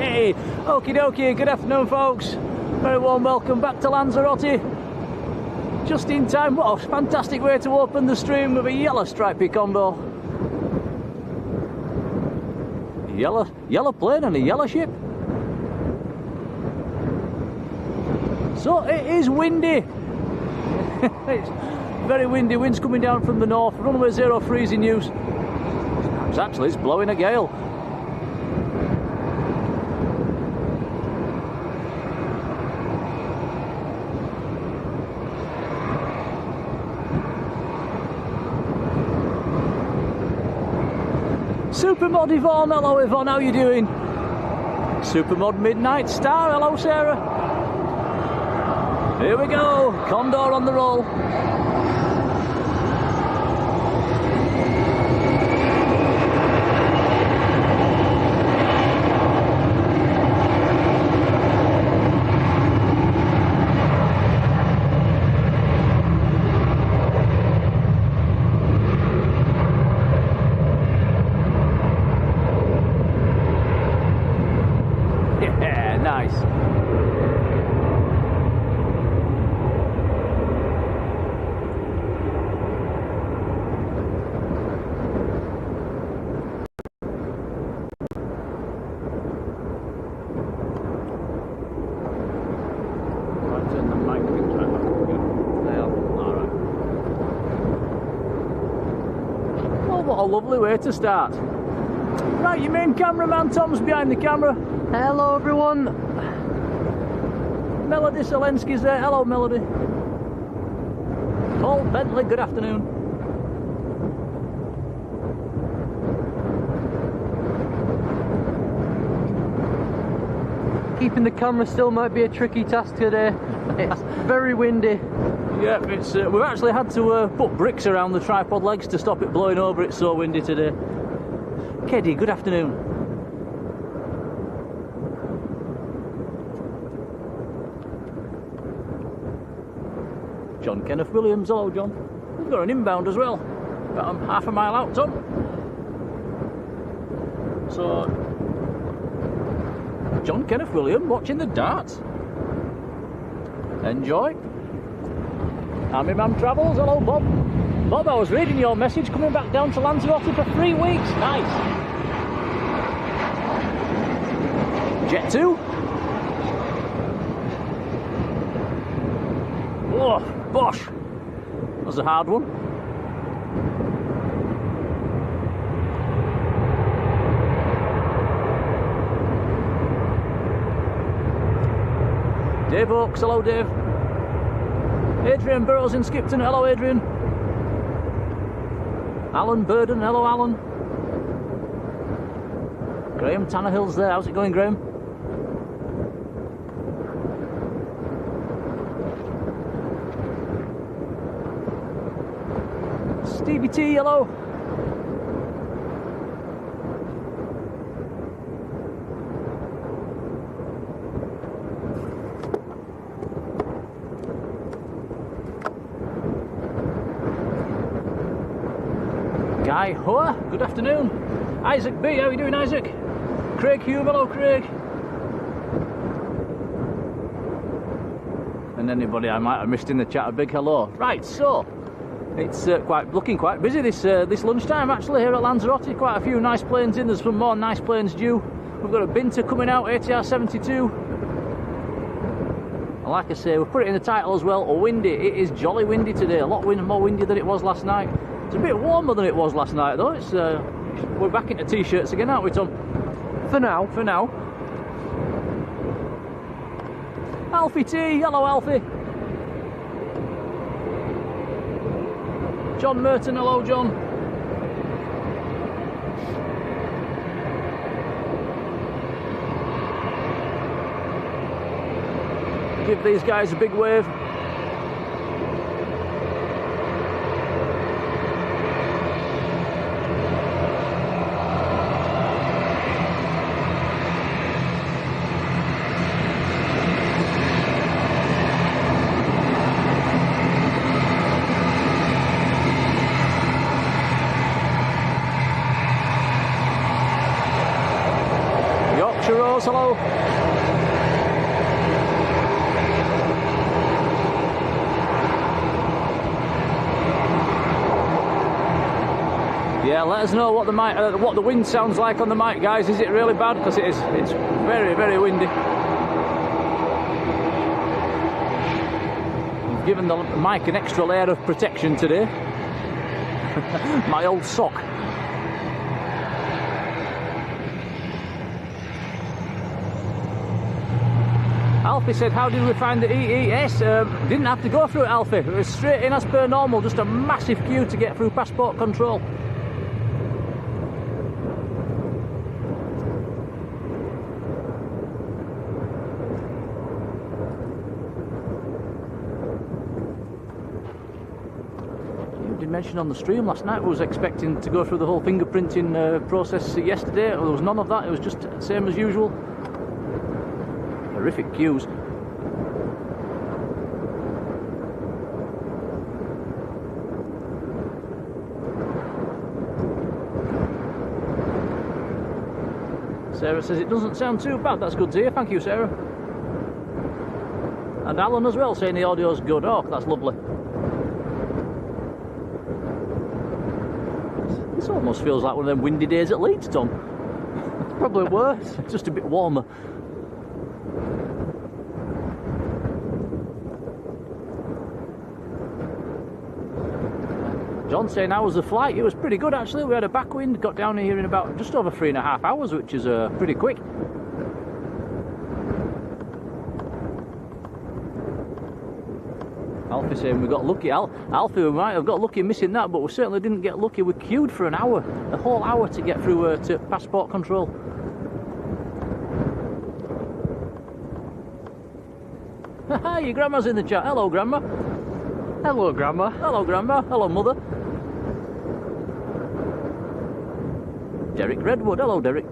Hey, okie dokie, good afternoon folks. Very warm welcome back to Lanzarote. Just in time, what a fantastic way to open the stream with a yellow stripy condor. Yellow plane and a yellow ship. So it is windy. It's very windy, winds coming down from the north, runway 0 freezing use. Actually, it's blowing a gale. Supermod Yvonne, hello Yvonne, how you doing? Supermod Midnight Star, hello Sarah. Here we go, Condor on the roll. Yeah, nice. What a lovely way to start. Right, your main cameraman Tom's behind the camera. Hello everyone. Melody Selensky's there. Hello Melody. Paul Bentley, good afternoon. Keeping the camera still might be a tricky task today. It's very windy. Yeah, it's we've actually had to put bricks around the tripod legs to stop it blowing over. It's so windy today. Keddy, good afternoon. John Kenneth Williams, hello John. We've got an inbound as well. About half a mile out, Tom. So, John Kenneth Williams watching the darts. Enjoy. Army Man Travels, hello Bob. Bob, I was reading your message, coming back down to Lanzarote for 3 weeks. Nice. Jet 2. Oh, bosh. That was a hard one. Dave Oakes, hello Dave. Adrian Burrows in Skipton, hello Adrian. Alan Burden, hello Alan. Graham Tannehill's there, how's it going Graham? Stevie T, hello. Guy Hoa, good afternoon. Isaac B, how are you doing Isaac? Craig Hume, hello Craig. And anybody I might have missed in the chat, a big hello. Right, so it's looking quite busy this lunchtime actually here at Lanzarote. Quite a few nice planes in, there's some more nice planes due. We've got a Binter coming out, ATR 72. And like I say, we've put it in the title as well, windy. It is jolly windy today, a lot more windy than it was last night. It's a bit warmer than it was last night though. It's we're back into t-shirts again, aren't we Tom? For now. For now. Alfie T, hello Alfie. John Merton, hello John. Give these guys a big wave. Yorkshire Rose, hello. Yeah, let us know what the mic, what the wind sounds like on the mic, guys. Is it really bad? Because it is. It's very, very windy. I've given the mic an extra layer of protection today. My old sock. Alfie said, how did we find the EES? Didn't have to go through it, Alfie. It was straight in as per normal, just a massive queue to get through passport control. You did mention on the stream last night, I was expecting to go through the whole fingerprinting process yesterday. There was none of that, it was just the same as usual. Horrific queues. Sarah says it doesn't sound too bad. That's good to hear. Thank you, Sarah. And Alan as well, saying the audio's good. Oh, that's lovely. This almost feels like one of them windy days at Leeds, Tom. It's probably worse. It's just a bit warmer. John saying, how was the flight? It was pretty good actually. We had a backwind, got down here in about just over 3.5 hours, which is pretty quick. Alfie saying we got lucky. Alfie, we might have got lucky missing that, but we certainly didn't get lucky. We queued for an hour, a whole hour to get through to passport control. Haha, your grandma's in the chat. Hello, Grandma. Hello, Grandma. Hello, Grandma. Hello, Mother. Derek Redwood. Hello, Derek.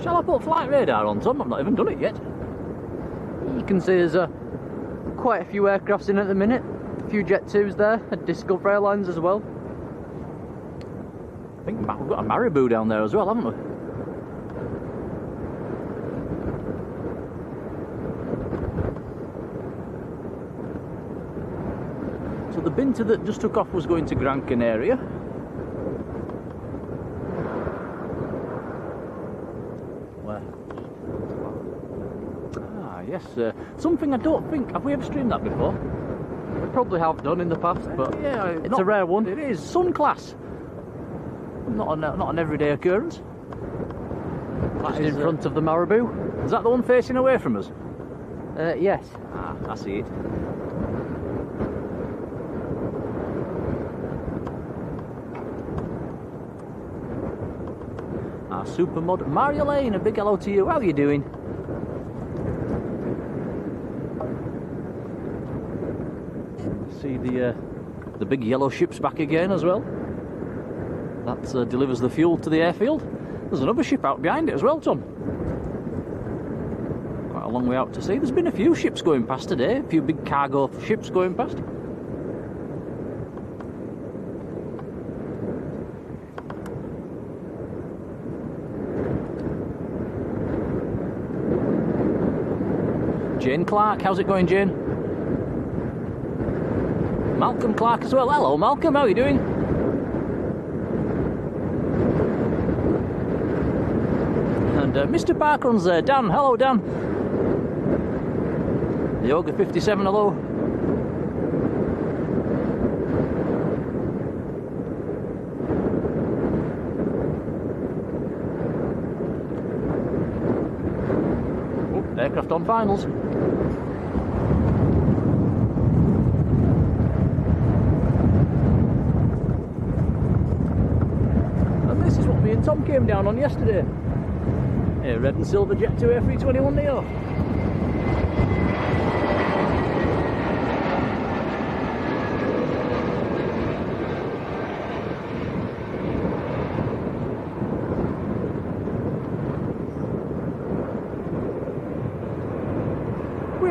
Shall I put flight radar on, Tom? I've not even done it yet. You can see there's quite a few aircrafts in at the minute. A few Jet 2s there, and Discover Airlines as well. I think we've got a Marabou down there as well, haven't we? So the Binter that just took off was going to Gran Canaria. Where? Ah, yes. Something I don't think... Have we ever streamed that before? We probably have done in the past, but yeah, it's a rare one. It is. Sun class. Not an everyday occurrence. Just in front of the Marabou. Is that the one facing away from us? Yes. Ah, I see it. Our supermod Marjolein, a big hello to you. How are you doing? See the big yellow ships back again as well. That delivers the fuel to the airfield. There's another ship out behind it as well, Tom. Quite a long way out to sea. There's been a few ships going past today, a few big cargo ships going past. Jane Clark, how's it going, Jane? Malcolm Clark as well. Hello, Malcolm, how are you doing? And Mr. Parkrun's there. Dan, hello, Dan. Yoga 57, hello. Oh, aircraft on finals. And this is what me and Tom came down on yesterday. A red and silver Jet 2 A321neo.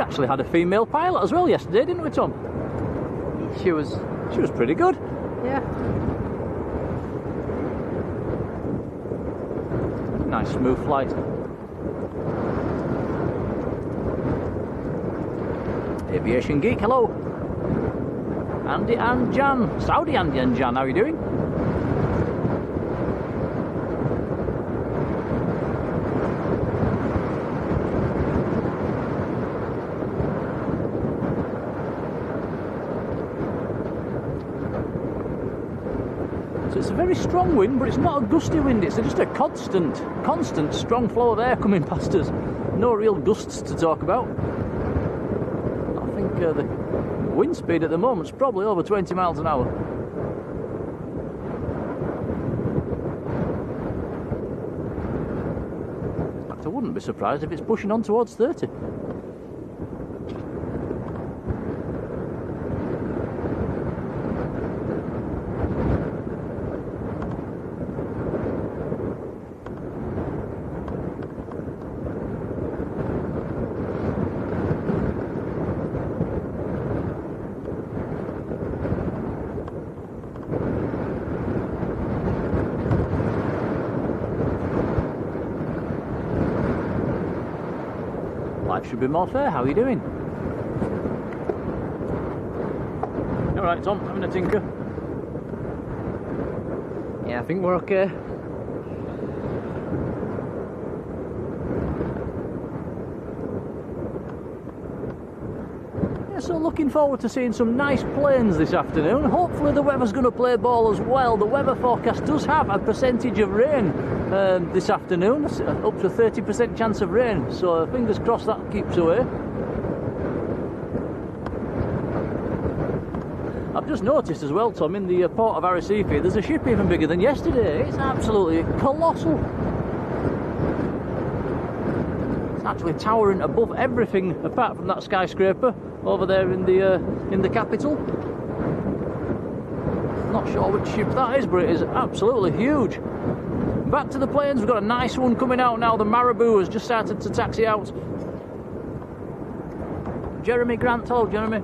actually had a female pilot as well yesterday, didn't we, Tom? She was pretty good. yeah. Nice smooth flight. Aviation Geek, hello. Andy and Jan. Saudi Andy and Jan, how are you doing? So it's a very strong wind, but it's not a gusty wind, it's just a constant strong flow of air coming past us. No real gusts to talk about. I think the wind speed at the moment is probably over 20 miles an hour. In fact, I wouldn't be surprised if it's pushing on towards 30. Life should be more fair. How are you doing? Alright, Tom, having a tinker? Yeah, I think we're okay. Yeah, so looking forward to seeing some nice planes this afternoon. Hopefully the weather's going to play ball as well. The weather forecast does have a percentage of rain this afternoon, up to 30% chance of rain, so fingers crossed that keeps away. I've just noticed as well, Tom, in the port of Arrecife, there's a ship even bigger than yesterday. It's absolutely colossal. It's actually towering above everything apart from that skyscraper over there in the capital. Not sure which ship that is, but it is absolutely huge. Back to the planes, we've got a nice one coming out now. The Marabou has just started to taxi out. Jeremy Grant, hello Jeremy.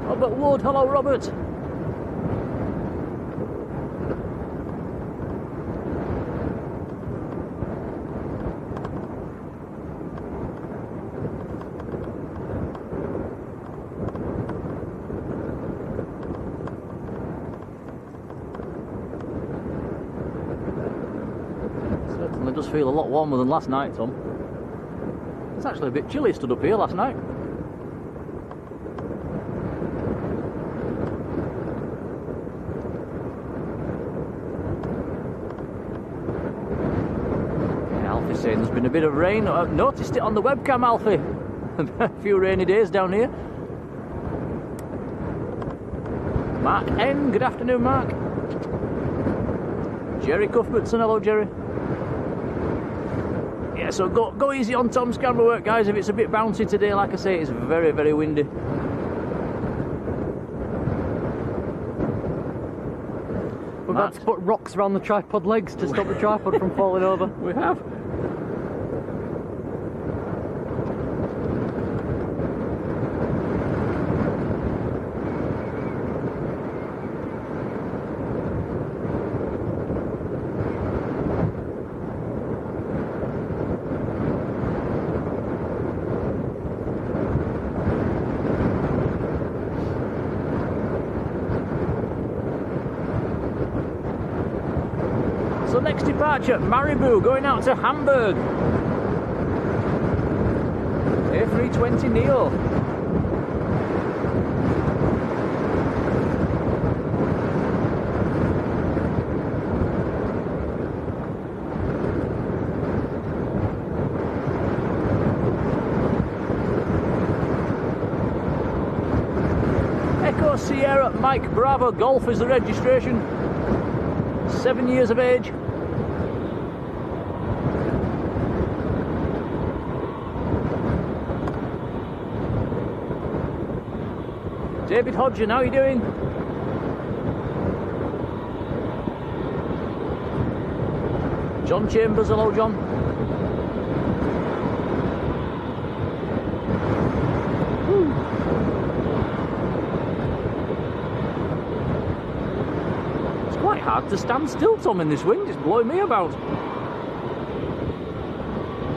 Robert Wood, hello Robert. Certainly does feel a lot warmer than last night, Tom. It's actually a bit chilly stood up here last night. Alfie's saying there's been a bit of rain. I've noticed it on the webcam, Alfie. A few rainy days down here. Mark N, good afternoon Mark. Jerry Cuthbertson, hello Jerry. Yeah, so go easy on Tom's camera work, guys. If it's a bit bouncy today, like I say, it's very, very windy. We've had to put rocks around the tripod legs to stop the tripod from falling over. We have. So next departure, Marabou, going out to Hamburg. A320neo. Echo Sierra Mike Bravo Golf is the registration. 7 years of age. David Hodgson, how are you doing? John Chambers, hello John. Woo. It's quite hard to stand still, Tom, in this wind. It's blowing me about.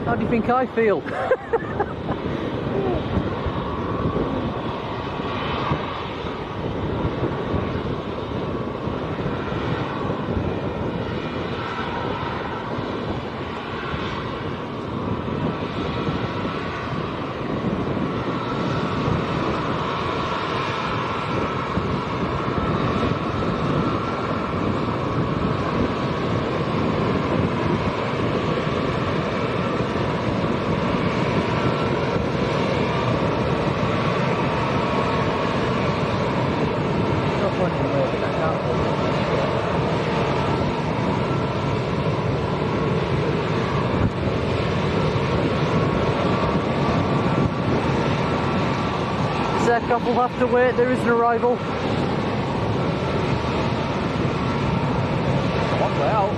How do you think I feel? Aircraft will have to wait, there is an arrival. One way out.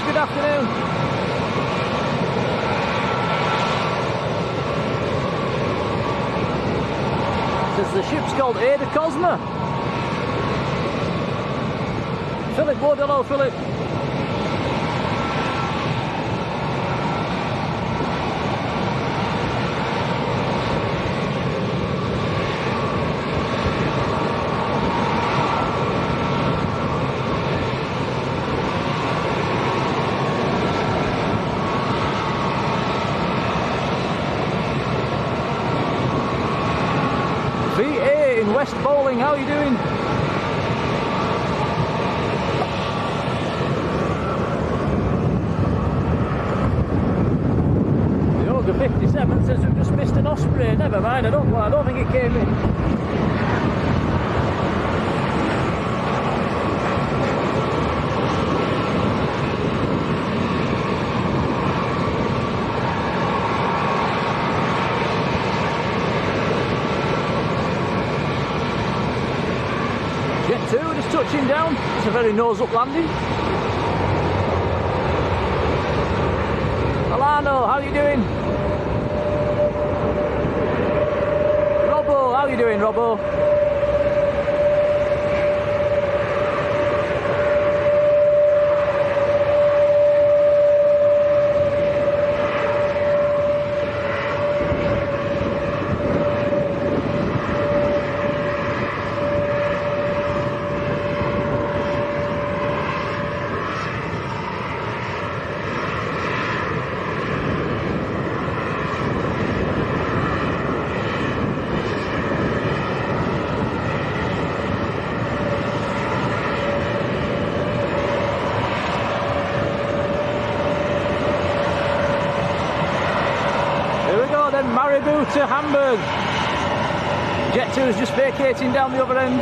Good afternoon. Says the ship's called Ada Cosma. Philip Wood, hello Philip. West Bowling, how are you doing? The Ogre 57 says we've just missed an Osprey. Never mind, I don't think it came in. Touching down, it's a very nose-up landing. Alano, how are you doing? Robbo, how are you doing, Robbo? Maribou to Hamburg. Jet 2 is just vacating down the other end.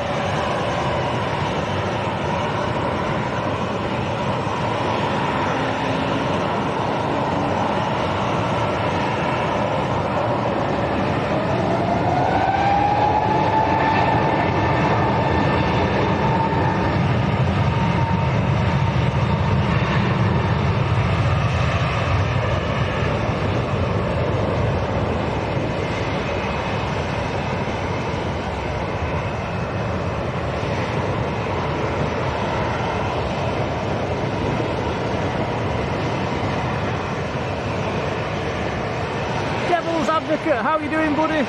Advocate, how are you doing, buddy?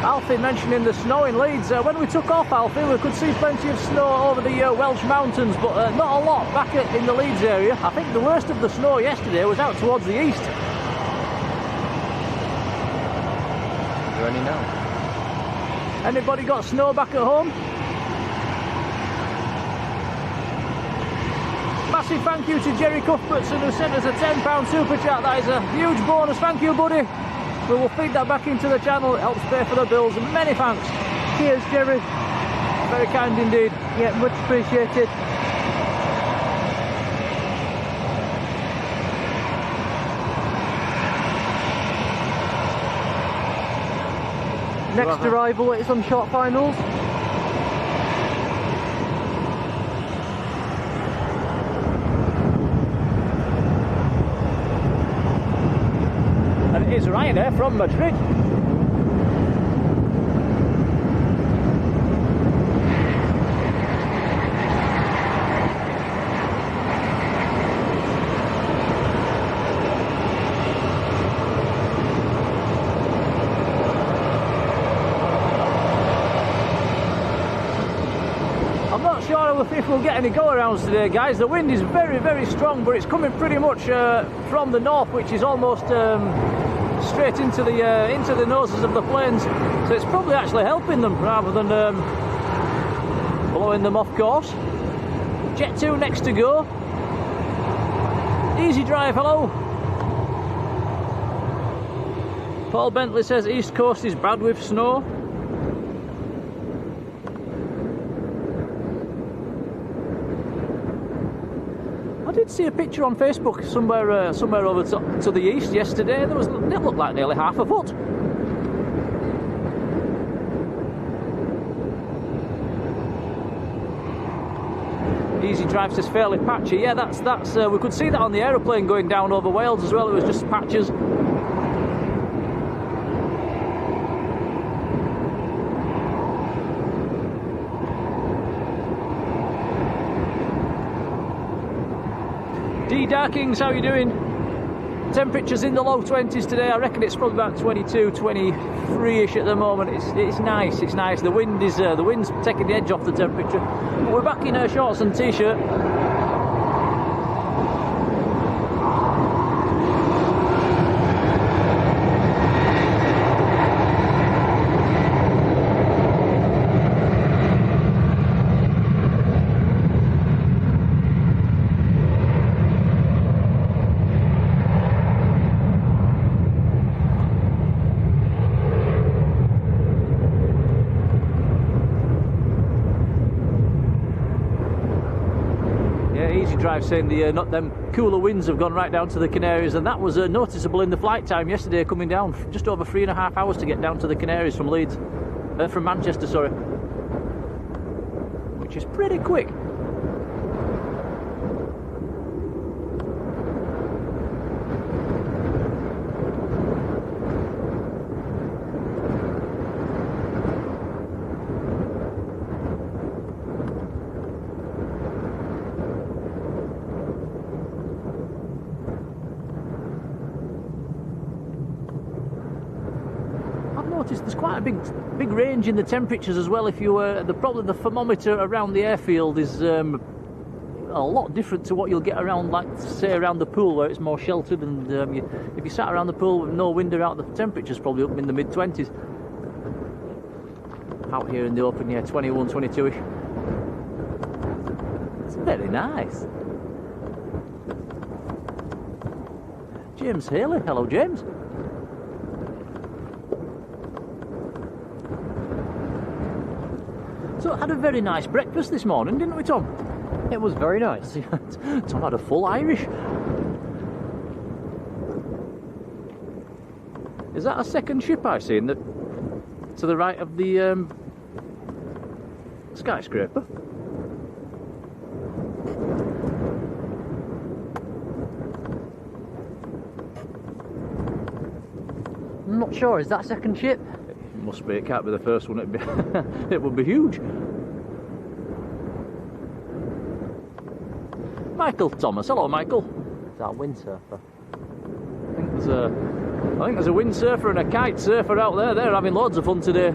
Alfie mentioning the snow in Leeds. When we took off, Alfie, we could see plenty of snow over the Welsh mountains, but not a lot back in the Leeds area. I think the worst of the snow yesterday was out towards the east. Is there any now? Anybody got snow back at home? Massive thank you to Jerry Cuthbertson who sent us a £10 super chat. That is a huge bonus. Thank you, buddy. We will feed that back into the channel. It helps pay for the bills. Many thanks. Cheers, Jerry. Very kind indeed. Yeah, much appreciated. Next arrival at some short finals. And it is Ryanair from Madrid. If we'll get any go-arounds today, guys. The wind is very, very strong, but it's coming pretty much from the north, which is almost straight into the noses of the planes. So it's probably actually helping them rather than blowing them off course. Jet 2 next to go. Easy drive, hello. Paul Bentley says East Coast is bad with snow. I did see a picture on Facebook somewhere over to the east yesterday. It looked like nearly half a foot. Easy drive says fairly patchy. Yeah, that's we could see that on the aeroplane going down over Wales as well. It was just patches. Darkings, how you doing? Temperatures in the low 20s today. I reckon it's probably about 22, 23ish at the moment. It's nice. It's nice. The wind's taking the edge off the temperature. But we're back in our shorts and t-shirt. Drive saying not them cooler winds have gone right down to the Canaries, and that was noticeable in the flight time yesterday, coming down just over 3.5 hours to get down to the Canaries from Leeds, from Manchester, sorry, which is pretty quick. There's quite a big range in the temperatures as well. If you probably the thermometer around the airfield is a lot different to what you'll get around, like say around the pool where it's more sheltered, and if you sat around the pool with no wind around, the temperature's probably up in the mid-20s. Out here in the open, yeah, 21, 22ish. It's very nice. James Haley, hello James. So had a very nice breakfast this morning, didn't we, Tom? It was very nice. Tom had a full Irish. Is that a second ship I've seen that to the right of the skyscraper? I'm not sure. Is that a second ship? must be. It can't be the first one. It'd be it would be huge. Michael Thomas. Hello, Michael. Is that a windsurfer? I think there's a windsurfer and a kite surfer out there. They're having loads of fun today.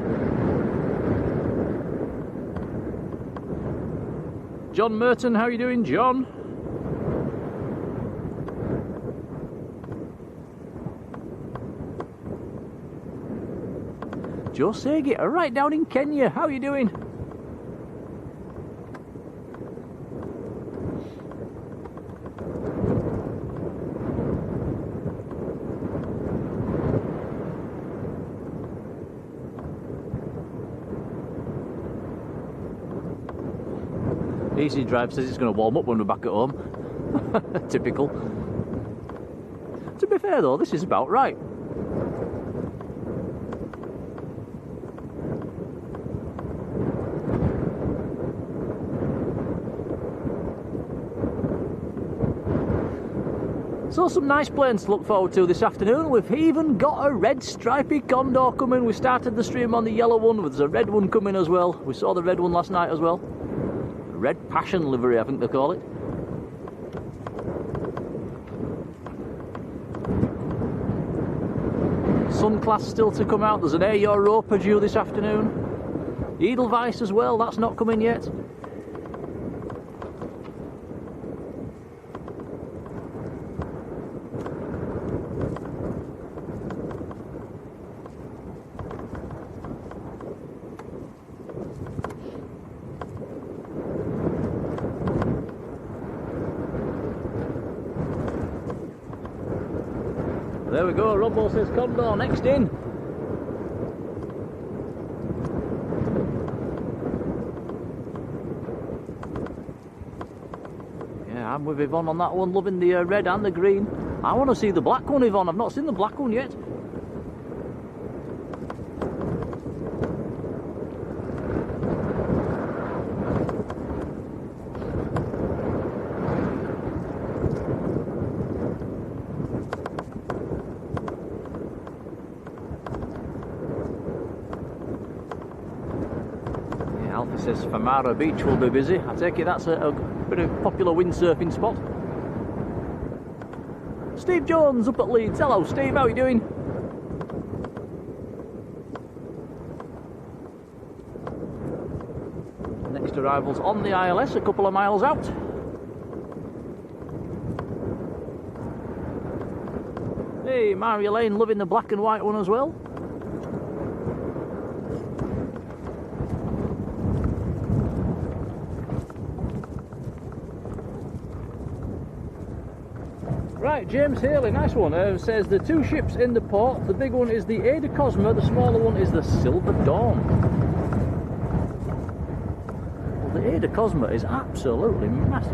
John Merton, how you doing, John? Joe Saget, right down in Kenya. How you doing? Easy Drive says it's going to warm up when we're back at home. Typical. To be fair though, this is about right. So some nice planes to look forward to this afternoon. We've even got a red stripy condor coming. We started the stream on the yellow one, there's a red one coming as well. We saw the red one last night as well. Red Passion livery, I think they call it. Sun Class still to come out. There's an Air Europa due this afternoon. Edelweiss as well, that's not coming yet. There we go, Robbo says Condor next in. Yeah, I'm with Yvonne on that one, loving the red and the green. I want to see the black one, Yvonne. I've not seen the black one yet. Says Famara Beach will be busy. I take it that's a pretty popular windsurfing spot. Steve Jones up at Leeds. Hello Steve, how are you doing? Next arrival's on the ILS, a couple of miles out. Hey, Marjolein loving the black and white one as well. Right, James Haley, nice one. Says the two ships in the port. The big one is the Ada Cosma, the smaller one is the Silver Dawn. Well, the Ada Cosma is absolutely massive.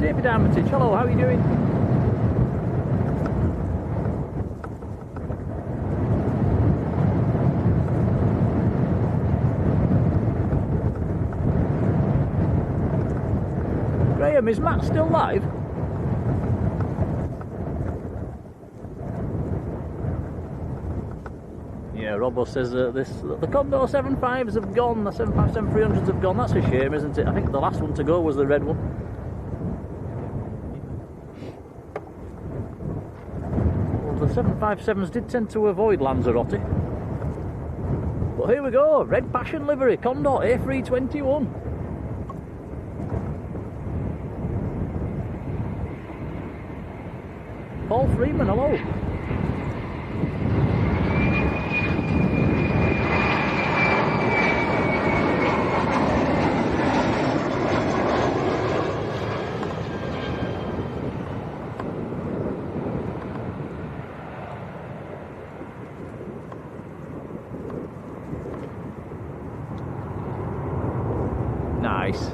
David Armitage, hello, how are you doing? Graham, is Matt still live? Yeah, Robbo says that the Condor 75s have gone, the 757-300s have gone. That's a shame, isn't it? I think the last one to go was the red one. Well, the 757s did tend to avoid Lanzarote. But here we go, Red Passion livery, Condor A321. Paul Freeman, hello. Nice.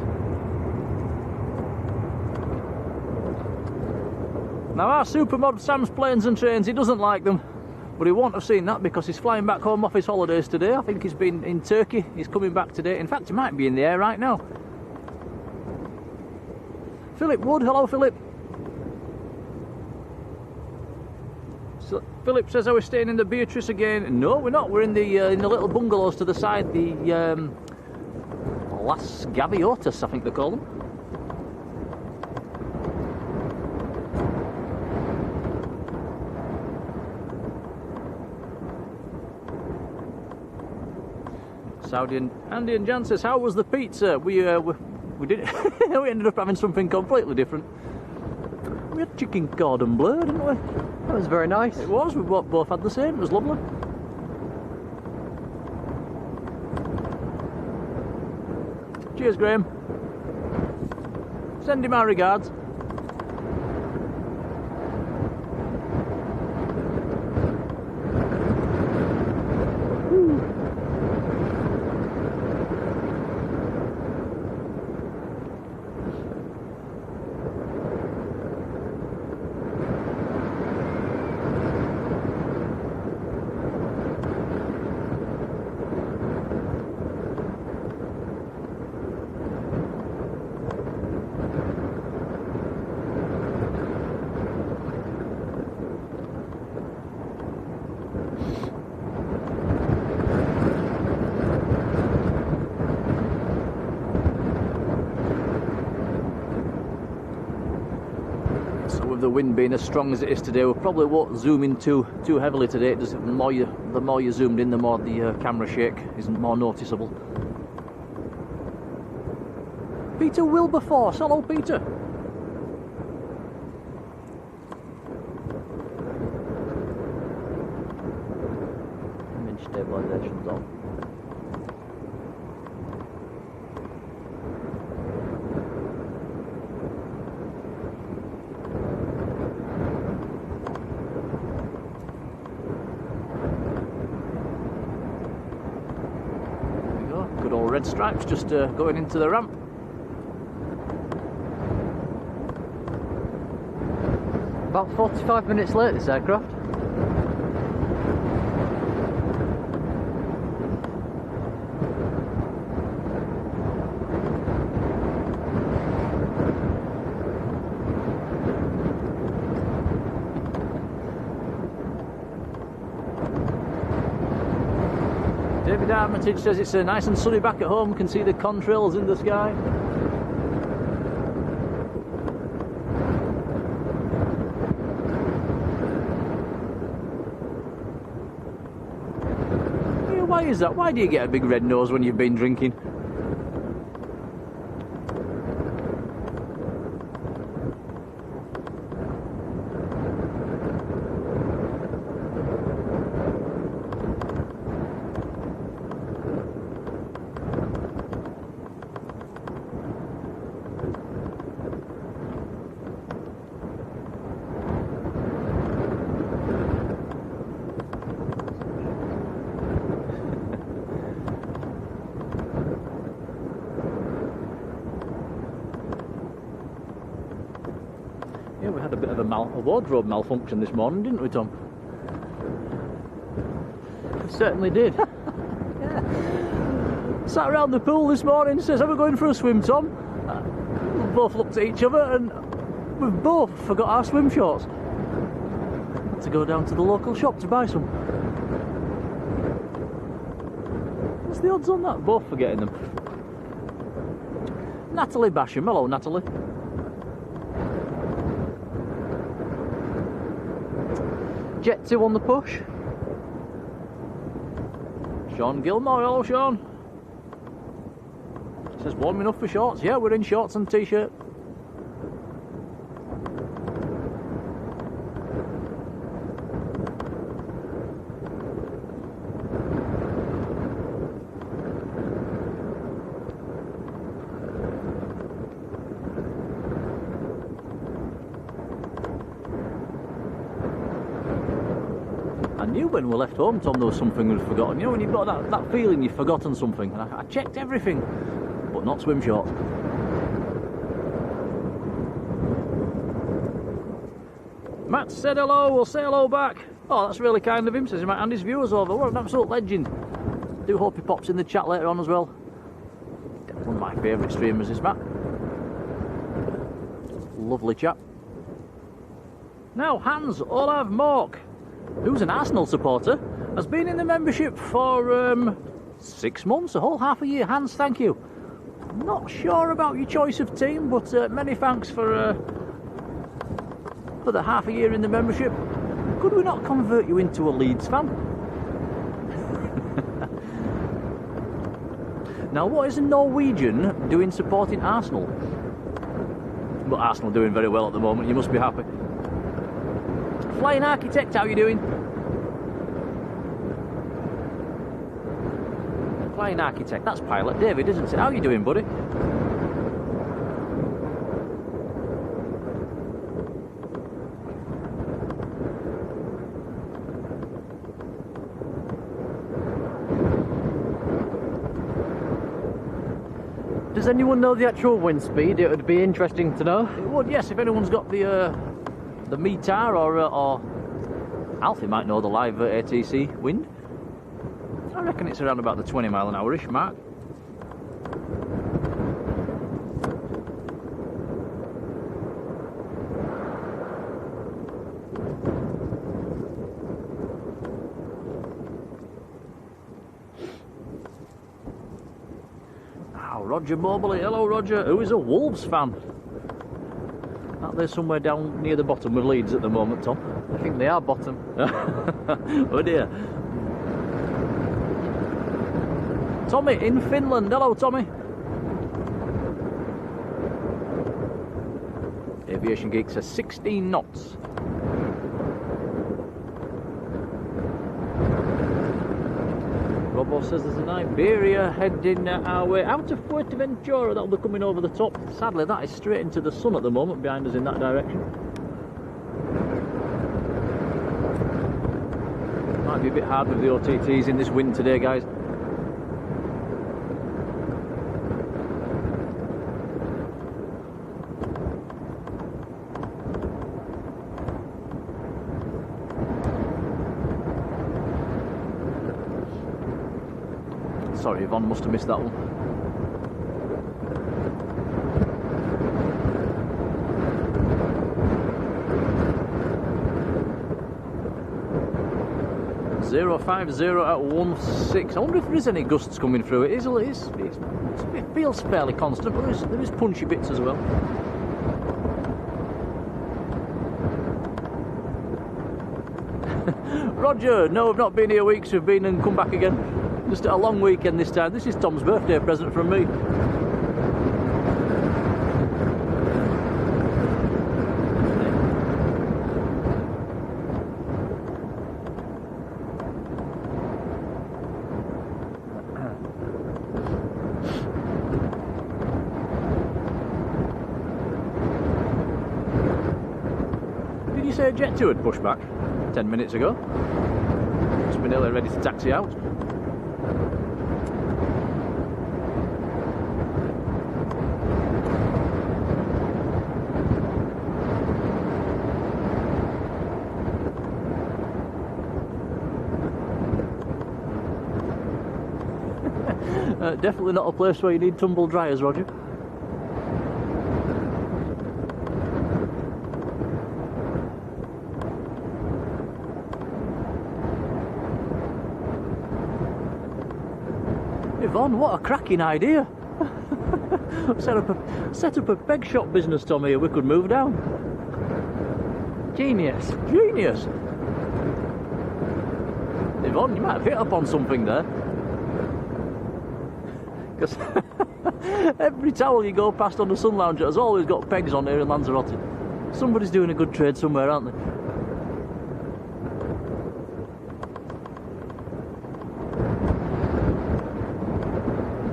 Now our supermod Sam's Planes and Trains, he doesn't like them, but he won't have seen that because he's flying back home off his holidays today. I think he's been in Turkey, he's coming back today. In fact, he might be in the air right now. Philip Wood, hello Philip. So Philip says, are we staying in the Beatrice again? No, we're not. We're in the little bungalows to the side, the Las Gaviotas, I think they call them. Saudi and Andy and Jan says, how was the pizza? We did we ended up having something completely different. We had chicken cordon bleu, didn't we? That was very nice. It was. We both had the same. It was lovely. Cheers, Graham. Send him my regards. The wind being as strong as it is today, we probably won't zoom in too heavily today. It just, the more you zoomed in, the more the camera shake is more noticeable. Peter Wilberforce, hello Peter. Image stabilisation's on. Good old red stripes just going into the ramp. About 45 minutes late, this aircraft. David Armitage says it's nice and sunny back at home, can see the contrails in the sky. Yeah, why is that? Why do you get a big red nose when you've been drinking? Yeah, we had a bit of a wardrobe malfunction this morning, didn't we, Tom? We certainly did. Yeah. Sat around the pool this morning, says, are we going for a swim, Tom? We both looked at each other and we've both forgot our swim shorts. Had to go down to the local shop to buy some. What's the odds on that? Both forgetting them. Natalie Basham, hello Natalie. Jet 2 on the push. Sean Gilmore, hello Sean. Says warm enough for shorts. Yeah, we're in shorts and t-shirt. I knew when we left home, Tom, there was something we'd forgotten. You know, when you've got that feeling you've forgotten something. And I checked everything, but not swim shorts. Matt said hello, we'll say hello back. Oh, that's really kind of him. Says he might hand his viewers over. What an absolute legend. Do hope he pops in the chat later on as well. One of my favourite streamers is Matt. Lovely chap. Now Hans Olav Mork, who's an Arsenal supporter, has been in the membership for 6 months, a whole half a year. Hans, thank you. Not sure about your choice of team, but many thanks for the half a year in the membership. Could we not convert you into a Leeds fan? Now, what is a Norwegian doing supporting Arsenal? But Arsenal doing very well at the moment, you must be happy. Flying Architect, how you doing? Flying Architect, that's Pilot David, isn't it? How you doing, buddy? Does anyone know the actual wind speed? It would be interesting to know. It would, yes, if anyone's got the METAR or Alfie might know the live ATC wind. I reckon it's around about the 20 mile an hour-ish mark. Roger Mobley, hello Roger, who is a Wolves fan. Out there somewhere down near the bottom of Leeds at the moment, Tom. I think they are bottom. Oh dear. Tommy in Finland, hello Tommy. Aviation Geek says 16 knots. Robo says there's an Iberia heading our way out of Fuerteventura. That'll be coming over the top. Sadly, that is straight into the sun at the moment behind us in that direction. Might be a bit hard with the OTTs in this wind today, guys. Sorry, Yvonne must have missed that one. (050) at 16. I wonder if there is any gusts coming through. It feels fairly constant, but there is punchy bits as well. Roger, no, I've not been here weeks. We've been and come back again. Just a long weekend this time. This is Tom's birthday present from me. Did you say a Jet 2 had pushed back 10 minutes ago? Just been nearly ready to taxi out. Definitely not a place where you need tumble dryers, Roger. Yvonne, what a cracking idea! set up a beg shop business, Tommy, we could move down. Genius. Genius! Yvonne, you might have hit upon something there. Because every towel you go past on the sun lounger has always got pegs on here in Lanzarote. Somebody's doing a good trade somewhere, aren't they?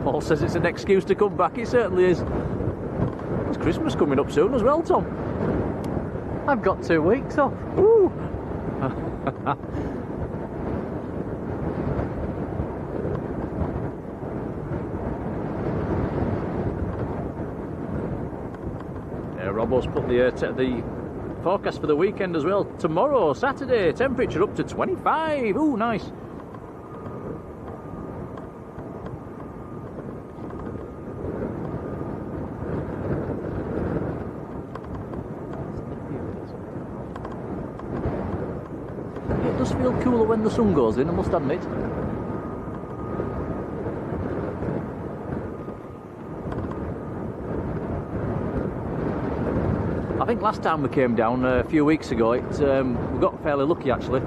Paul says it's an excuse to come back. It certainly is. There's Christmas coming up soon as well, Tom. I've got 2 weeks off. Ooh. Robbo's put the forecast for the weekend as well. Tomorrow, Saturday, temperature up to 25. Ooh, nice. it does feel cooler when the sun goes in, I must admit. I think last time we came down a few weeks ago, we got fairly lucky actually.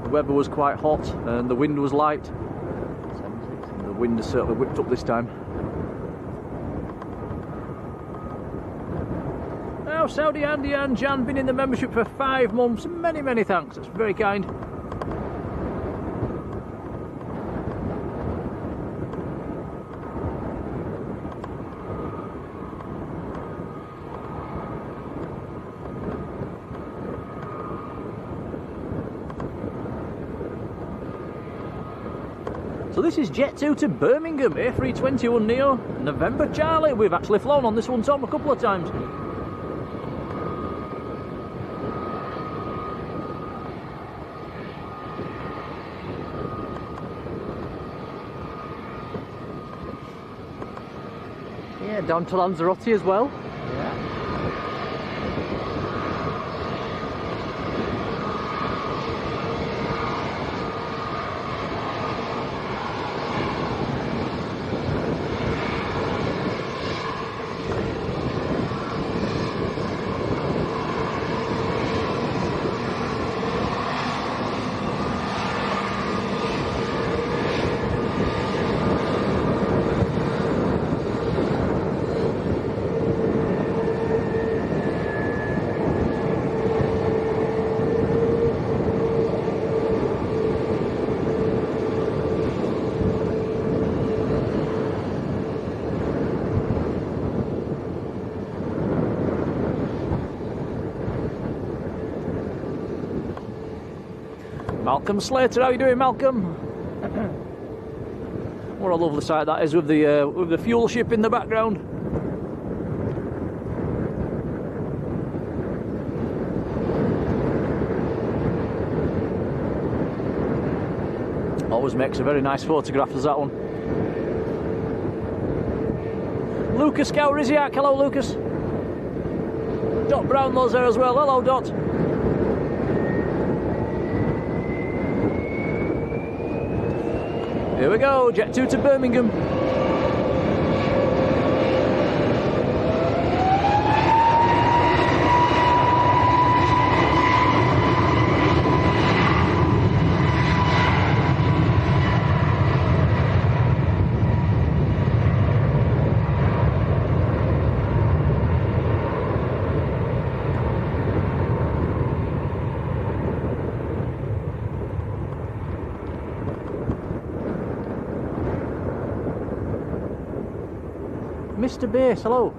The weather was quite hot and the wind was light. The wind has certainly whipped up this time. Now, Saudi Andy and Jan, been in the membership for 5 months. Many, many thanks. That's very kind. So this is Jet 2 to Birmingham, A321neo, November Charlie. We've actually flown on this one, Tom, a couple of times. Yeah, down to Lanzarote as well. Yeah. Malcolm Slater, how you doing, Malcolm? What a lovely sight that is with the fuel ship in the background. Always makes a very nice photograph, as that one. Lucas Gower is here. Hello, Lucas. Dot Brownlow's there as well. Hello, Dot. Here we go, Jet 2 to Birmingham. Mr. Bass, hello.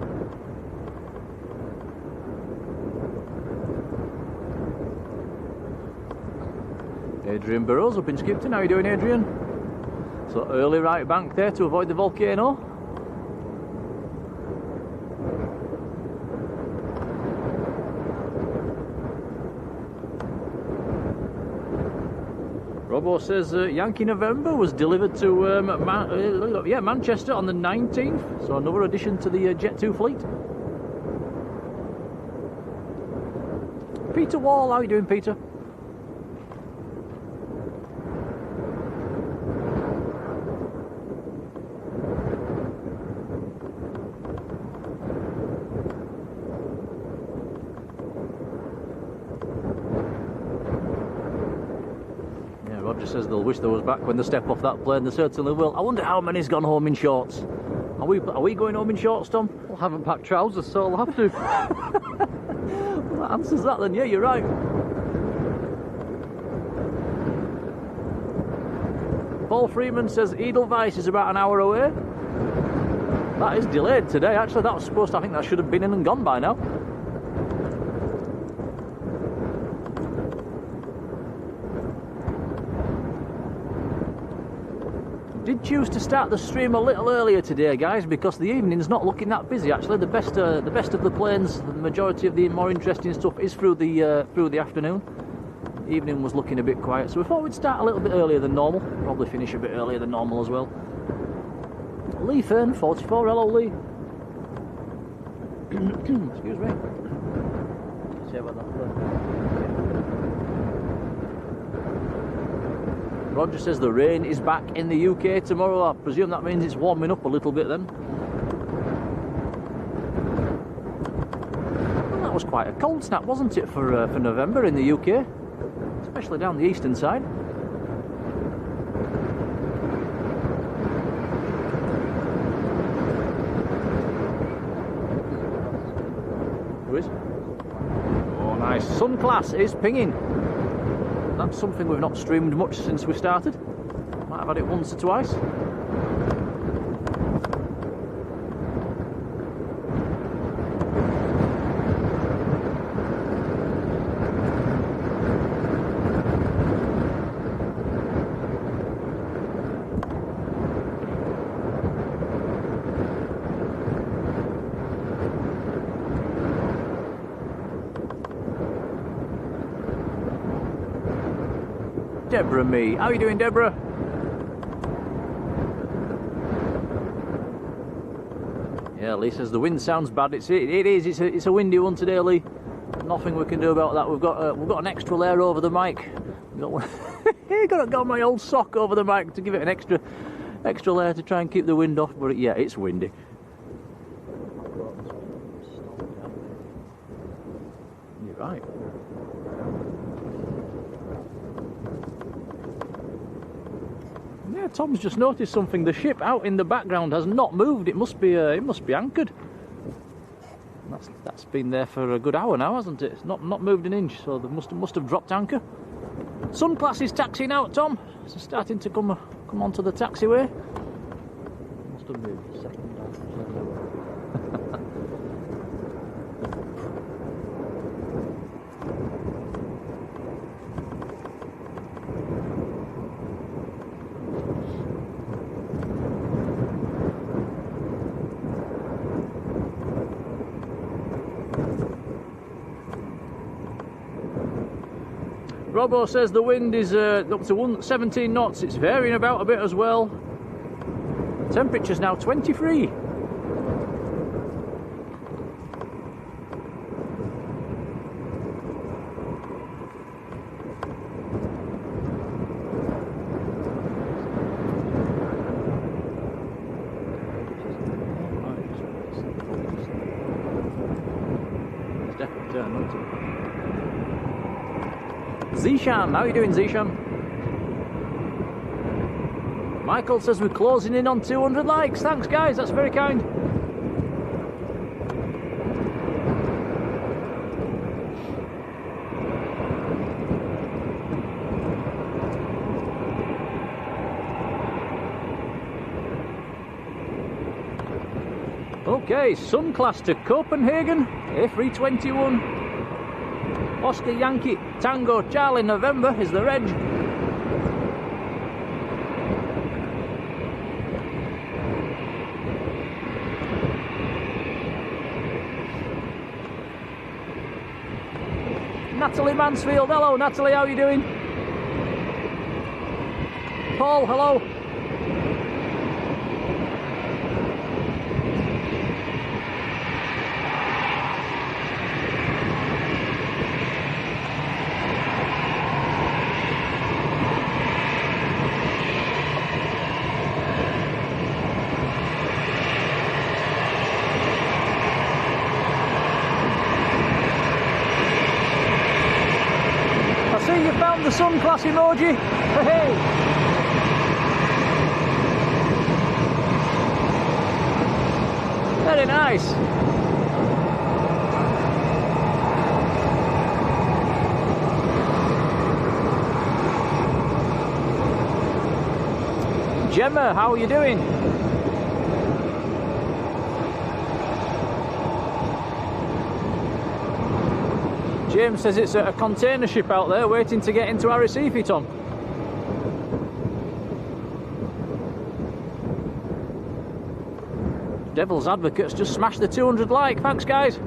Adrian Burrows up in Skipton, how are you doing, Adrian? So early right bank there to avoid the volcano. Robo says Yankee November was delivered to Manchester on the 19th, so another addition to the Jet 2 fleet. Peter Wall, how are you doing, Peter? Just says they'll wish they was back when they step off that plane. They certainly will. I wonder how many's gone home in shorts. Are we going home in shorts, Tom? Well, I haven't packed trousers, so I'll have to. Well, that answers that then. Yeah, you're right. Paul Freeman says Edelweiss is about an hour away. That is delayed today. Actually, that was supposed to, I think that should have been in and gone by now. Did choose to start the stream a little earlier today, guys, because the evening's not looking that busy. Actually, the best of the planes, the majority of the more interesting stuff is through the afternoon. Evening was looking a bit quiet, so we thought we'd start a little bit earlier than normal. Probably finish a bit earlier than normal as well. Lee Fern, 44. Hello, Lee. Excuse me. See about that. Roger says the rain is back in the UK tomorrow. I presume that means it's warming up a little bit then. Well, that was quite a cold snap, wasn't it, for November in the UK? Especially down the eastern side. Who is? Oh, nice. Sun Class is pinging. That's something we've not streamed much since we started. Might have had it once or twice. Deborah me. How are you doing, Deborah? Yeah, Lee says the wind sounds bad. It is. It's a windy one today, Lee. Nothing we can do about that. We've got an extra layer over the mic. Got my old sock over the mic to give it an extra layer to try and keep the wind off. But yeah, it's windy. You're right. Yeah, Tom's just noticed something. The ship out in the background has not moved. It must be anchored. That's been there for a good hour now, hasn't it? It's not moved an inch, so they must have dropped anchor. Sun Class is taxiing out, Tom. It's starting to come onto the taxiway. Must have moved a second. Robbo says the wind is up to 17 knots. It's varying about a bit as well. Temperature's now 23. It's definitely turned on to. Zishan, how are you doing, Zishan? Michael says we're closing in on 200 likes. Thanks, guys, that's very kind. Okay, Sun Class to Copenhagen, A321. Oscar Yankee Tango Charlie November is the reg. Natalie Mansfield, hello Natalie, how are you doing? Paul, hello. The Sun Class emoji. Hey! Very nice. Gemma, how are you doing? James says it's a container ship out there waiting to get into Arrecife, Tom. Devil's Advocates just smashed the 200 like. Thanks, guys.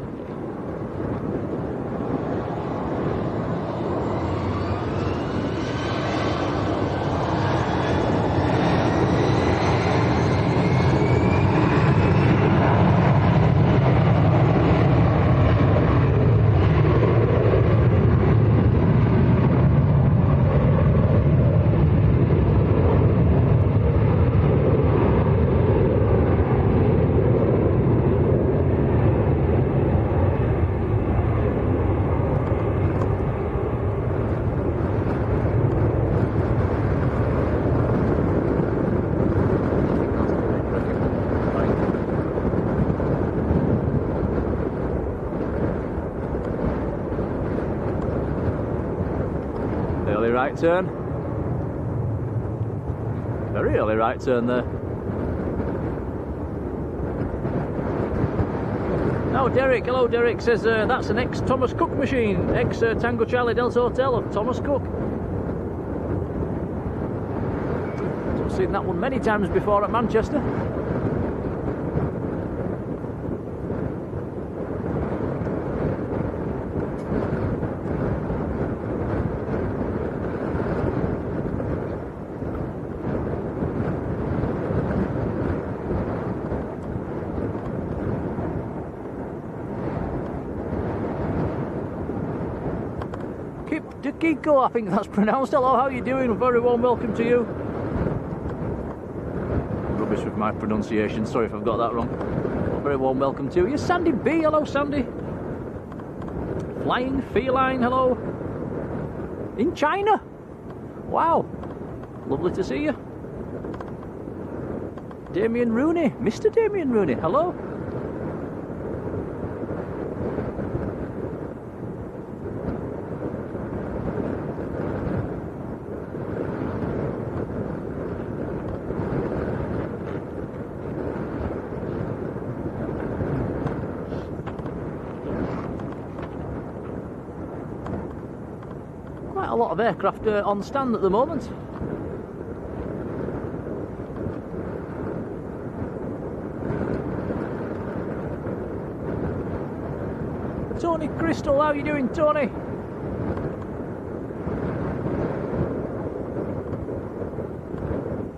early right turn. Very early right turn there. Now Derek, hello Derek, says that's an ex-Thomas Cook machine. Ex-Tango Charlie Delta Hotel of Thomas Cook. I've seen that one many times before at Manchester. Kiko, I think that's pronounced. Hello, how are you doing? Very warm welcome to you. Rubbish with my pronunciation, sorry if I've got that wrong. Very warm welcome to you. Sandy B, hello Sandy. Flying Feline, hello. In China? Wow, lovely to see you. Damien Rooney, Mr. Damien Rooney, hello. A lot of aircraft on stand at the moment. Tony Crystal, how are you doing, Tony?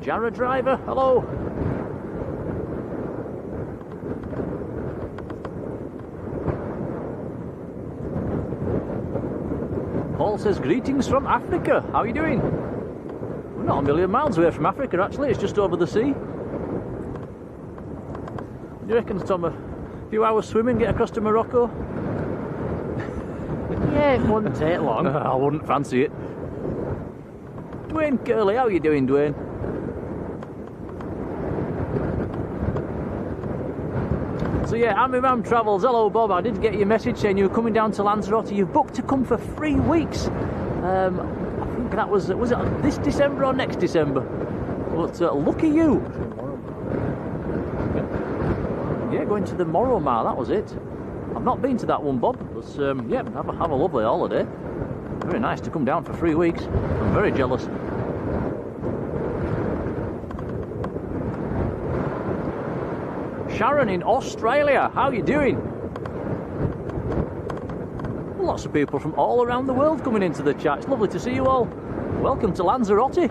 Jarrah Driver, hello. Paul says, greetings from Africa. How are you doing? We're not a million miles away from Africa, actually. It's just over the sea. What do you reckon, Tom? A few hours swimming, get across to Morocco? Yeah, it wouldn't take long. I wouldn't fancy it. Dwayne Curley, how are you doing, Dwayne? So yeah, Army Man Travels, hello Bob, I did get your message saying you were coming down to Lanzarote. You've booked to come for 3 weeks. I think that was it this December or next December? But lucky you. Yeah, going to the Moromar, that was it. I've not been to that one, Bob. But yeah, have a lovely holiday. Very nice to come down for 3 weeks. I'm very jealous. Sharon in Australia, how are you doing? Lots of people from all around the world coming into the chat. It's lovely to see you all. Welcome to Lanzarote.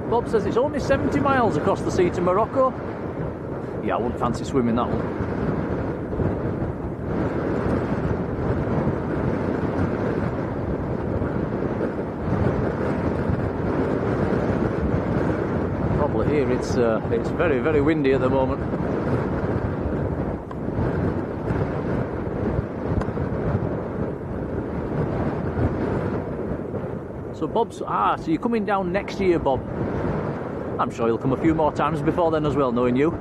Bob says it's only 70 miles across the sea to Morocco. Yeah, I wouldn't fancy swimming that one. Here it's very, very windy at the moment. So Bob's so you're coming down next year, Bob. I'm sure you'll come a few more times before then as well, knowing you.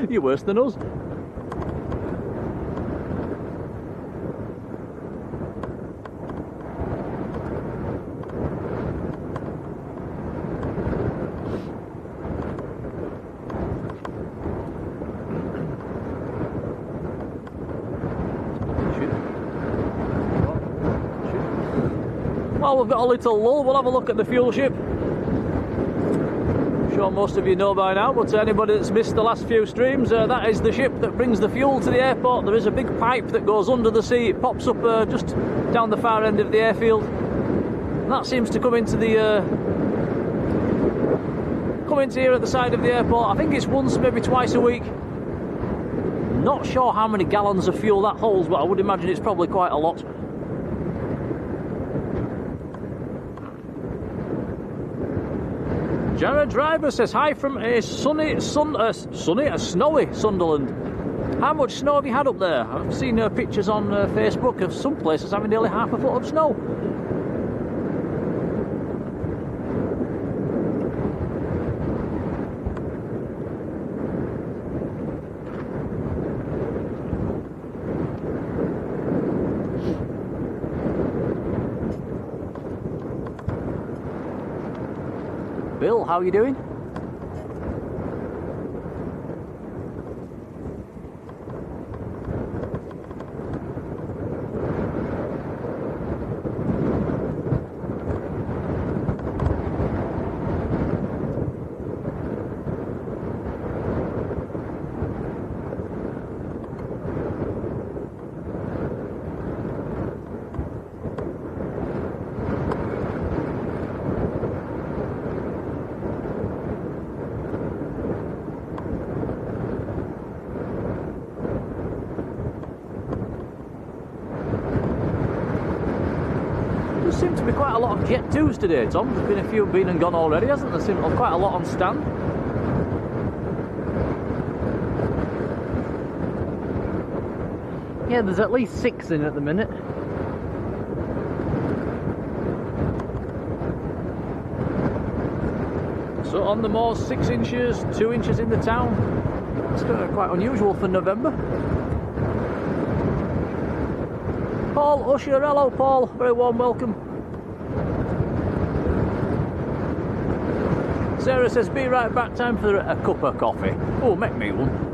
You're worse than us. Well, we've got a little lull. We'll have a look at the fuel ship. I'm sure most of you know by now, but anybody that's missed the last few streams, that is the ship that brings the fuel to the airport. There is a big pipe that goes under the sea. It pops up just down the far end of the airfield. And that seems to come into the here at the side of the airport. I think it's once, maybe twice a week. Not sure how many gallons of fuel that holds, but I would imagine it's probably quite a lot. Jarrah Driver says hi from a snowy Sunderland. How much snow have you had up there? I've seen pictures on Facebook of some places having nearly half a foot of snow. Bill, how are you doing? There seem to be quite a lot of Jet 2s today, Tom. There's been a few been and gone already, hasn't there? Seems quite a lot on stand. Yeah, there's at least 6 in at the minute. So on the moors, 6 inches, 2 inches in the town. It's quite unusual for November. Paul Usher, hello Paul, very warm welcome. Sarah says, be right back, time for a cup of coffee. Oh, make me one.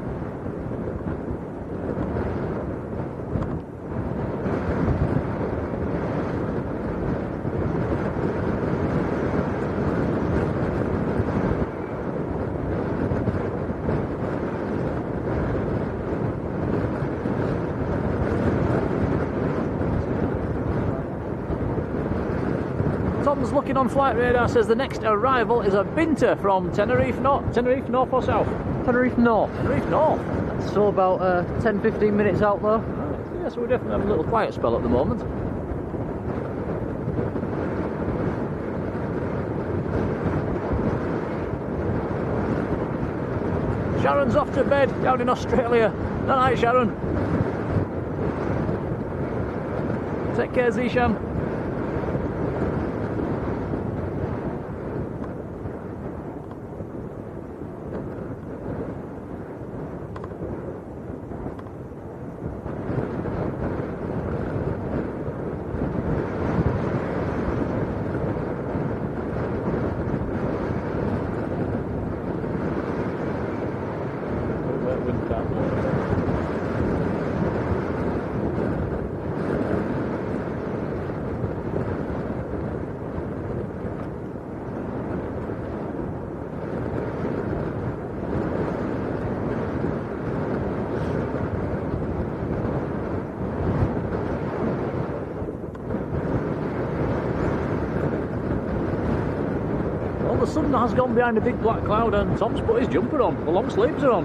Tom's looking on flight radar, says the next arrival is a Binter from Tenerife North or South? Tenerife North. Tenerife North. So about 10-15 minutes out there. Right. Yeah, so we're definitely having a little quiet spell at the moment. Sharon's off to bed down in Australia. Good night, Sharon. Take care, Zishan. The sun has gone behind a big black cloud and Tom's put his jumper on, the long sleeves are on.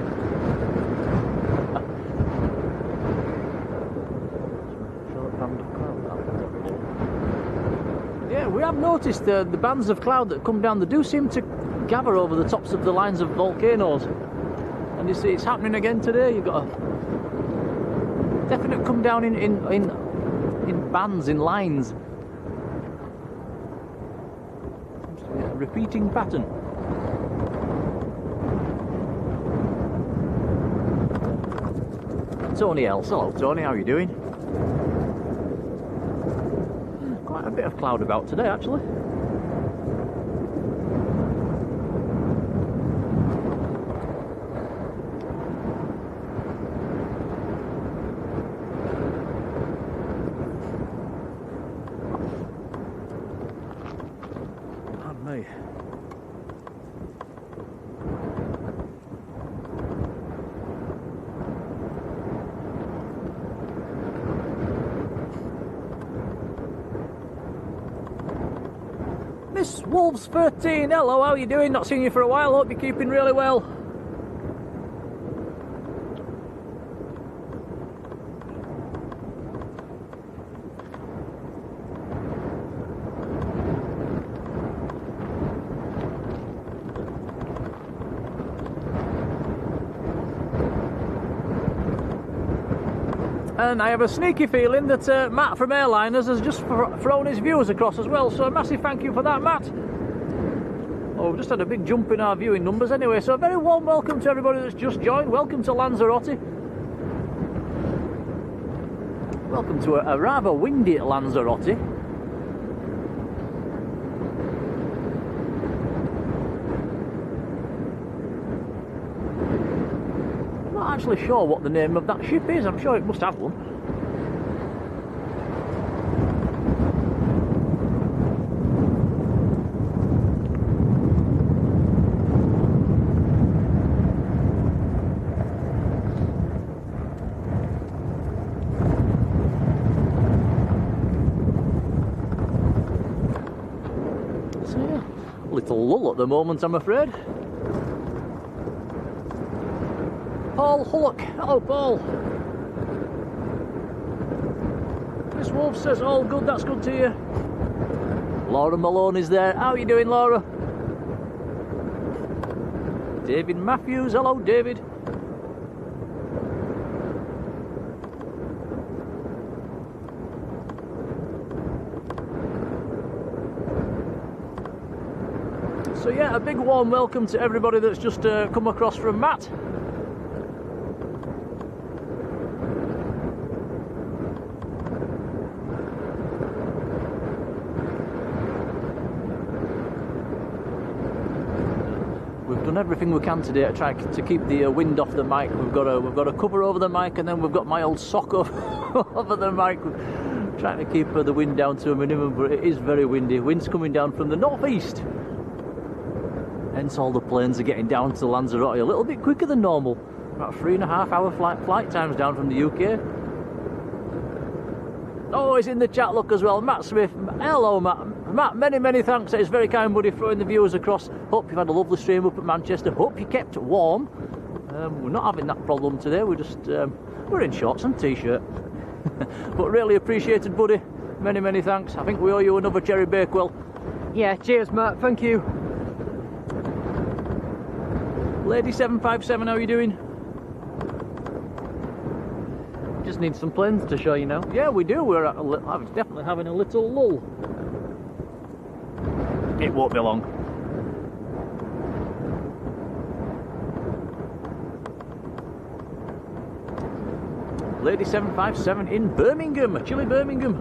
Yeah, we have noticed the bands of cloud that come down, they do seem to gather over the tops of the lines of volcanoes. And you see it's happening again today. You've got a definite come down in bands, in lines. Repeating pattern. Tony Else, hello Tony, how are you doing? Quite a bit of cloud about today actually. Me. Miss Wolves 13, hello, how are you doing? Not seen you for a while, hope you're keeping really well. And I have a sneaky feeling that Matt from Airliners has just thrown his viewers across as well, so a massive thank you for that, Matt. Oh, we've just had a big jump in our viewing numbers anyway, so a very warm welcome to everybody that's just joined. Welcome to Lanzarote. Welcome to a rather windy Lanzarote. actually sure what the name of that ship is. I'm sure it must have one. So yeah, little lull at the moment, I'm afraid. Paul Hullock, hello Paul. Chris Wolf says all good, that's good to hear. Laura Malone is there, how are you doing Laura? David Matthews, hello David. So yeah, a big warm welcome to everybody that's just come across from Matt. We've done everything we can today to try to keep the wind off the mic. We've got a cover over the mic, and then we've got my old sock over the mic. We're trying to keep the wind down to a minimum, but it is very windy. Wind's coming down from the northeast. Hence all the planes are getting down to Lanzarote a little bit quicker than normal. About 3.5 hour flight times down from the UK. Oh, he's in the chat look as well. Matt Smith. Hello, Matt. Matt, many thanks. It's very kind, buddy, throwing the viewers across. Hope you've had a lovely stream up at Manchester. Hope you kept warm. We're not having that problem today. We're just we're in shorts and t-shirt. But really appreciated, buddy. Many thanks. I think we owe you another Cherry Bakewell. Yeah, cheers, Matt. Thank you. Lady 757, how are you doing? Just need some planes to show you now. Yeah, we do. We're definitely having a little lull. It won't be long. Lady 757 in Birmingham, chilly Birmingham.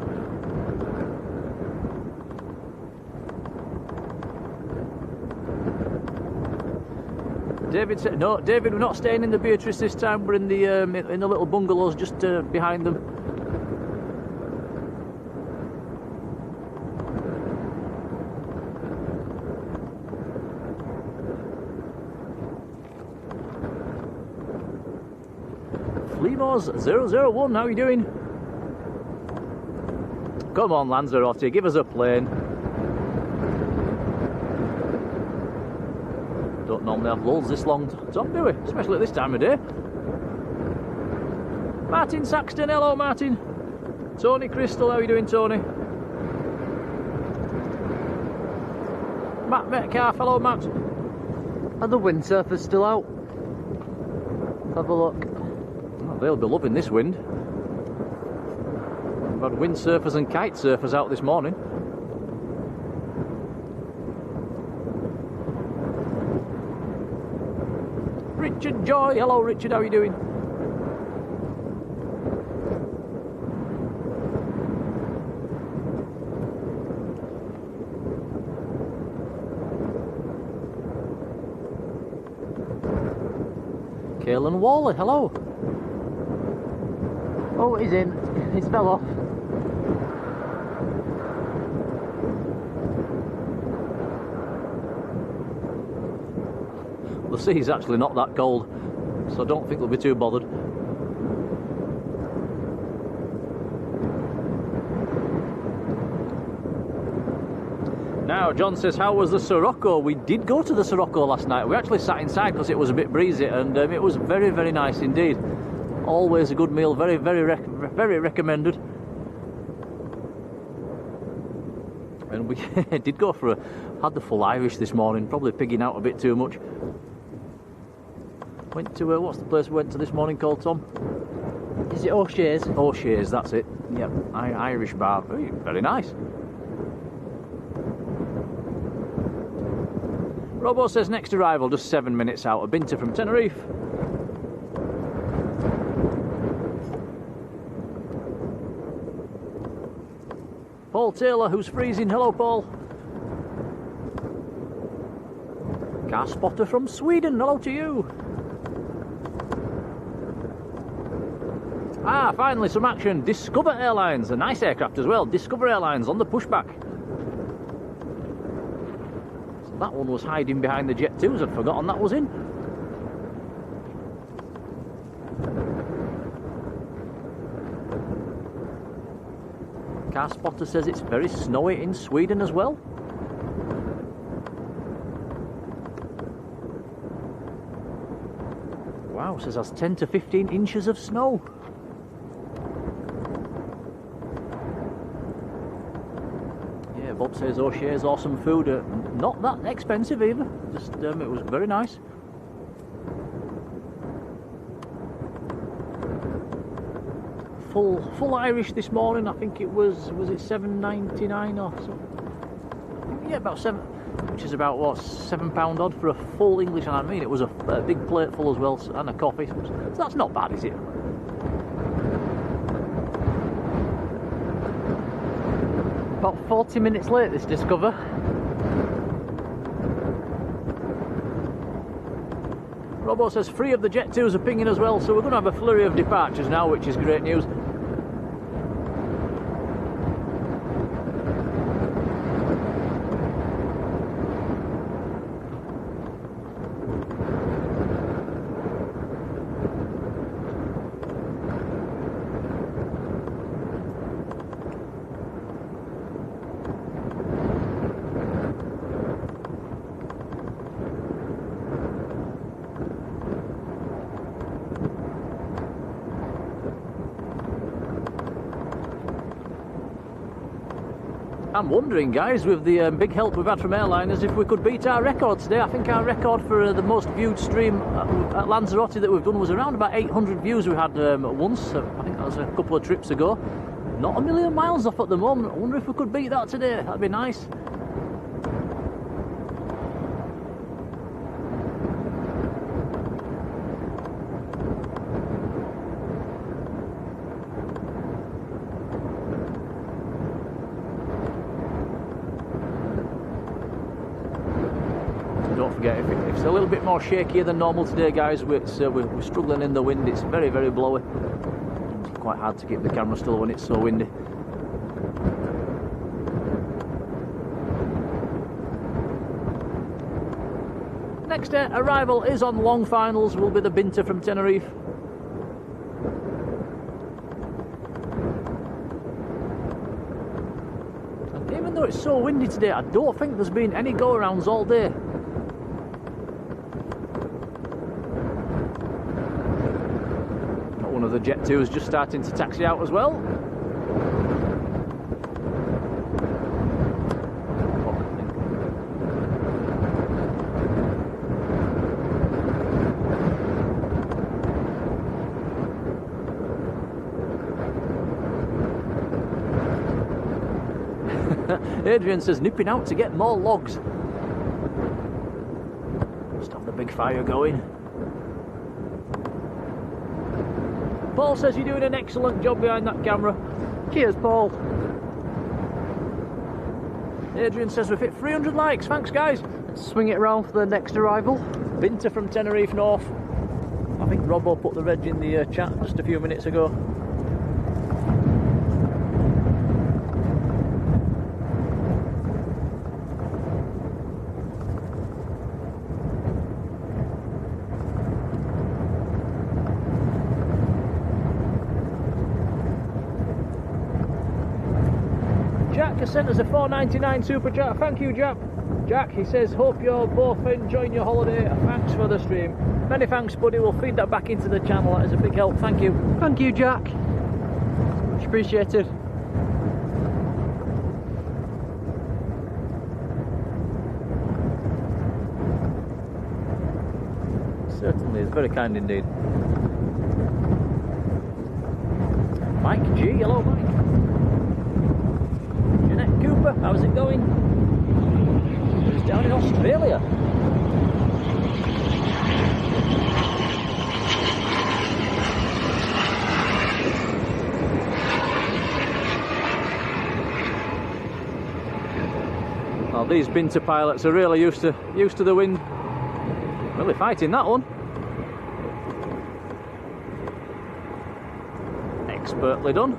David said, no, David, we're not staying in the Beatrice this time. We're in the little bungalows just behind them. Fleamores 001, how are you doing? Come on, Lanzarote, give us a plane. Don't normally have lulls this long, Tom, do we? Especially at this time of day. Martin Saxton, hello Martin. Tony Crystal, how are you doing, Tony? Matt Metcalf, hello Matt. Are the windsurfers still out? Have a look. Oh, they'll be loving this wind. We've had windsurfers and kite surfers out this morning. Richard Joy, hello Richard, how are you doing? Kaelan Waller, hello. Oh, he's in. He's fell off. The sea's actually not that cold, so I don't think they'll be too bothered. Now, John says, how was the Sirocco? We did go to the Sirocco last night. We actually sat inside because it was a bit breezy, and it was very nice indeed. Always a good meal, very recommended. And we did go for had the full Irish this morning, probably pigging out a bit too much. Went to, what's the place we went to this morning called, Tom? Is it O'Shea's? O'Shea's, that's it. Yep, Irish bar, very nice. Robo says next arrival, just 7 minutes out. Binta from Tenerife. Paul Taylor, who's freezing. Hello, Paul. Car spotter from Sweden. Hello to you. Ah, finally some action. Discover Airlines, a nice aircraft as well. Discover Airlines on the pushback. So that one was hiding behind the Jet 2s. I'd forgotten that was in. Car spotter says it's very snowy in Sweden as well. Wow, says has 10 to 15 inches of snow. Yeah, Bob says O'Shea's awesome food. Not that expensive either. Just it was very nice. Full Irish this morning. I think it was it $7.99 or so? Yeah, about $7, which is about what, £7 odd for a full English. And I mean, it was a big plate full as well, and a coffee. So that's not bad, is it? About 40 minutes late, this Discover. Robo says 3 of the Jet 2s are pinging as well, so we're going to have a flurry of departures now, which is great news. I'm wondering, guys, with the big help we've had from airliners, if we could beat our record today. I think our record for the most viewed stream at Lanzarote that we've done was around about 800 views we had once. I think that was a couple of trips ago. Not a million miles off at the moment. I wonder if we could beat that today. That'd be nice. Don't forget, if it's a little bit more shakier than normal today, guys, we're struggling in the wind. It's very, very blowy. It's quite hard to keep the camera still when it's so windy. Next arrival is on long finals, will be the Binter from Tenerife. And even though it's so windy today, I don't think there's been any go-arounds all day. One of the Jet 2 is just starting to taxi out as well. Adrian says nipping out to get more logs. Just have the big fire going. Paul says you're doing an excellent job behind that camera. Cheers, Paul. Adrian says we've hit 300 likes. Thanks, guys. Let's swing it around for the next arrival. Binter from Tenerife North. I think Robbo put the reg in the chat just a few minutes ago. Jack sent us a $4.99 super chat. Thank you, Jack. Jack, he says, hope you're both enjoying your holiday. Thanks for the stream. Many thanks, buddy. We'll feed that back into the channel. That is a big help. Thank you. Thank you, Jack. Much appreciated. Certainly is very kind indeed. Mike G. Hello, Mike. Cooper, how's it going? Who's down in Australia? Well, these Binter pilots are really used to the wind. Really fighting that one. Expertly done.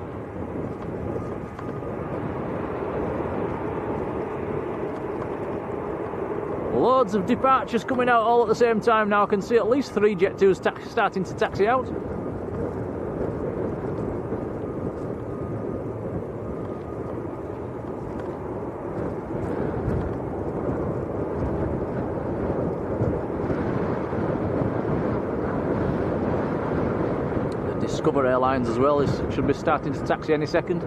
Loads of departures coming out all at the same time now. I can see at least 3 Jet 2s starting to taxi out. The Discover Airlines as well should be starting to taxi any second.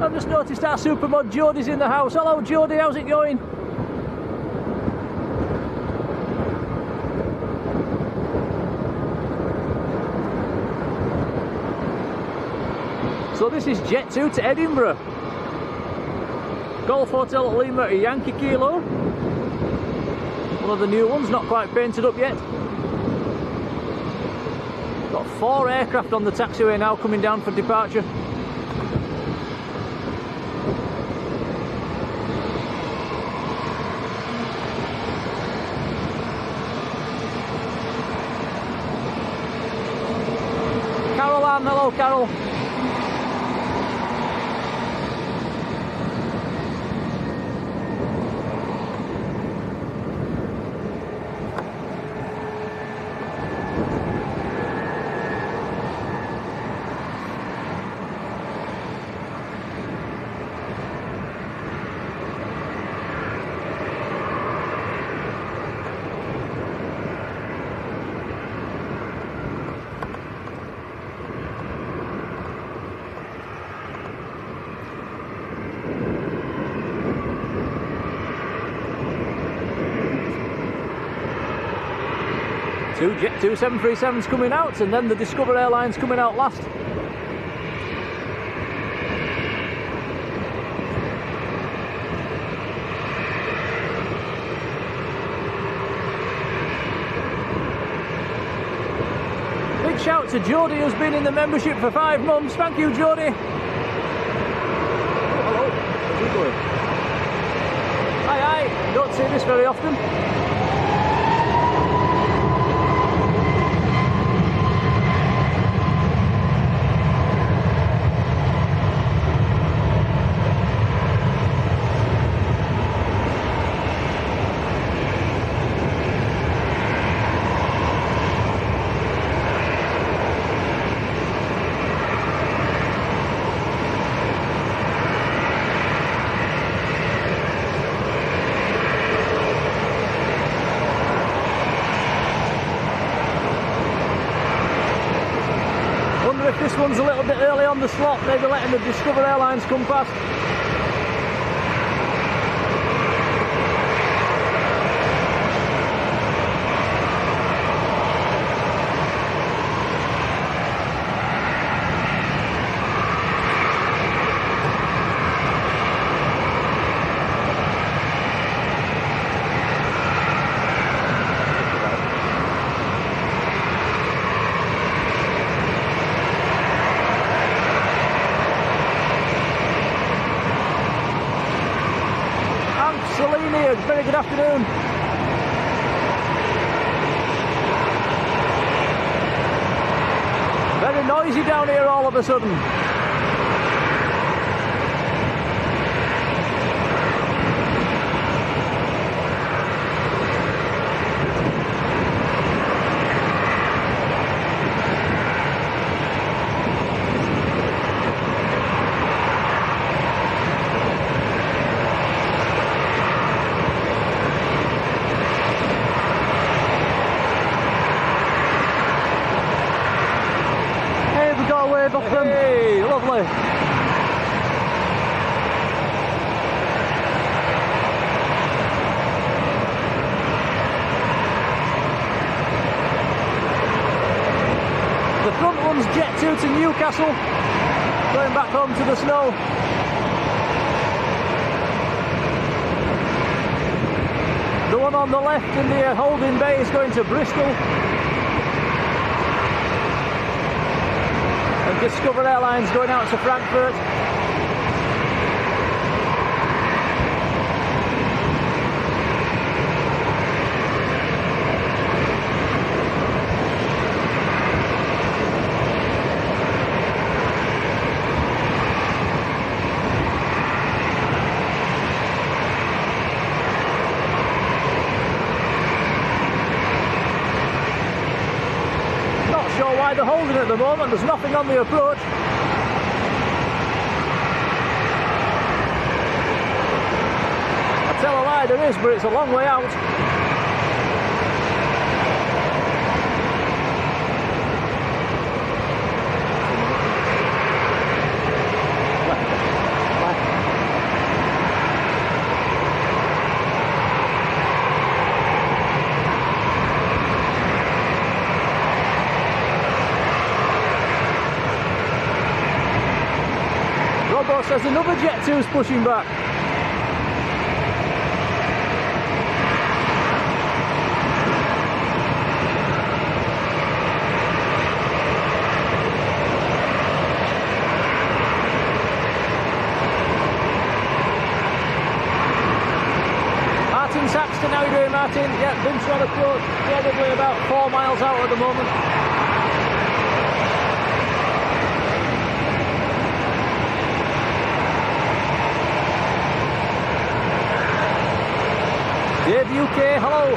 I've just noticed our supermod Jodie's in the house. Hello Jodie, how's it going? So this is Jet 2 to Edinburgh. Golf Hotel at Lima to Yankee Kilo. One of the new ones, not quite painted up yet. Got 4 aircraft on the taxiway now coming down for departure. Hello Carol. Two Jet 2 737s coming out, and then the Discover Airlines coming out last. Big shout to Jodie, who's been in the membership for 5 months. Thank you, Jodie. Oh, hello. How's it going? Hi, hi. Don't see this very often. If this one's a little bit early on the slot, maybe letting the Discover Airlines come past. Very good afternoon. Very noisy down here all of a sudden. Hey, lovely. one's Jet 2 to Newcastle, going back home to the snow. The one on the left in the holding bay is going to Bristol. And Discover Airlines going out to Frankfurt. They're holding at the moment, there's nothing on the approach. I tell a lie, there is, but it's a long way out. Says another Jet 2's pushing back. Martin Saxton, how are you doing, Martin? Yeah, Binchon approach, probably about 4 miles out at the moment. Dave UK, hello.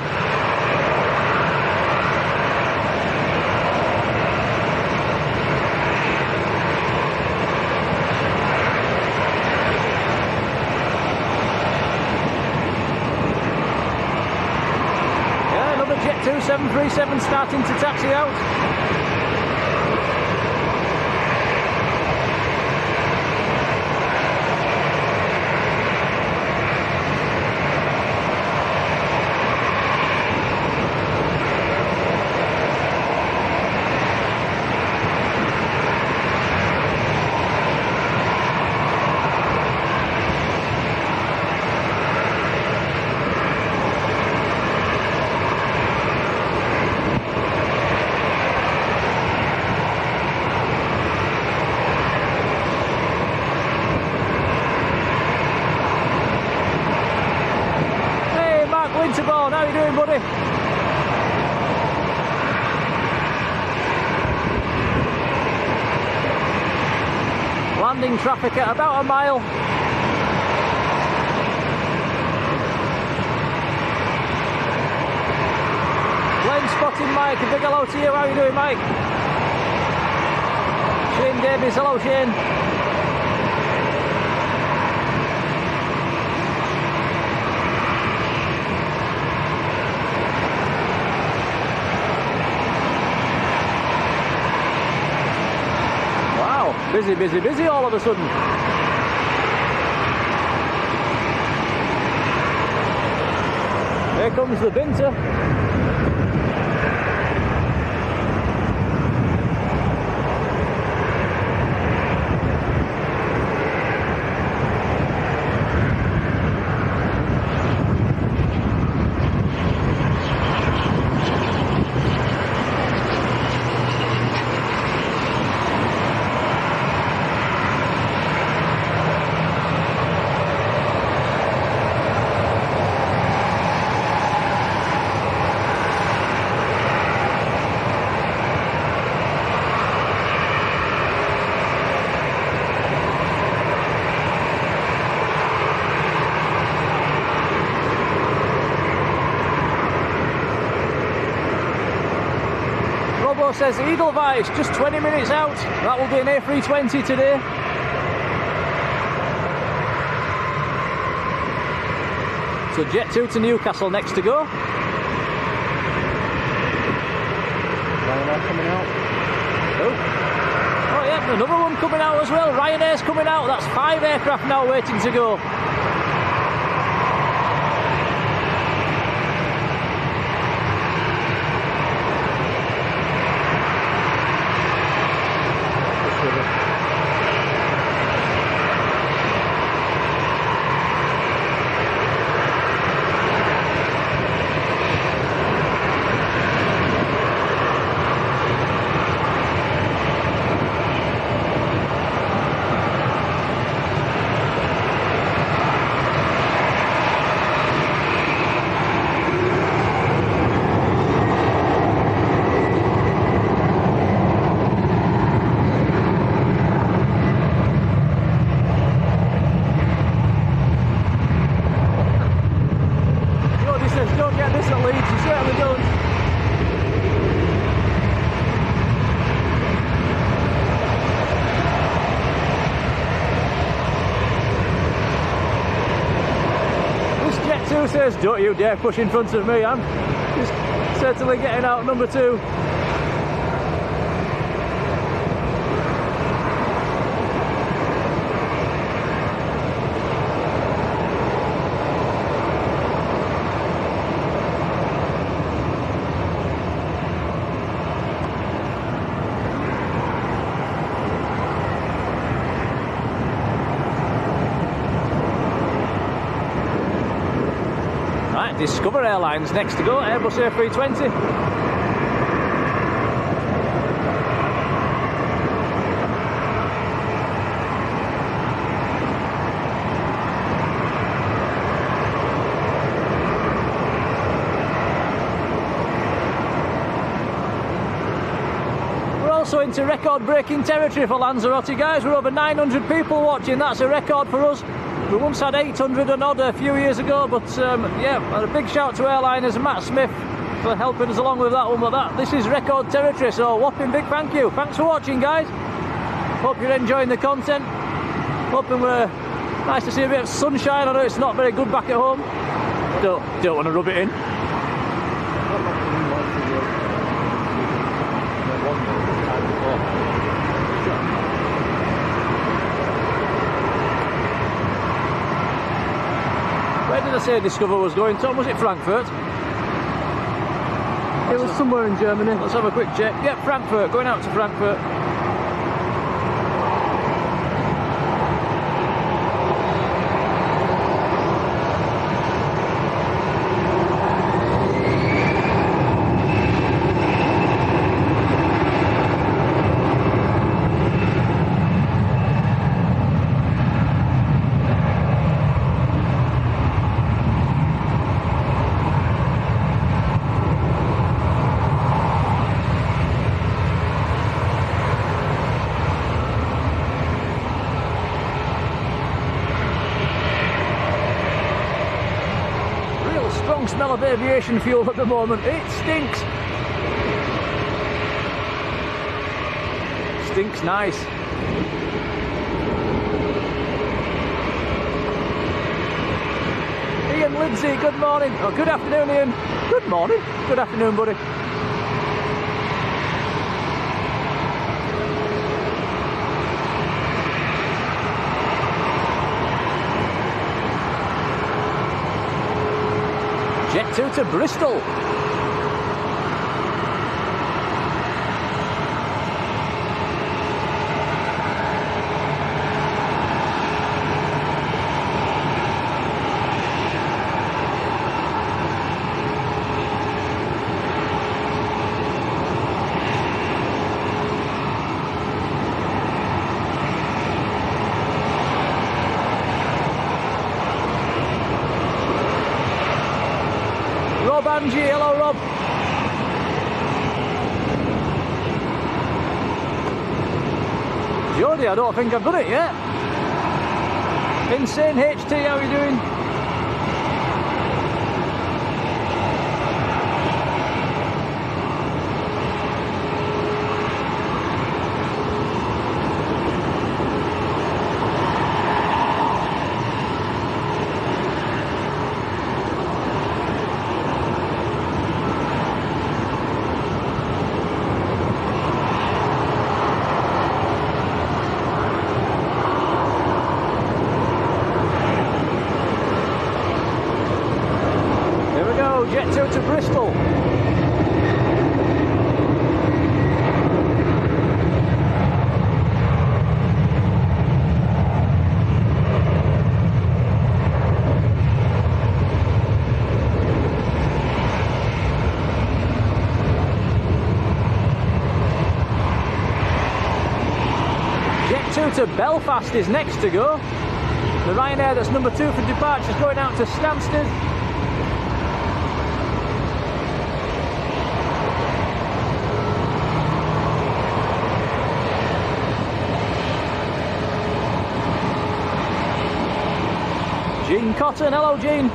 Yeah, another Jet 2 737 starting to taxi out. How are you doing, buddy? Landing traffic at about a mile. Plane spotting Mike, a big hello to you. How are you doing, Mike? Shane Davies, hello Shane. Busy, busy, busy all of a sudden. Here comes the Binter. Says Edelweiss, just 20 minutes out. That will be an A320 today. So Jet 2 to Newcastle next to go. Ryanair coming out. Oh yeah, another one coming out as well. Ryanair's coming out. That's 5 aircraft now waiting to go. says, don't you dare push in front of me. I'm just certainly getting out number 2. Discover Airlines next to go, Airbus A320. We're also into record-breaking territory for Lanzarote, guys. We're over 900 people watching. That's a record for us. We once had 800 and odd a few years ago, but yeah, a big shout to airliners and Matt Smith for helping us along with that one. But this is record territory, so whopping big thank you. Thanks for watching, guys. Hope you're enjoying the content. Hoping we're nice to see a bit of sunshine. I know it's not very good back at home. Don't want to rub it in. Where did I say Discover was going, Tom? Was it Frankfurt? It was somewhere in Germany. Let's have a quick check. Yep, Frankfurt, going out to Frankfurt. Smell of aviation fuel at the moment. It stinks. Stinks nice. Ian Lindsay, good morning. Oh, good afternoon, Ian. Good morning. Good afternoon, buddy. Jet 2 to Bristol. Angie, hello Rob. Jodie, I don't think I've done it yet. Insane HT, how are you doing? Jet 2 to Bristol. Jet 2 to Belfast is next to go. The Ryanair that's number 2 for departure is going out to Stansted. Jean Cotton, hello Jean.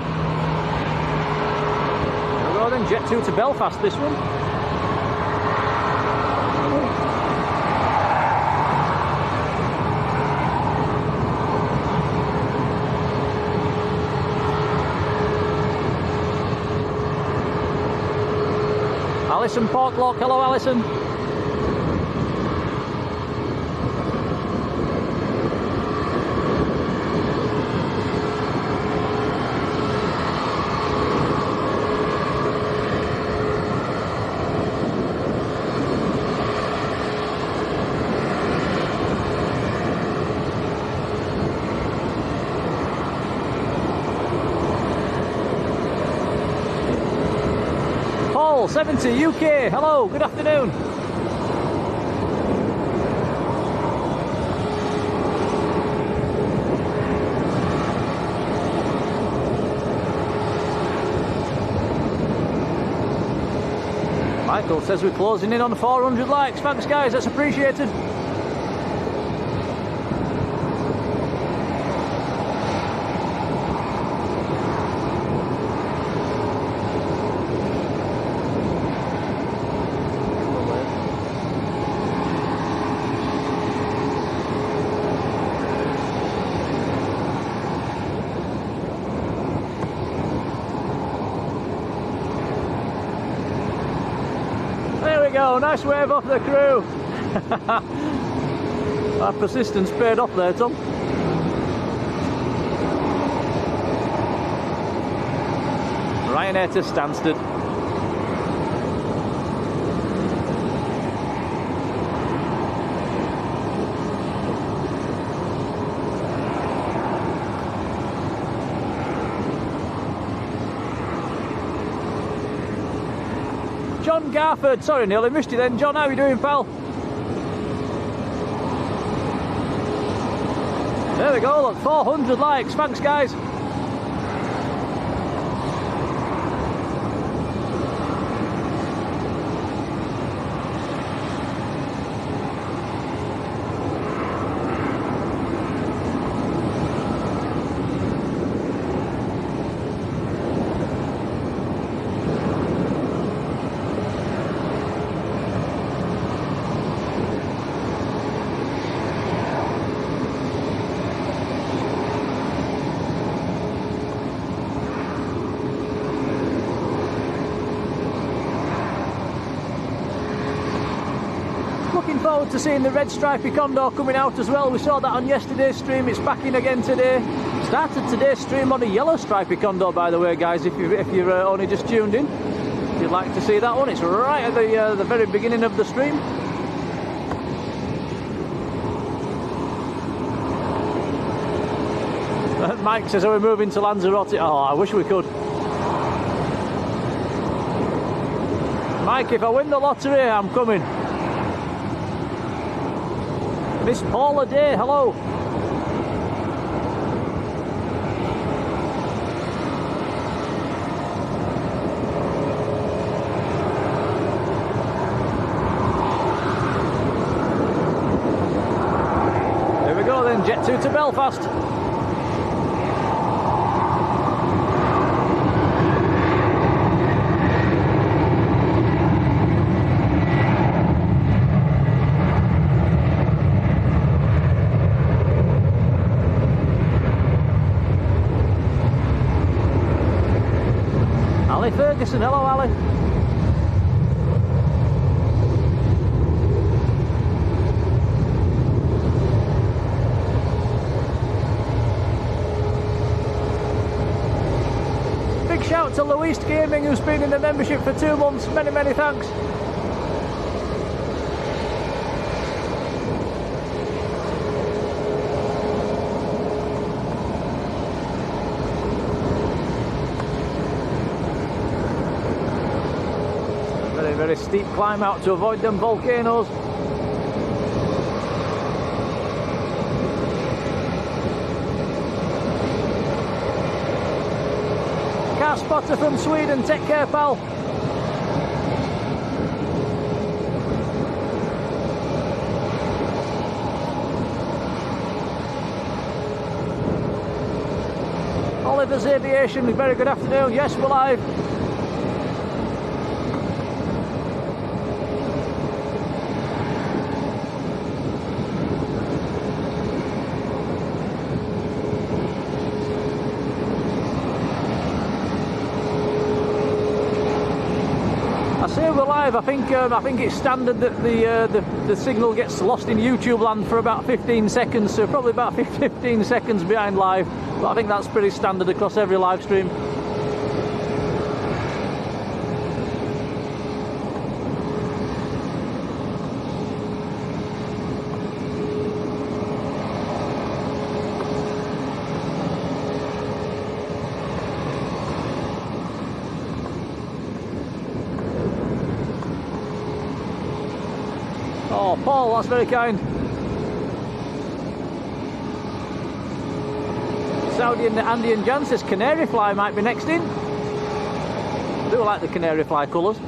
There we go then, Jet 2 to Belfast this one. Alison Portlock, hello Alison. Paul 70 UK, hello, good afternoon. Michael says we're closing in on 400 likes. Thanks guys, that's appreciated. Go, nice wave off the crew. Our persistence paid off there, Tom. Ryanair to Stansted. John Garford, sorry nearly missed you then. John, how are you doing, pal? There we go, look, 400 likes, thanks guys. Looking forward to seeing the red stripy condor coming out as well. We saw that on yesterday's stream, it's back in again today. Started today's stream on a yellow stripy condor, by the way guys, if you're only just tuned in. If you'd like to see that one, it's right at the very beginning of the stream. Mike says, are we moving to Lanzarote? Oh, I wish we could. Mike, if I win the lottery, I'm coming. Miss Paula Day, hello. Here we go then, Jet 2 to Belfast. Ali Ferguson, hello Ali. Big shout to Louise Gaming, who's been in the membership for 2 months. Many, many thanks. Very steep climb out to avoid them volcanoes. Car spotter from Sweden, take care pal. Oliver's Aviation, very good afternoon, yes we're live. live. I think it's standard that the signal gets lost in YouTube land for about 15 seconds, so probably about 15 seconds behind live. But I think that's pretty standard across every live stream. Oh, Paul, that's very kind. Saudi and Andy and Jan says canary fly might be next in. I do like the canary fly colours.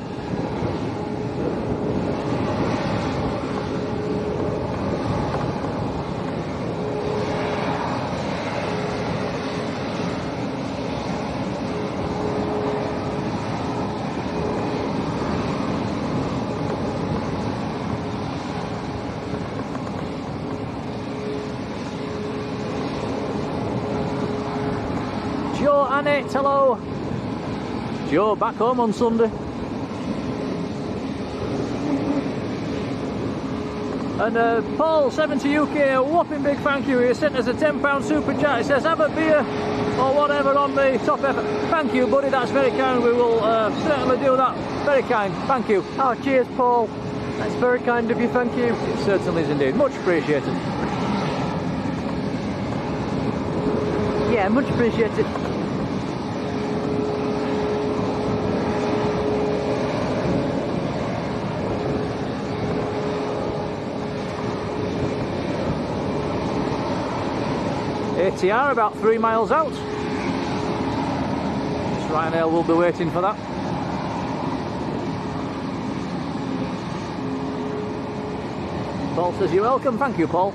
Joe, Annette, hello. Joe, back home on Sunday. And Paul, 70 UK, a whopping big thank you. He sent us a £10 super chat. He says, have a beer or whatever on the top effort. Thank you, buddy, that's very kind. We will certainly do that. Very kind, thank you. Oh, cheers, Paul. That's very kind of you, thank you. It certainly is indeed. Much appreciated. Yeah, much appreciated. ATR about 3 miles out. Ryanair will be waiting for that. Paul says you're welcome. Thank you, Paul.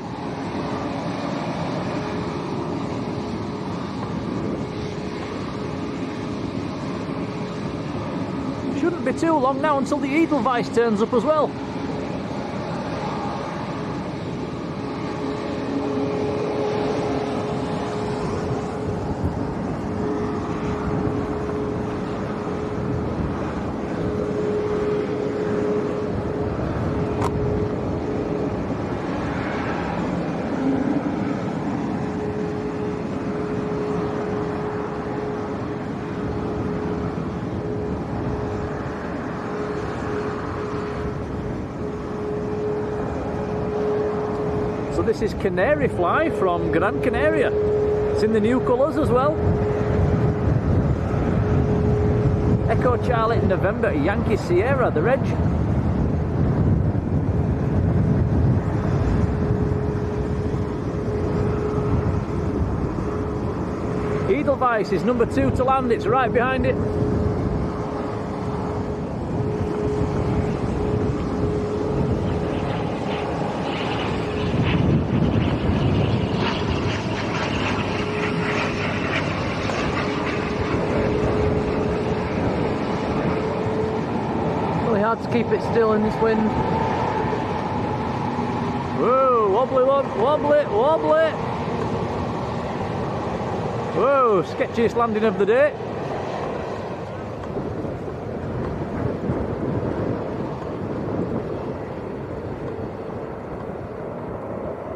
Shouldn't be too long now until the Edelweiss turns up as well. So this is Canary Fly from Gran Canaria. It's in the new colours as well. Echo Charlie November Yankee Sierra, the reg. Edelweiss is number 2 to land, it's right behind it. Hard to keep it still in this wind. Whoa, wobbly one, wobbly, wobbly. Whoa, sketchiest landing of the day.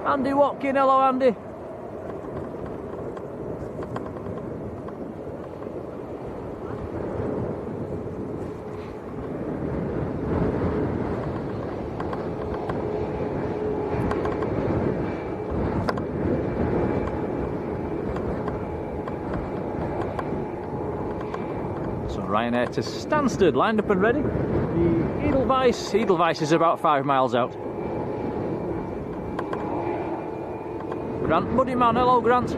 Andy Watkin, hello Andy. Ryanair to Stansted, lined up and ready. The Edelweiss is about 5 miles out. Grant Buddyman, hello Grant.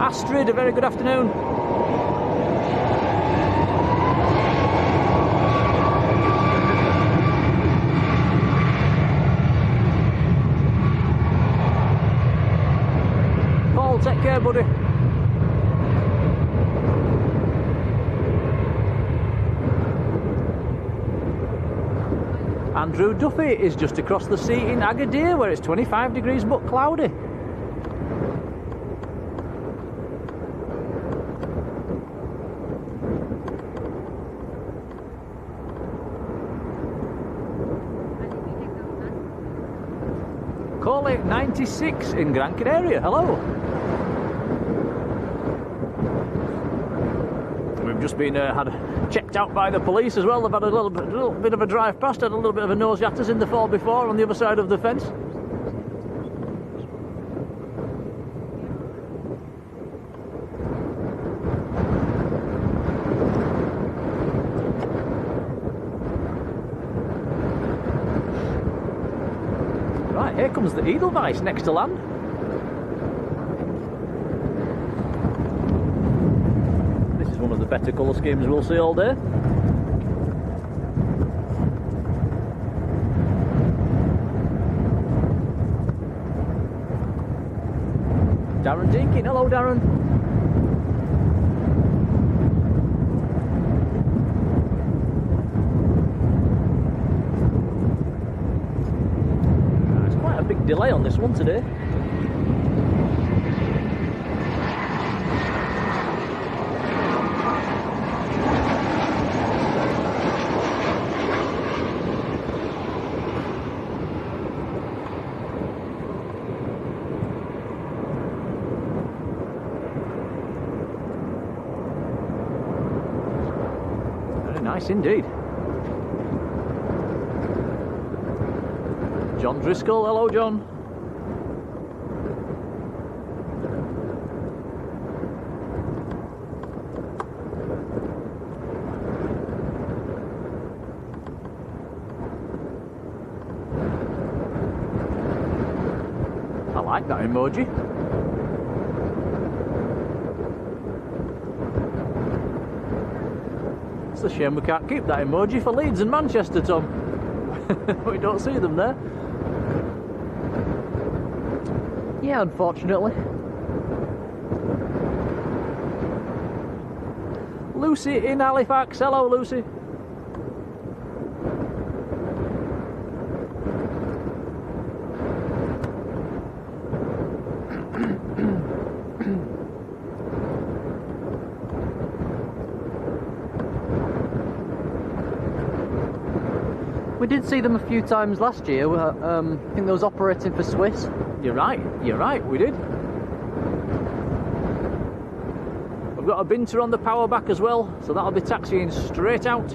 Astrid, a very good afternoon. Take care, buddy. Andrew Duffy is just across the sea in Agadir, where it's 25 degrees but cloudy. Charlie 96 in Gran Canaria. Hello. We've just been had checked out by the police as well. They've had a little bit of a drive past, had a little bit of a nosy at us in the 4x4 on the other side of the fence. Right, here comes the Edelweiss next to land. One of the better colour schemes we'll see all day. Darren Deakin, hello Darren. There's quite a big delay on this one today. Nice indeed. John Driscoll, hello John. I like that emoji. It's a shame we can't keep that emoji for Leeds and Manchester, Tom. We don't see them there. Yeah, unfortunately. Lucy in Halifax. Hello, Lucy. We did see them a few times last year. I think they was operating for Swiss. You're right, we did. We've got a binter on the power back as well, so that'll be taxiing straight out.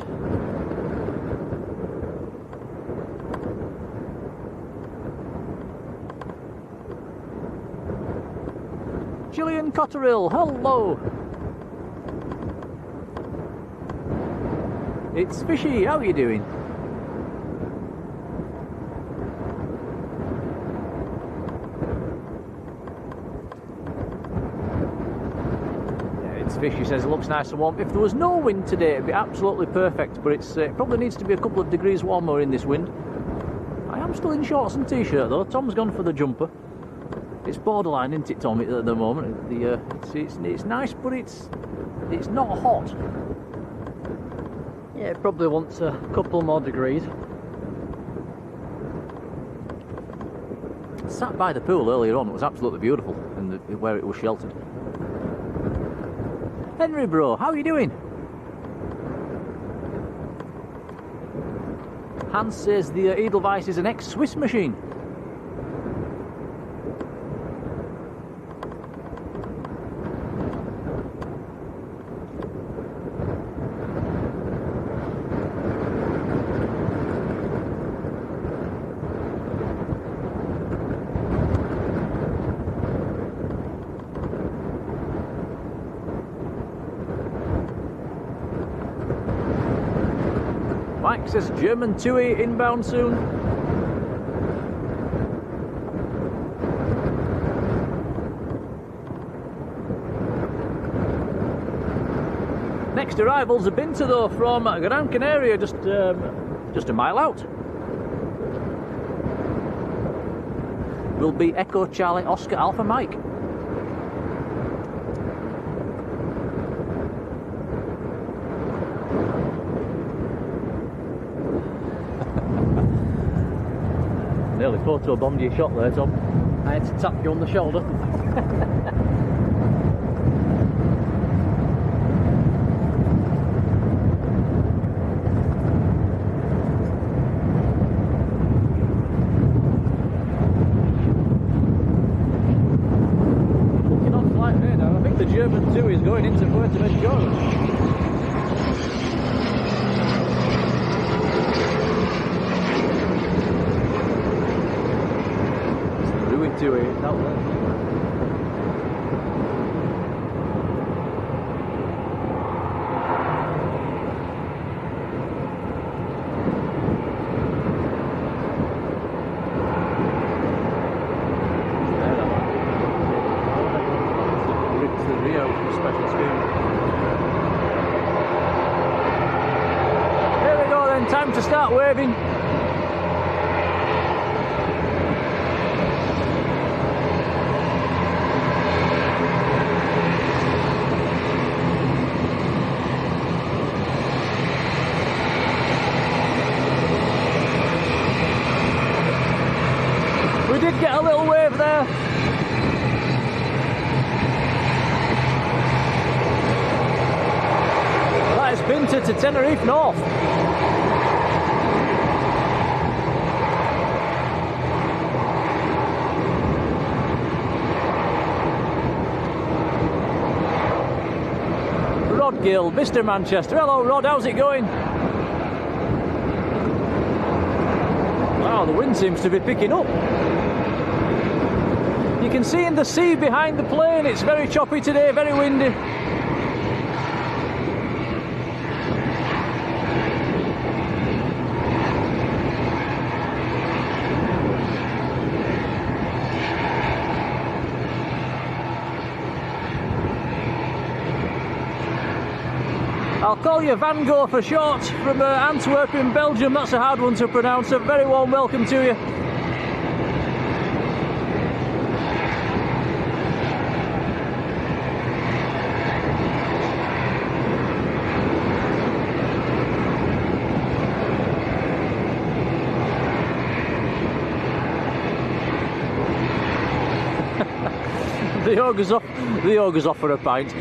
Gillian Cotterill, hello. It's Fishy, how are you doing? Fishy says it looks nice and warm. If there was no wind today, it'd be absolutely perfect, but it probably needs to be a couple of degrees warmer in this wind. I am still in shorts and t-shirt though. Tom's gone for the jumper. It's borderline, isn't it, Tom, at the moment? It's nice, but it's not hot. Yeah, it probably wants a couple more degrees. Sat by the pool earlier on, it was absolutely beautiful, and where it was sheltered. Henry bro, how are you doing? Hans says the Edelweiss is an ex-Swiss machine. Mike says German TUI inbound soon. Next arrival's a binter though from Gran Canaria, just a mile out. Will be Echo Charlie Oscar Alpha Mike. Nearly photo-bombed your shot there, Tom. I had to tap you on the shoulder. the German 2 is going into Fuerteventura. It's the Rui 2 out there. Time to start waving. We did get a little wave there. That is Pinta to Tenerife North. Rod Gill, Mr. Manchester. Hello Rod, how's it going? Wow, the wind seems to be picking up. You can see in the sea behind the plane, it's very choppy today, very windy. I'll call you Van Gogh for short, from Antwerp in Belgium. That's a hard one to pronounce. A very warm welcome to you. The ogre's off for a pint.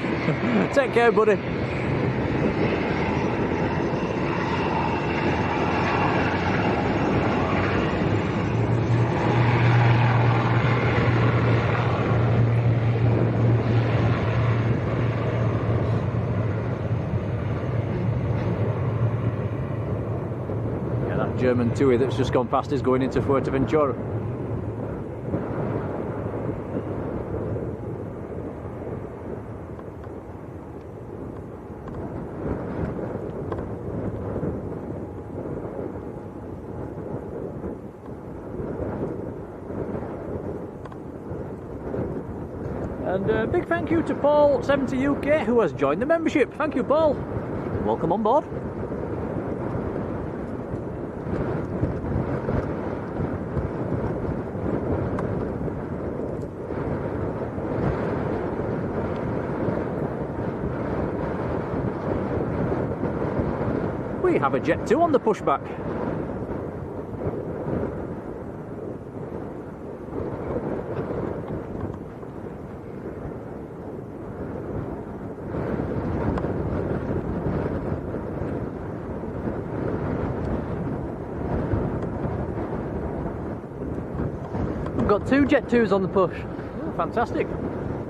Take care, buddy. German 2 that's just gone past is going into Fuerteventura. And a big thank you to Paul 70 UK who has joined the membership. Thank you, Paul. Welcome on board. We have a Jet 2 on the pushback. We've got 2 Jet 2s on the push. Oh, fantastic.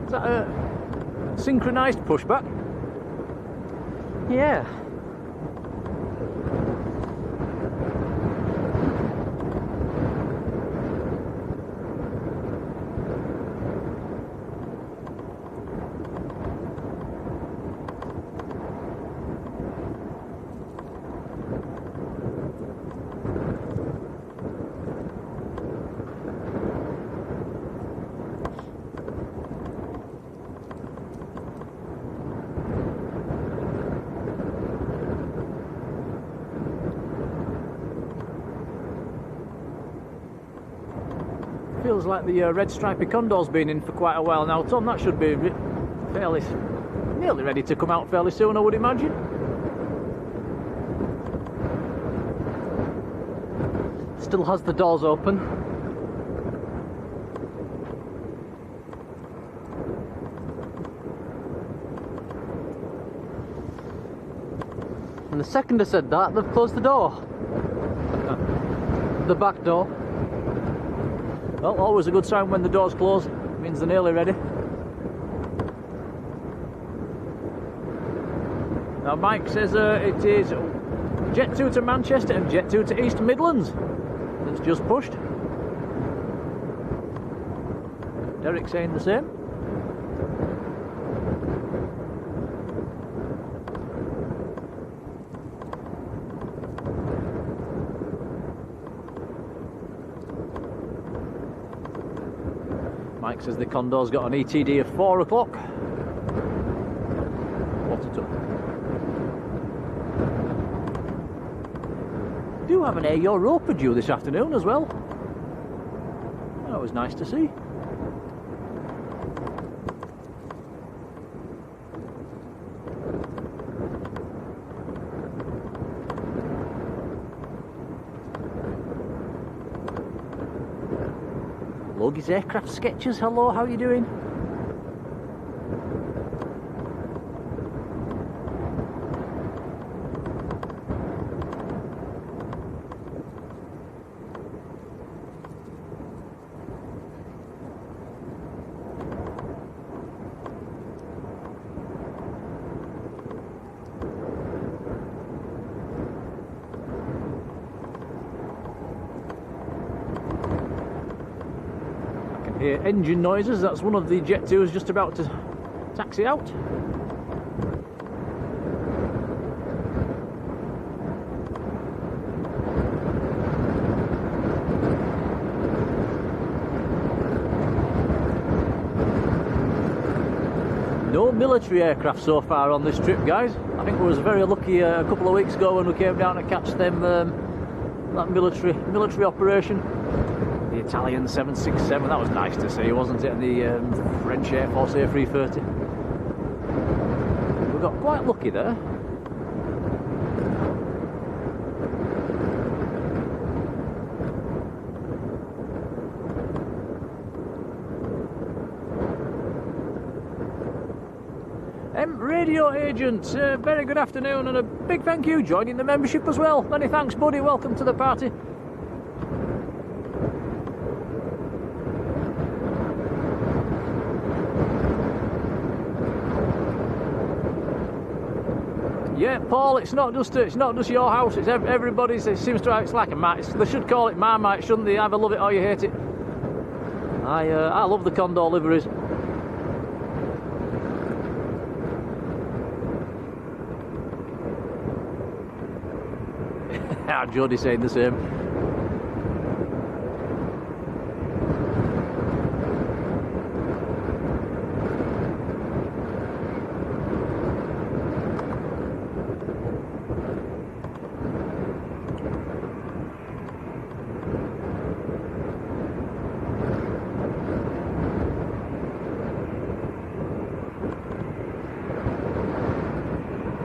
Is that a synchronised pushback? Yeah. Feels like the red stripy condor's been in for quite a while now, Tom. That should be fairly, nearly ready to come out fairly soon, I would imagine. Still has the doors open. And the second I said that, they've closed the door. The back door. Well, always a good sign when the doors close. It means they're nearly ready. Now Mike says it is Jet 2 to Manchester and Jet 2 to East Midlands. That's just pushed. Derek saying the same. Mike says the Condor's got an ETD of 4 o'clock. What a top. Do have an Air Europa due this afternoon as well. That was nice to see. Logie's Aircraft Sketches, hello, how are you doing? Hear engine noises, that's one of the Jet 2s just about to taxi out. No military aircraft so far on this trip, guys. I think we was very lucky a couple of weeks ago when we came down to catch them that military operation. The Italian 767, that was nice to see, wasn't it? And the French Air Force A330. We got quite lucky there. Radio Agent, very good afternoon and a big thank you, joining the membership as well. Many thanks, buddy, welcome to the party. Yeah, Paul, it's not just your house, it's everybody's. It seems to, it's like a they should call it Marmite, shouldn't they? Either love it or you hate it. I love the Condor liveries. Jodie saying the same.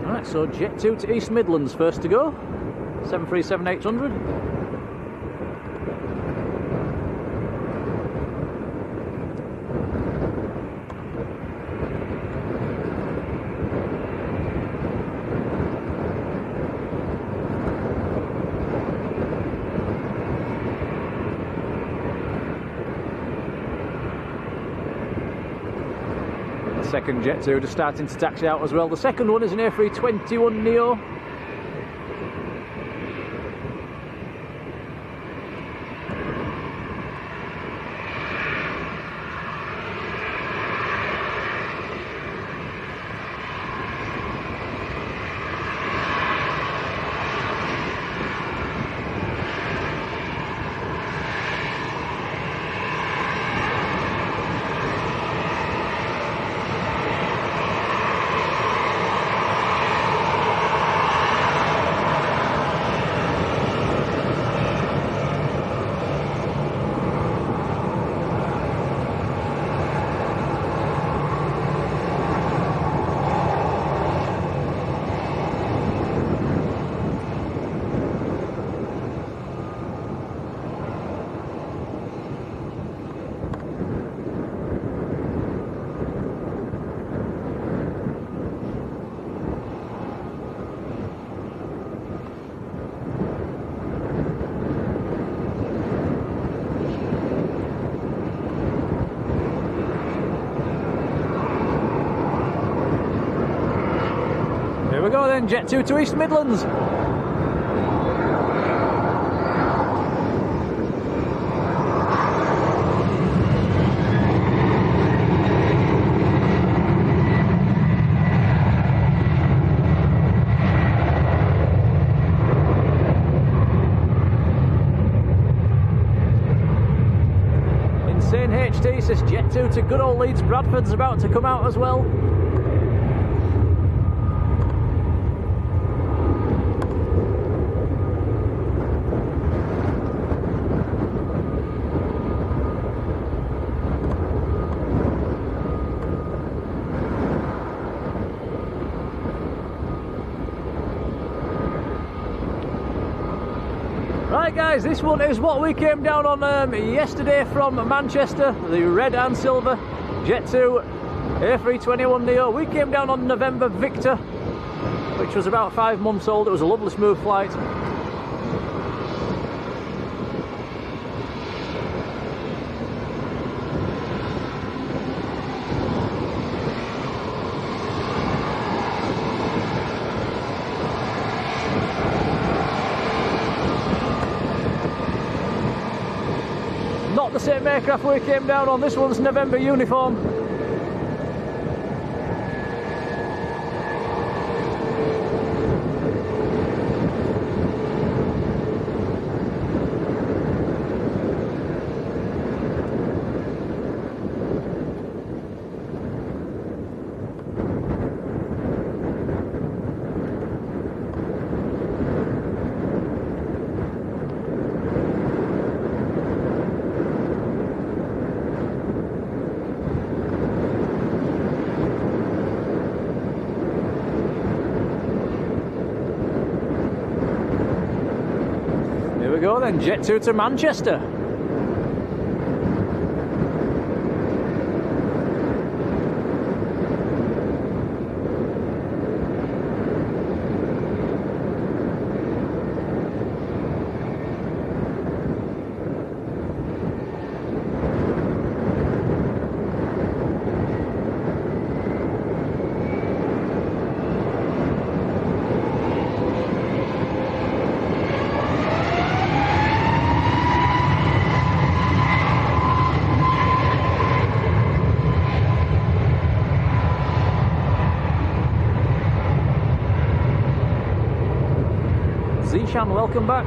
Alright, so Jet 2 to East Midlands first to go. 737-800. The second Jet 2 just starting to taxi out as well. The second one is an A321neo. Here we go then, Jet 2 to East Midlands. Insane HT says Jet 2 to good old Leeds Bradford's about to come out as well. Right guys, this one is what we came down on yesterday from Manchester, the red and silver Jet 2 A321neo. We came down on November Victor, which was about 5 months old. It was a lovely smooth flight. Not the same aircraft we came down on, this one's November uniform. Here we go then, Jet 2 to Manchester. Zishan, welcome back.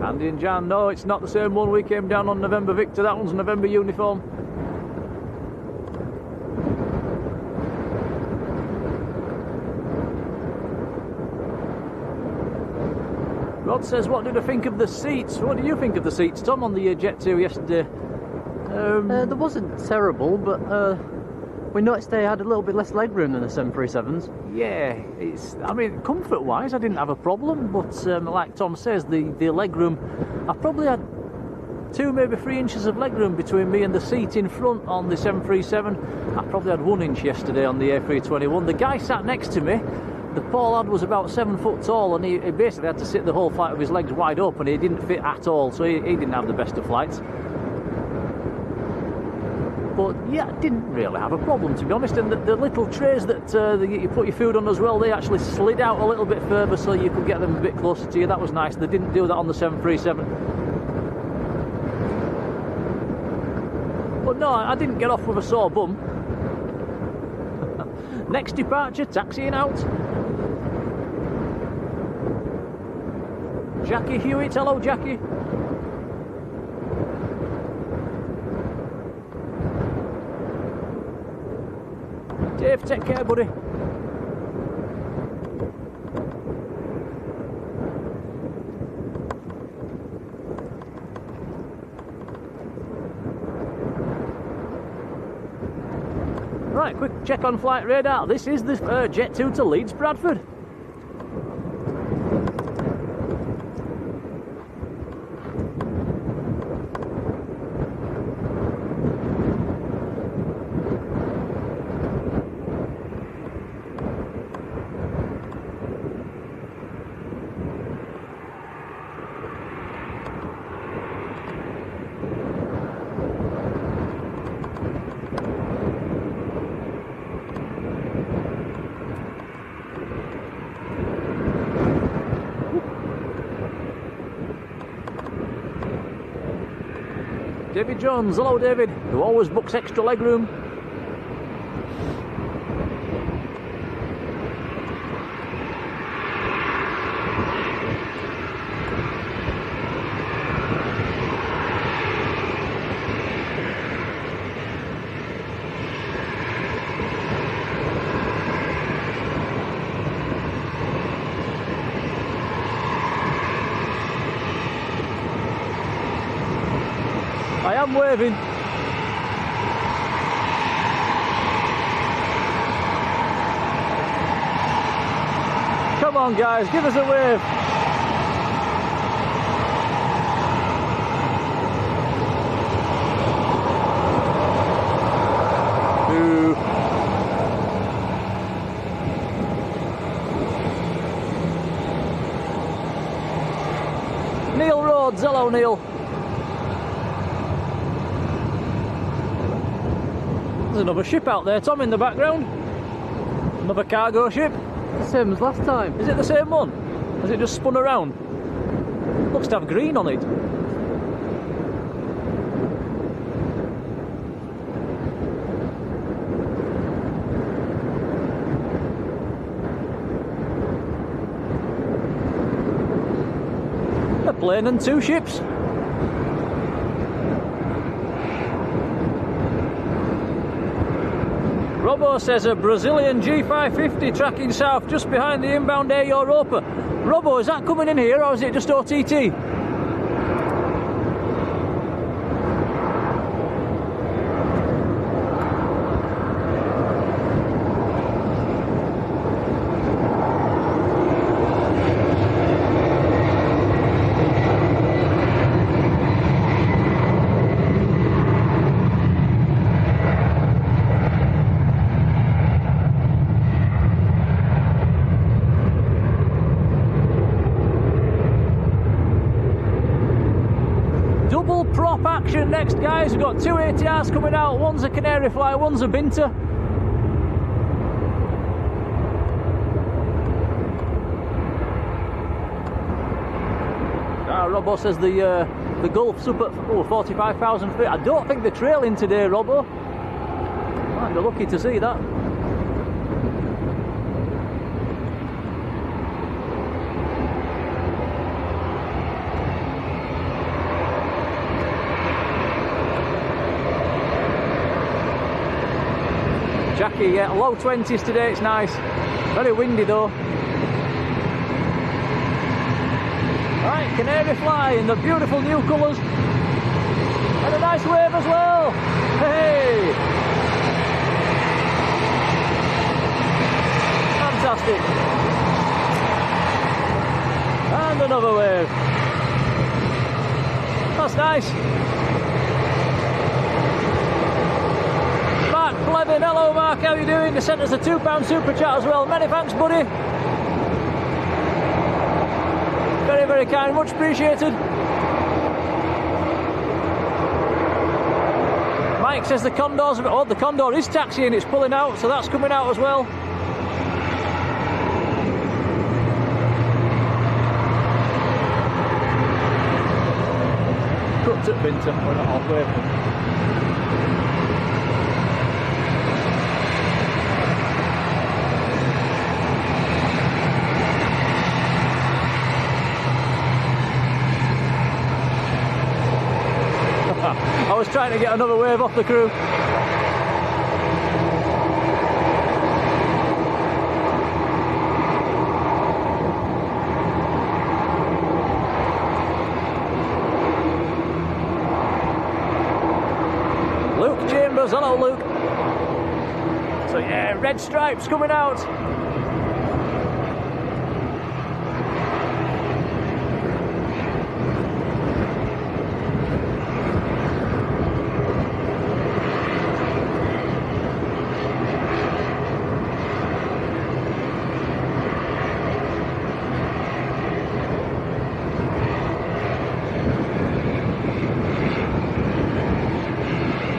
Andy and Jan, no, it's not the same one we came down on November Victor, that one's November uniform. Rod says, what did I think of the seats? What do you think of the seats, Tom, on the Jet 2 yesterday? There wasn't terrible, but we noticed they had a little bit less legroom than the 737s. Yeah, I mean, comfort-wise, I didn't have a problem, but like Tom says, the legroom, I probably had 2, maybe 3 inches of legroom between me and the seat in front on the 737. I probably had 1 inch yesterday on the A321. The guy sat next to me, the poor lad was about 7 foot tall, and he basically had to sit the whole flight with his legs wide open. He didn't fit at all, so he didn't have the best of flights. But yeah, I didn't really have a problem, to be honest. And the little trays that you put your food on as well, they actually slid out a little bit further so you could get them a bit closer to you. That was nice. They didn't do that on the 737. But no, I didn't get off with a sore bum. Next departure, taxiing out. Jackie Hewitt, hello Jackie. Dave, take care, buddy. Right, quick check on flight radar. This is the Jet 2 to Leeds Bradford. David Jones, hello David, who always books extra legroom. I am waving. Come on guys, give us a wave. Boo. Neil Rhodes, hello Neil. There's another ship out there, Tom, in the background. Another cargo ship. The same as last time. Is it the same one? Has it just spun around? Looks to have green on it. A plane and two ships. Robbo says a Brazilian G550 tracking south just behind the inbound Air Europa. Robbo, is that coming in here or is it just OTT? Double prop action next, guys. We've got two ATRs coming out. One's a Canary Fly, one's a Binter. Robbo says the Gulf's up at 45,000 feet. I don't think they're trailing today, Robbo. Might be lucky to see that. Jackie, yeah, low 20s today, it's nice. Very windy though. Right, Canary Fly in the beautiful new colours. And a nice wave as well. Hey! Fantastic. And another wave. That's nice. Mark Blevin, hello Mark, how are you doing? They sent us a £2 super chat as well. Many thanks, buddy. Very, very kind, much appreciated. Mike says the Condor's, oh, the Condor is taxiing, it's pulling out, so that's coming out as well. Cut at Binter, we're not halfway. I was trying to get another wave off the crew. Luke Chambers, hello Luke. So yeah, red stripes coming out.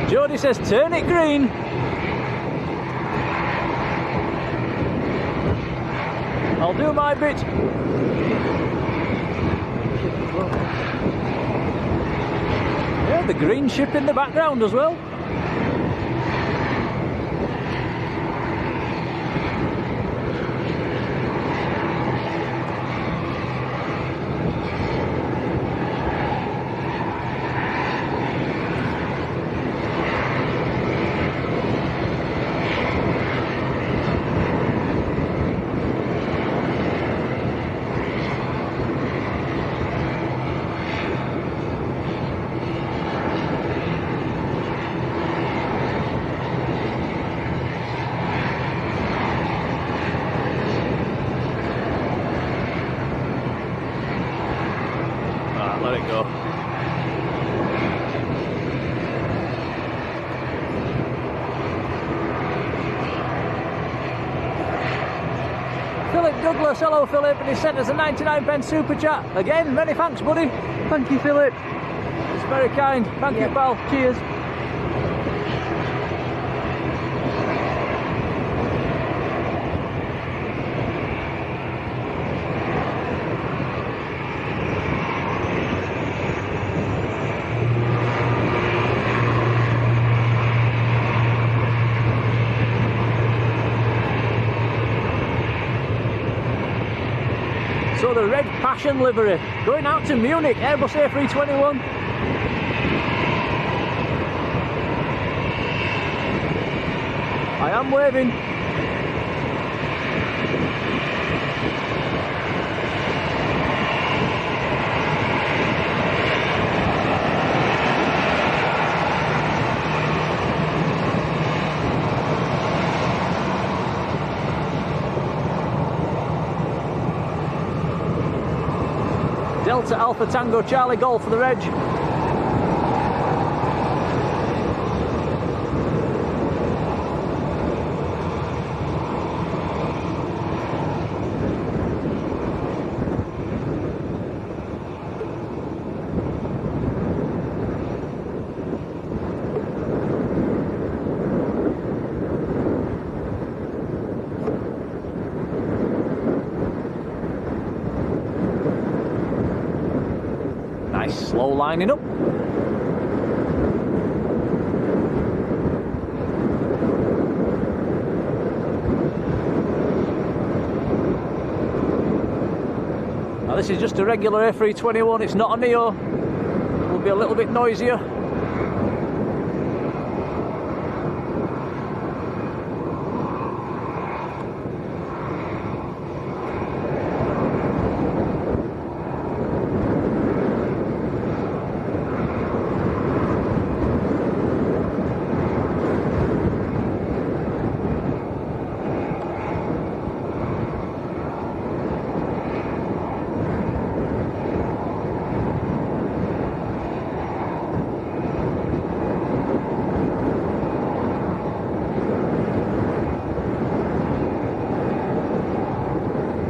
Jodie says turn it green. I'll do my bit. Yeah, the green ship in the background as well. Let it go. Philip Douglas, hello Philip, and he sent us a 99p super chat. Again, many thanks buddy. Thank you, Philip. It's very kind. Thank you pal. Cheers. So the red passion livery going out to Munich, Airbus A321. I am waving. Delta Alpha Tango Charlie Golf for the reg. Slow lining up. Now this is just a regular A321, it's not a Neo. It will be a little bit noisier.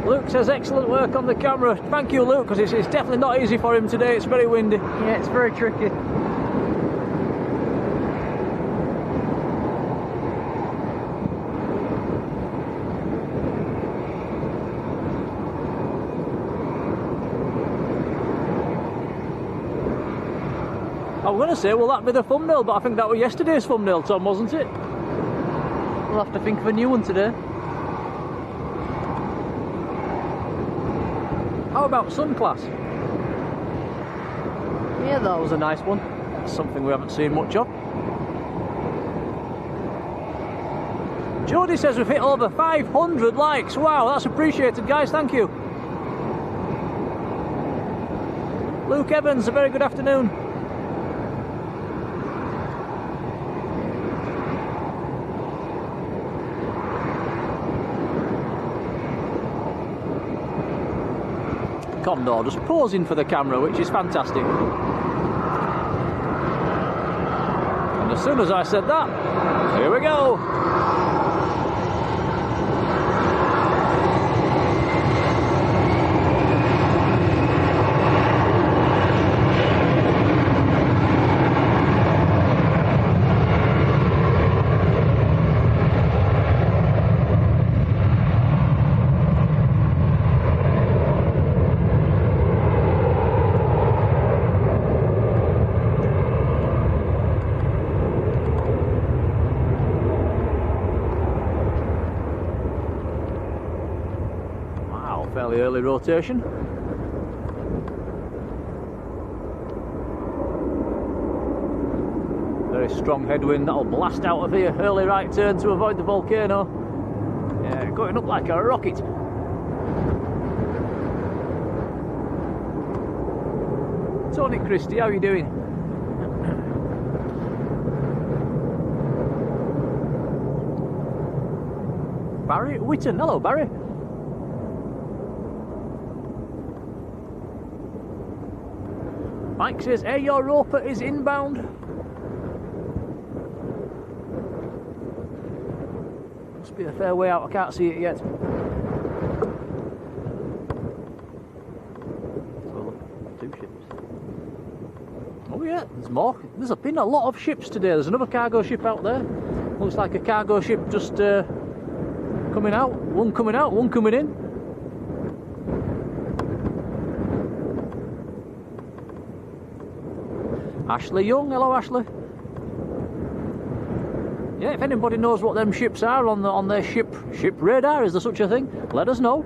Luke says excellent work on the camera. Thank you Luke, because it's definitely not easy for him today, it's very windy. Yeah, it's very tricky. I was going to say, will that be the thumbnail? But I think that was yesterday's thumbnail, Tom, wasn't it? We'll have to think of a new one today. How about Sun Class? Yeah, that was a nice one. That's something we haven't seen much of. Jodie says we've hit over 500 likes. Wow, that's appreciated, guys. Thank you. Luke Evans, a very good afternoon. Condor just posing for the camera, which is fantastic. And as soon as I said that, here we go. early rotation. Very strong headwind that'll blast out of here. Early right turn to avoid the volcano. Yeah, going up like a rocket. Tony Christie, how are you doing? Barry Whitton, hello Barry. Mike says, Air Europa is inbound. Must be a fair way out, I can't see it yet. Two ships. Oh yeah, there's more. There's been a lot of ships today. There's another cargo ship out there. Looks like a cargo ship just coming out. One coming out, one coming in. Ashley Young, hello Ashley. Yeah, if anybody knows what them ships are on their ship radar, is there such a thing? Let us know.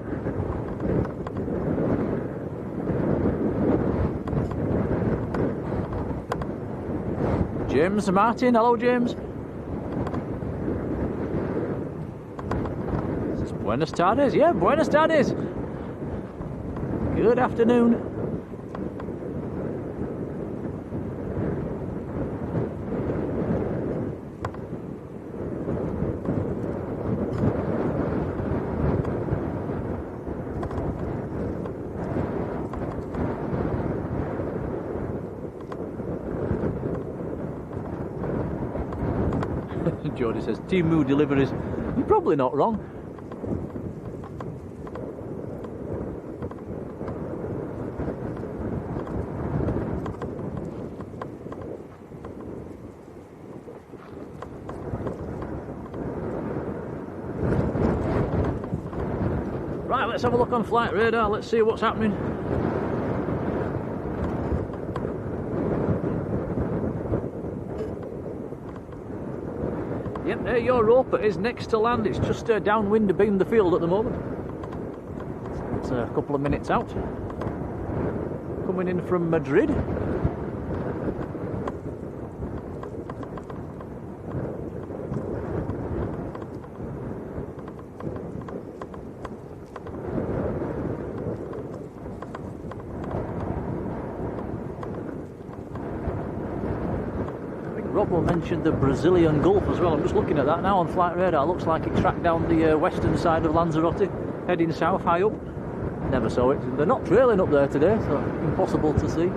James Martin, hello James. This is Buenos tardes, yeah, Buenos tardes. Good afternoon. Jodie says, Timu deliveries. You're probably not wrong. Right, let's have a look on flight radar. Let's see what's happening. Yep, Air Europa is next to land. It's just downwind abeam the field at the moment. It's a couple of minutes out. Coming in from Madrid. Robbo mentioned the Brazilian Gulf as well. I'm just looking at that now on flight radar. Looks like it tracked down the western side of Lanzarote, heading south, high up. Never saw it. They're not trailing up there today, so impossible to see.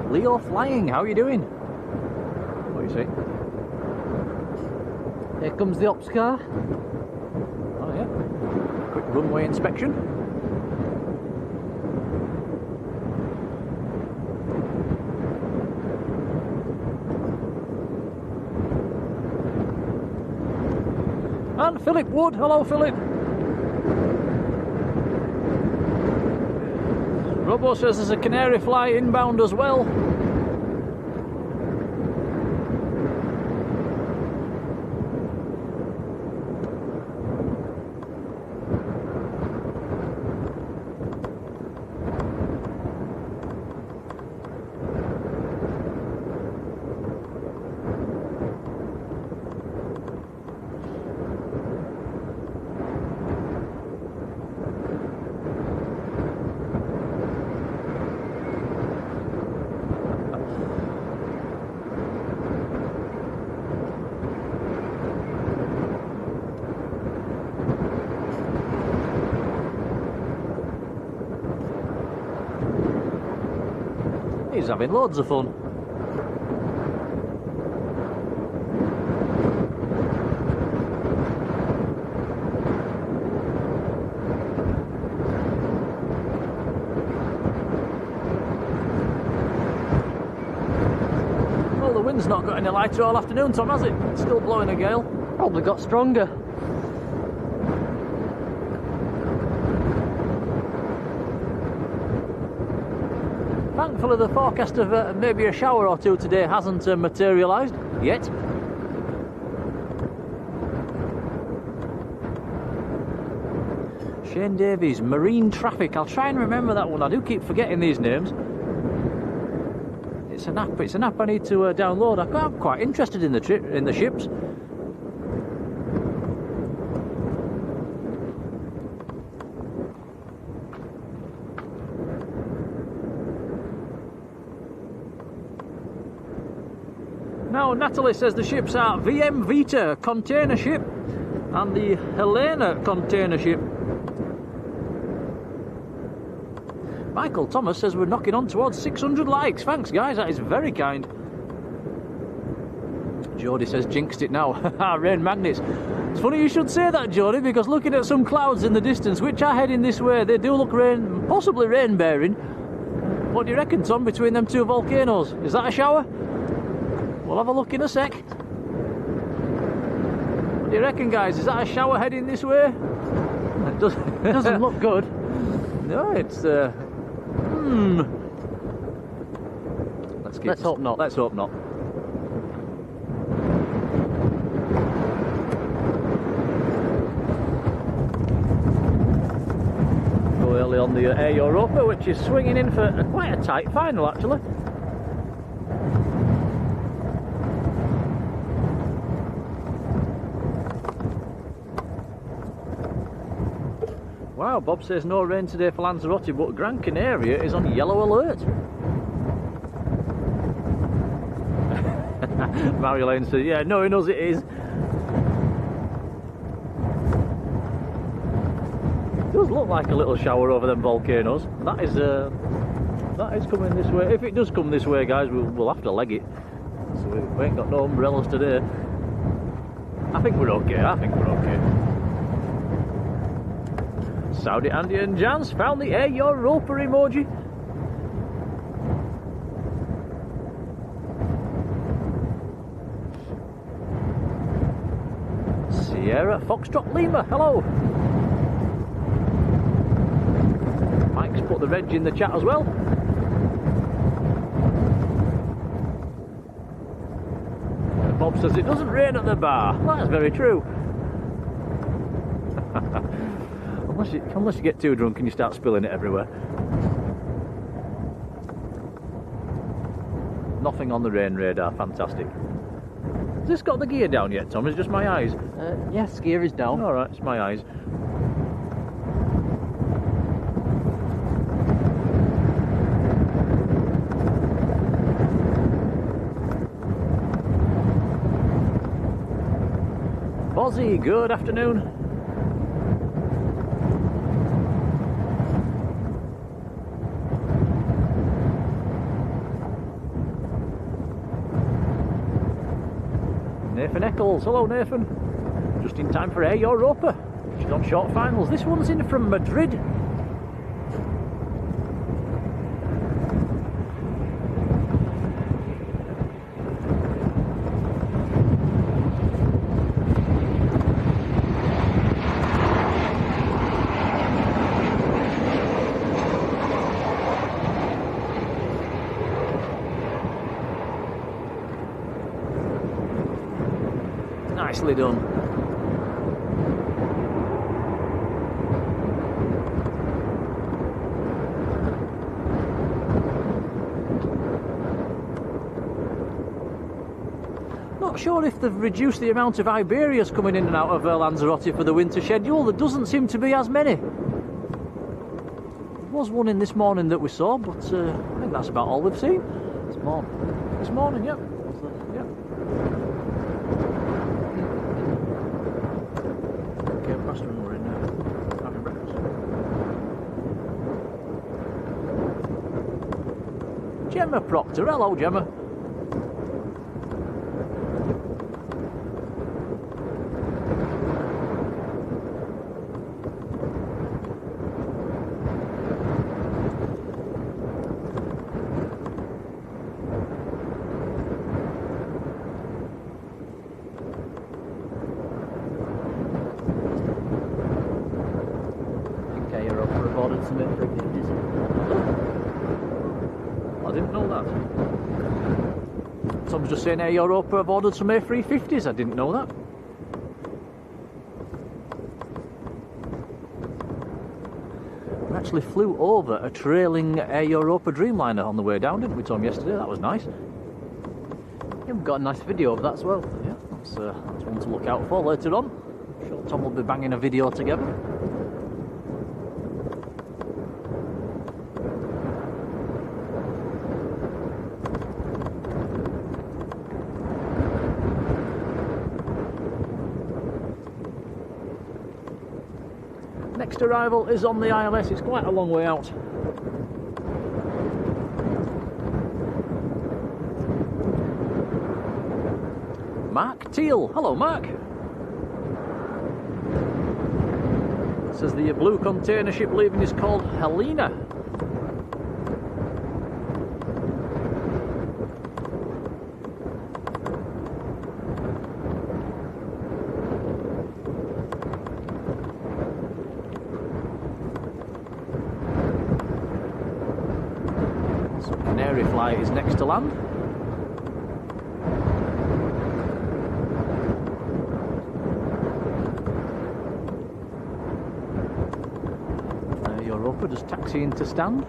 Leo Flying, how are you doing? What do you say? Here comes the ops car. Oh yeah. Quick runway inspection. And Philip Wood, hello Philip. Robo says there's a Canary Fly inbound as well. He's having loads of fun. wind's not got any lighter all afternoon, Tom, has it? It's still blowing a gale. Probably got stronger. Thankfully the forecast of maybe a shower or two today hasn't materialised yet. Shane Davies, Marine Traffic. I'll try and remember that one. I do keep forgetting these names. It's an app. It's an app I need to download. I'm quite interested in the ships. Now Natalie says the ships are VM Vita container ship and the Helena container ship. Michael Thomas says we're knocking on towards 600 likes. Thanks guys, that is very kind. Jodie says jinxed it now. Rain magnets. It's funny you should say that, Jodie, because looking at some clouds in the distance which are heading this way, they do look possibly rain bearing. What do you reckon, Tom, between them two volcanoes? Is that a shower? We'll have a look in a sec. What do you reckon, guys? Is that a shower heading this way? It doesn't look good. No, it's Let's hope not. Let's hope not. Go early on the Air Europa, which is swinging in for quite a tight final, actually. Wow, Bob says no rain today for Lanzarote, but Gran Canaria is on yellow alert. Marjolein says, yeah, knowing us it is. It does look like a little shower over them volcanoes. That is coming this way. If it does come this way, guys, we'll have to leg it. So we ain't got no umbrellas today. I think we're okay. Saudi Andy and Jans found the Air Europa emoji. Sierra Foxtrot Lima, hello. Mike's put the reg in the chat as well. Bob says it doesn't rain at the bar. That's very true. Unless you get too drunk and you start spilling it everywhere. Nothing on the rain radar, fantastic. Has this got the gear down yet, Tom? Is it just my eyes? Yes, gear is down. Alright, it's my eyes. Bozzy, good afternoon. Nathan Eccles, hello Nathan. Just in time for Air Europa. She's on short finals. This one's in from Madrid. Nicely done. Not sure if they've reduced the amount of Iberias coming in and out of Lanzarote for the winter schedule. There doesn't seem to be as many. There was one in this morning that we saw, but I think that's about all we've seen. This morning? This morning, yep. Yep. When we're in having breakfast. Gemma Proctor, hello Gemma. ordered some A350s. I didn't know that. Tom's just saying Air Europa have ordered some A350s. I didn't know that. We actually flew over a trailing Air Europa Dreamliner on the way down, didn't we, Tom, yesterday? That was nice. Yeah, we've got a nice video of that as well. Yeah, that's one to look out for later on. I'm sure Tom will be banging a video together. Next arrival is on the ILS. It's quite a long way out. Mark Teal. Hello, Mark. Says the blue container ship leaving is called Helena. So Canary Fly is next to land. Europa just taxiing to stand.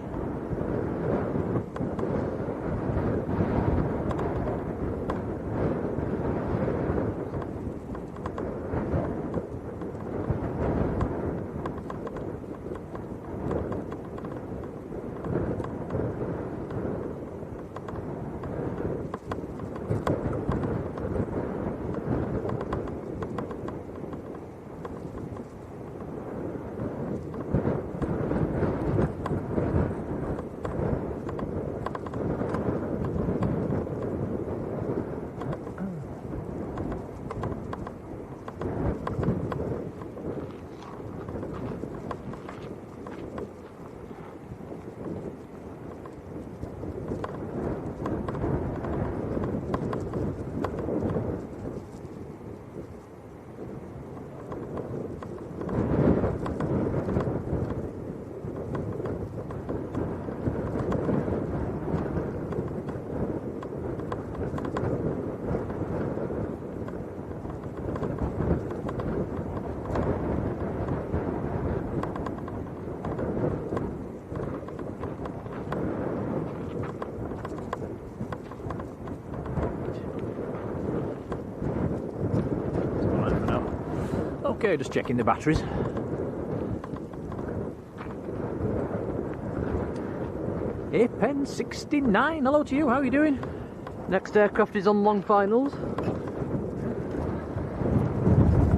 Okay, just checking the batteries. Pen 69, hello to you, how are you doing? Next aircraft is on long finals.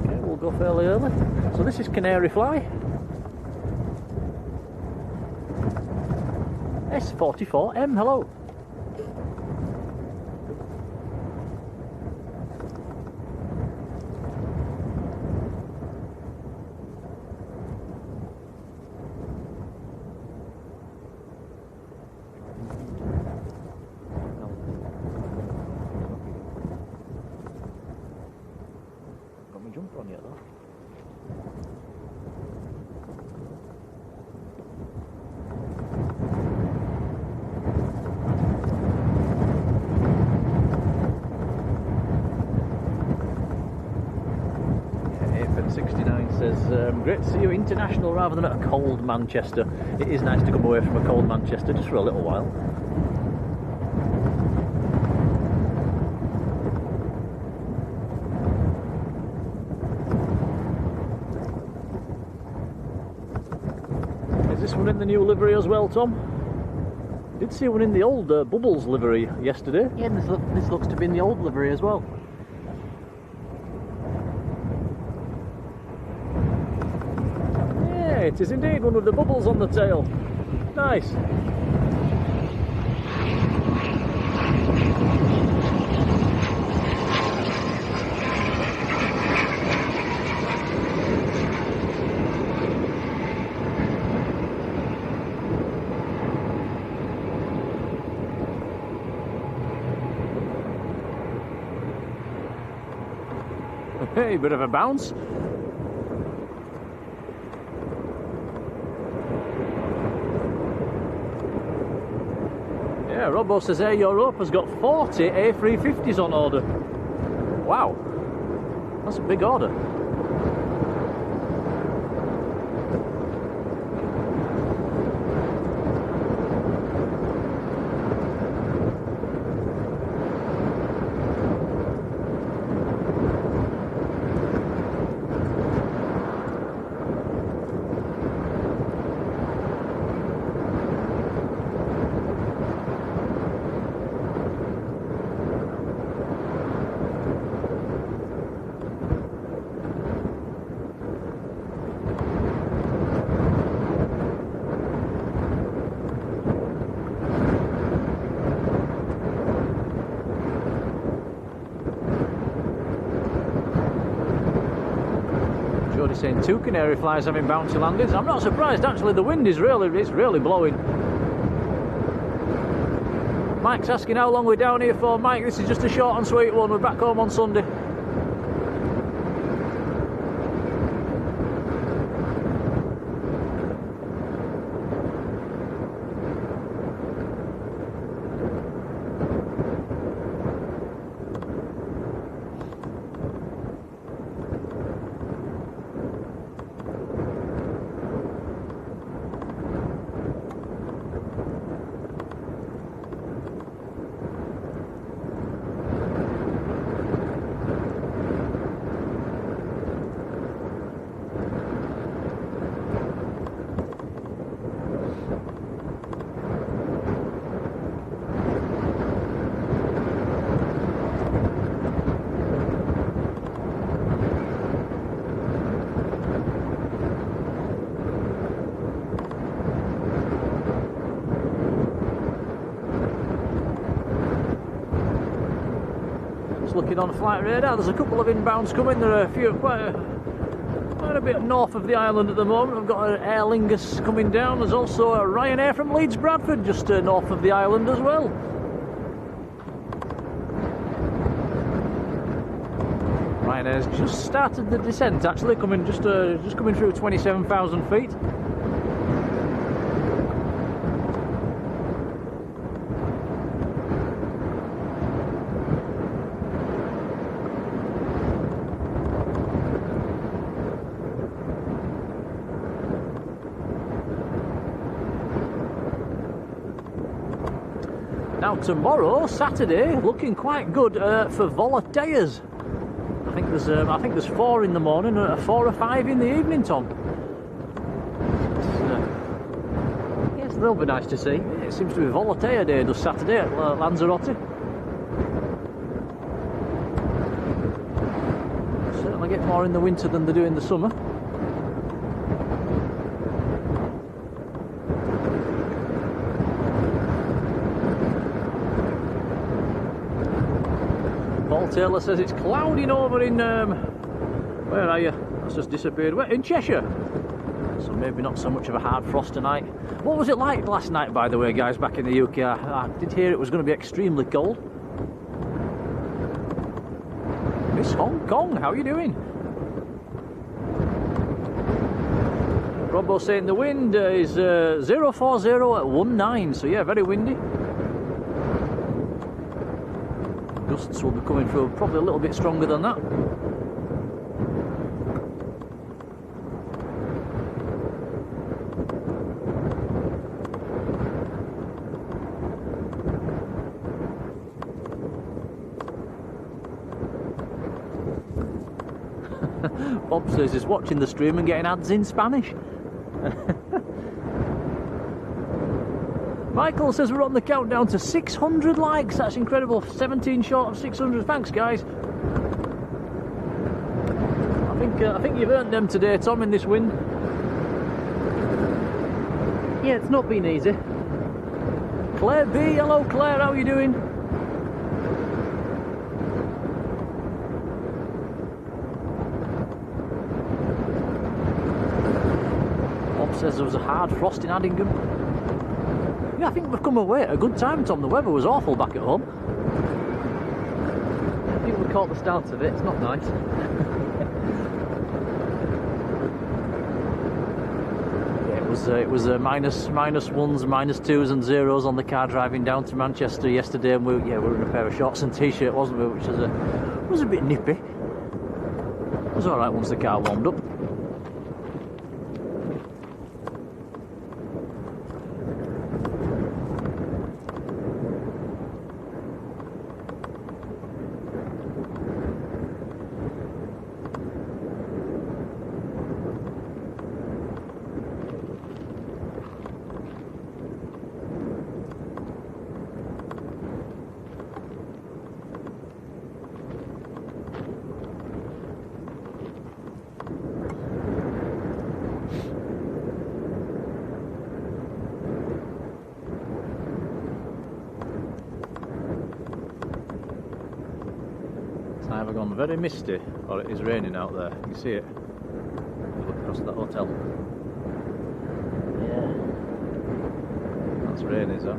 Okay, we'll go fairly early. So this is Canary Fly. S44M, hello. Jump on yet though. Yeah, 69 says, great to see you international rather than at a cold Manchester. It is nice to come away from a cold Manchester just for a little while. Is this one in the new livery as well, Tom? Did see one in the old Bubbles livery yesterday. Yeah, this looks to be in the old livery as well. Yeah, it is indeed one with the bubbles on the tail. Nice. Hey, bit of a bounce. Yeah, Robbo says Air Europa has got 40 A350s on order. Wow, that's a big order. Jodie saying 2 Canary flies having bouncy landings. I'm not surprised actually, the wind is really blowing. Mike's asking how long we're down here for. Mike, this is just a short and sweet one, we're back home on Sunday. Looking on flight radar, there's a couple of inbounds coming. There are a few, quite a bit north of the island at the moment. I've got an Aer Lingus coming down. There's also a Ryanair from Leeds Bradford just north of the island as well. Ryanair's just started the descent actually, coming just coming through 27,000 feet. Now tomorrow, Saturday, looking quite good for volatillas. I think there's 4 in the morning, 4 or 5 in the evening, Tom. Yes, they'll be nice to see. It seems to be volatile day, does Saturday at Lanzarote. Certainly get more in the winter than they do in the summer. Taylor says it's clouding over in where are you? That's just disappeared. Where? In Cheshire. So maybe not so much of a hard frost tonight. What was it like last night, by the way, guys, back in the UK? I did hear it was going to be extremely cold. Miss Hong Kong, how are you doing? Robbo saying the wind is 040 at 19, so yeah, very windy. Gusts will be coming through probably a little bit stronger than that. Bob says he's watching the stream and getting ads in Spanish. Michael says we're on the countdown to 600 likes. That's incredible. 17 short of 600. Thanks, guys. I think you've earned them today, Tom, in this wind. Yeah, it's not been easy. Claire B, hello Claire, how are you doing? Bob says there was a hard frost in Addingham. Yeah, I think we've come away at a good time, Tom. The weather was awful back at home. I think we caught the start of it. It's not nice. Yeah, it was minus ones, minus twos and zeros on the car driving down to Manchester yesterday, and we were in a pair of shorts and t-shirt, wasn't we? Which was a bit nippy. It was all right once the car warmed up. It's either gone very misty or it is raining out there. You see it? Look across that hotel. Yeah. That's rain, is that?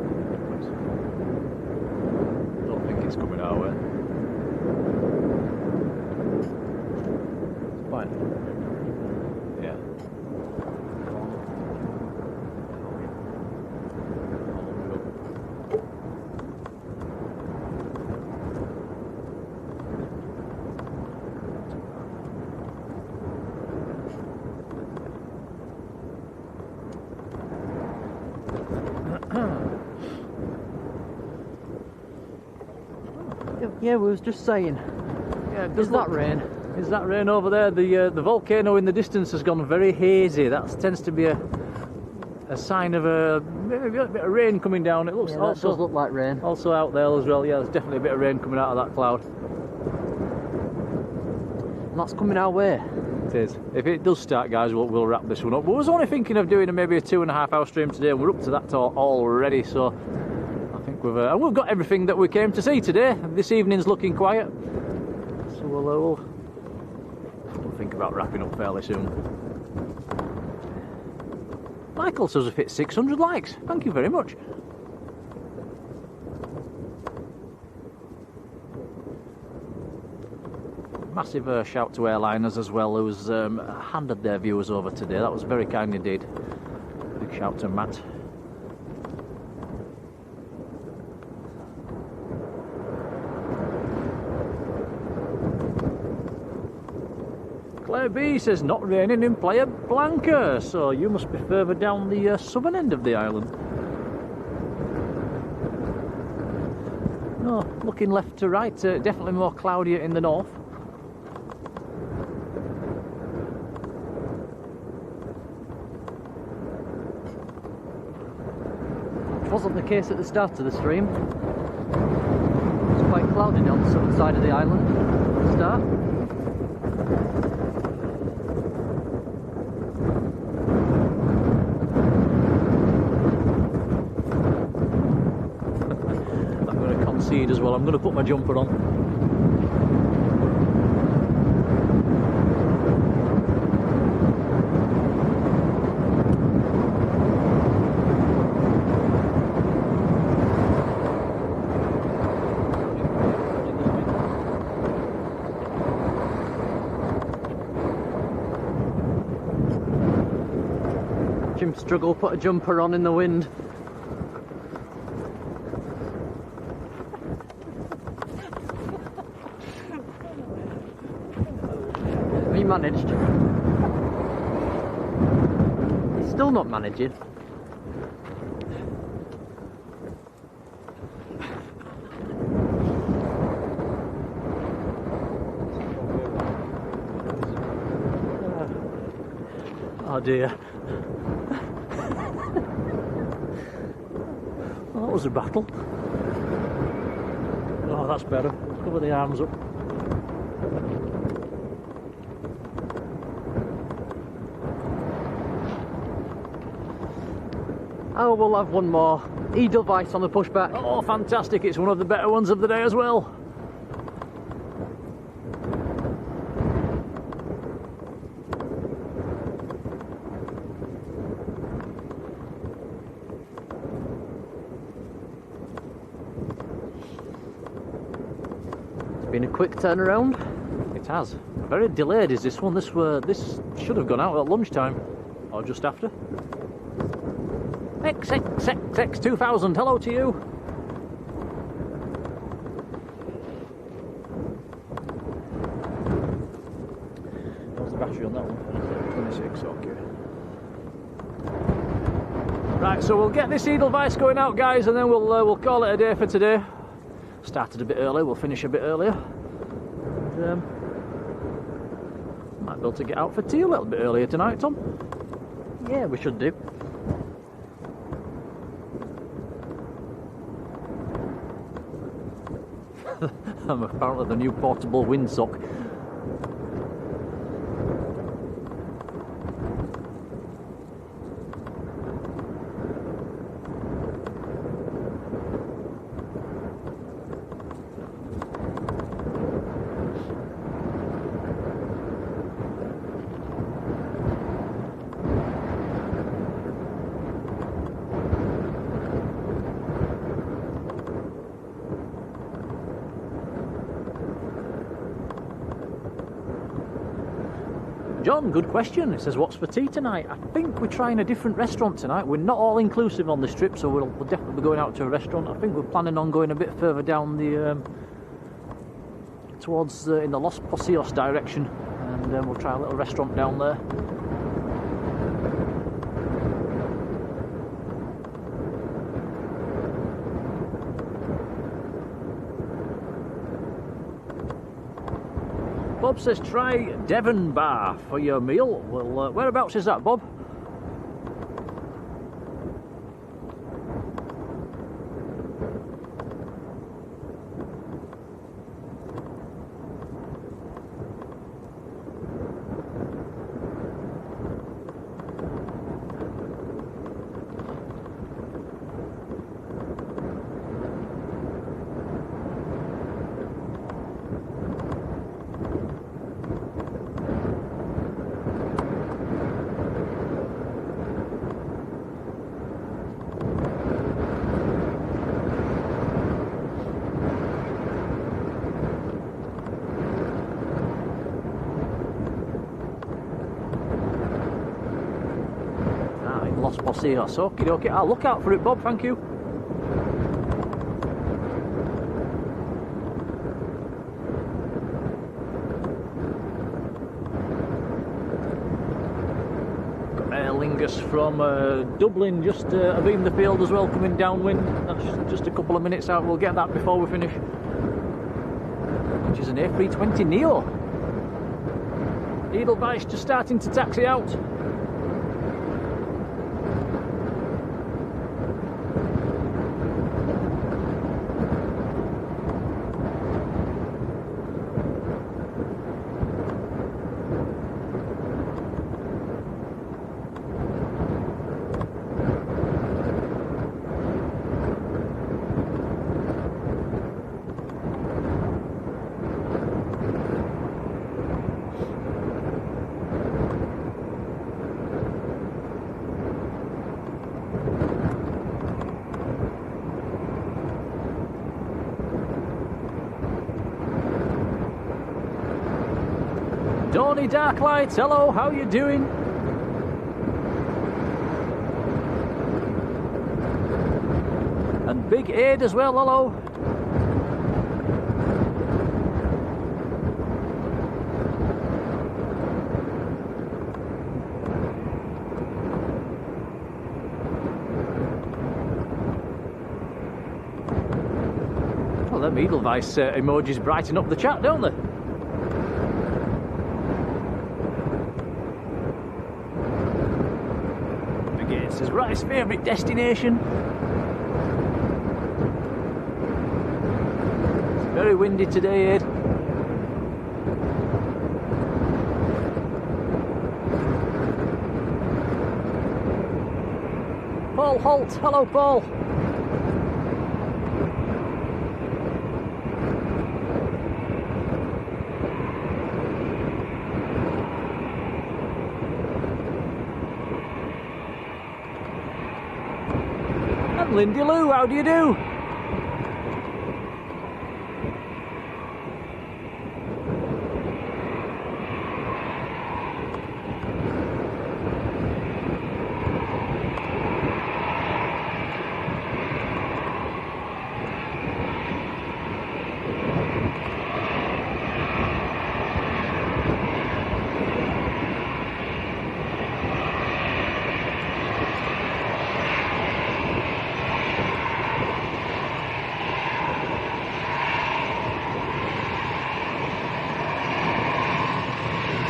Don't think it's coming our way. It's fine. Yeah. Yeah, we was just saying. Yeah, Is that rain? Is that rain over there? The volcano in the distance has gone very hazy. That tends to be a sign of maybe a bit of rain coming down. It looks Yeah, also that does look like rain. also out there as well. Yeah, there's definitely a bit of rain coming out of that cloud. And that's coming our way. It is. If it does start, guys, we'll wrap this one up. We was only thinking of doing maybe a 2.5 hour stream today, and we're up to that already. So I think we've got everything that we came to see today. This evening's looking quiet, so we'll think about wrapping up fairly soon. Michael says we've hit 600 likes. Thank you very much. Massive shout to airliners as well, who's handed their viewers over today. That was very kind indeed. Big shout to Matt. Claire B says not raining in Playa Blanca, so you must be further down the southern end of the island. No, looking left to right, definitely more cloudier in the north. Which wasn't the case at the start of the stream. It was quite cloudy down the southern side of the island at the start. As well. I'm going to put my jumper on. Jim struggle put a jumper on in the wind. He managed. He's still not managing. Oh dear. Well, that was a battle. Oh, that's better. Cover the arms up. Oh, we'll have one more Edelweiss on the pushback. Oh, fantastic. It's one of the better ones of the day as well. It's been a quick turnaround. It has. Very delayed is this one. This should have gone out at lunchtime or just after. XXXX2000, hello to you. What's the battery on that one? 26, okay. Right, so we'll get this Edelweiss going out, guys, and then we'll call it a day for today. Started a bit early, we'll finish a bit earlier. And, might be able to get out for tea a little bit earlier tonight, Tom. Yeah, we should do. I'm apparently the new portable windsock. John, good question. It says, what's for tea tonight? I think we're trying a different restaurant tonight. We're not all inclusive on this trip, so we'll definitely be going out to a restaurant. I think we're planning on going a bit further down the towards in the Los Posios direction, and we'll try a little restaurant down there. Bob says try Devon Bar for your meal. Well, whereabouts is that, Bob? Los Posios, okie dokie. I'll look out for it, Bob, thank you. Got Aer Lingus from Dublin, just abeam the field as well, coming downwind. That's just a couple of minutes out, we'll get that before we finish. Which is an A320 Neo. Edelweiss just starting to taxi out. Donny Darklight, hello, how you doing? And Big Aid as well, hello. Well, them Edelweiss emojis brighten up the chat, don't they? This is Rice's favourite destination. It's very windy today, Ed. Paul Holt, hello Paul. Lindy Lou, how do you do?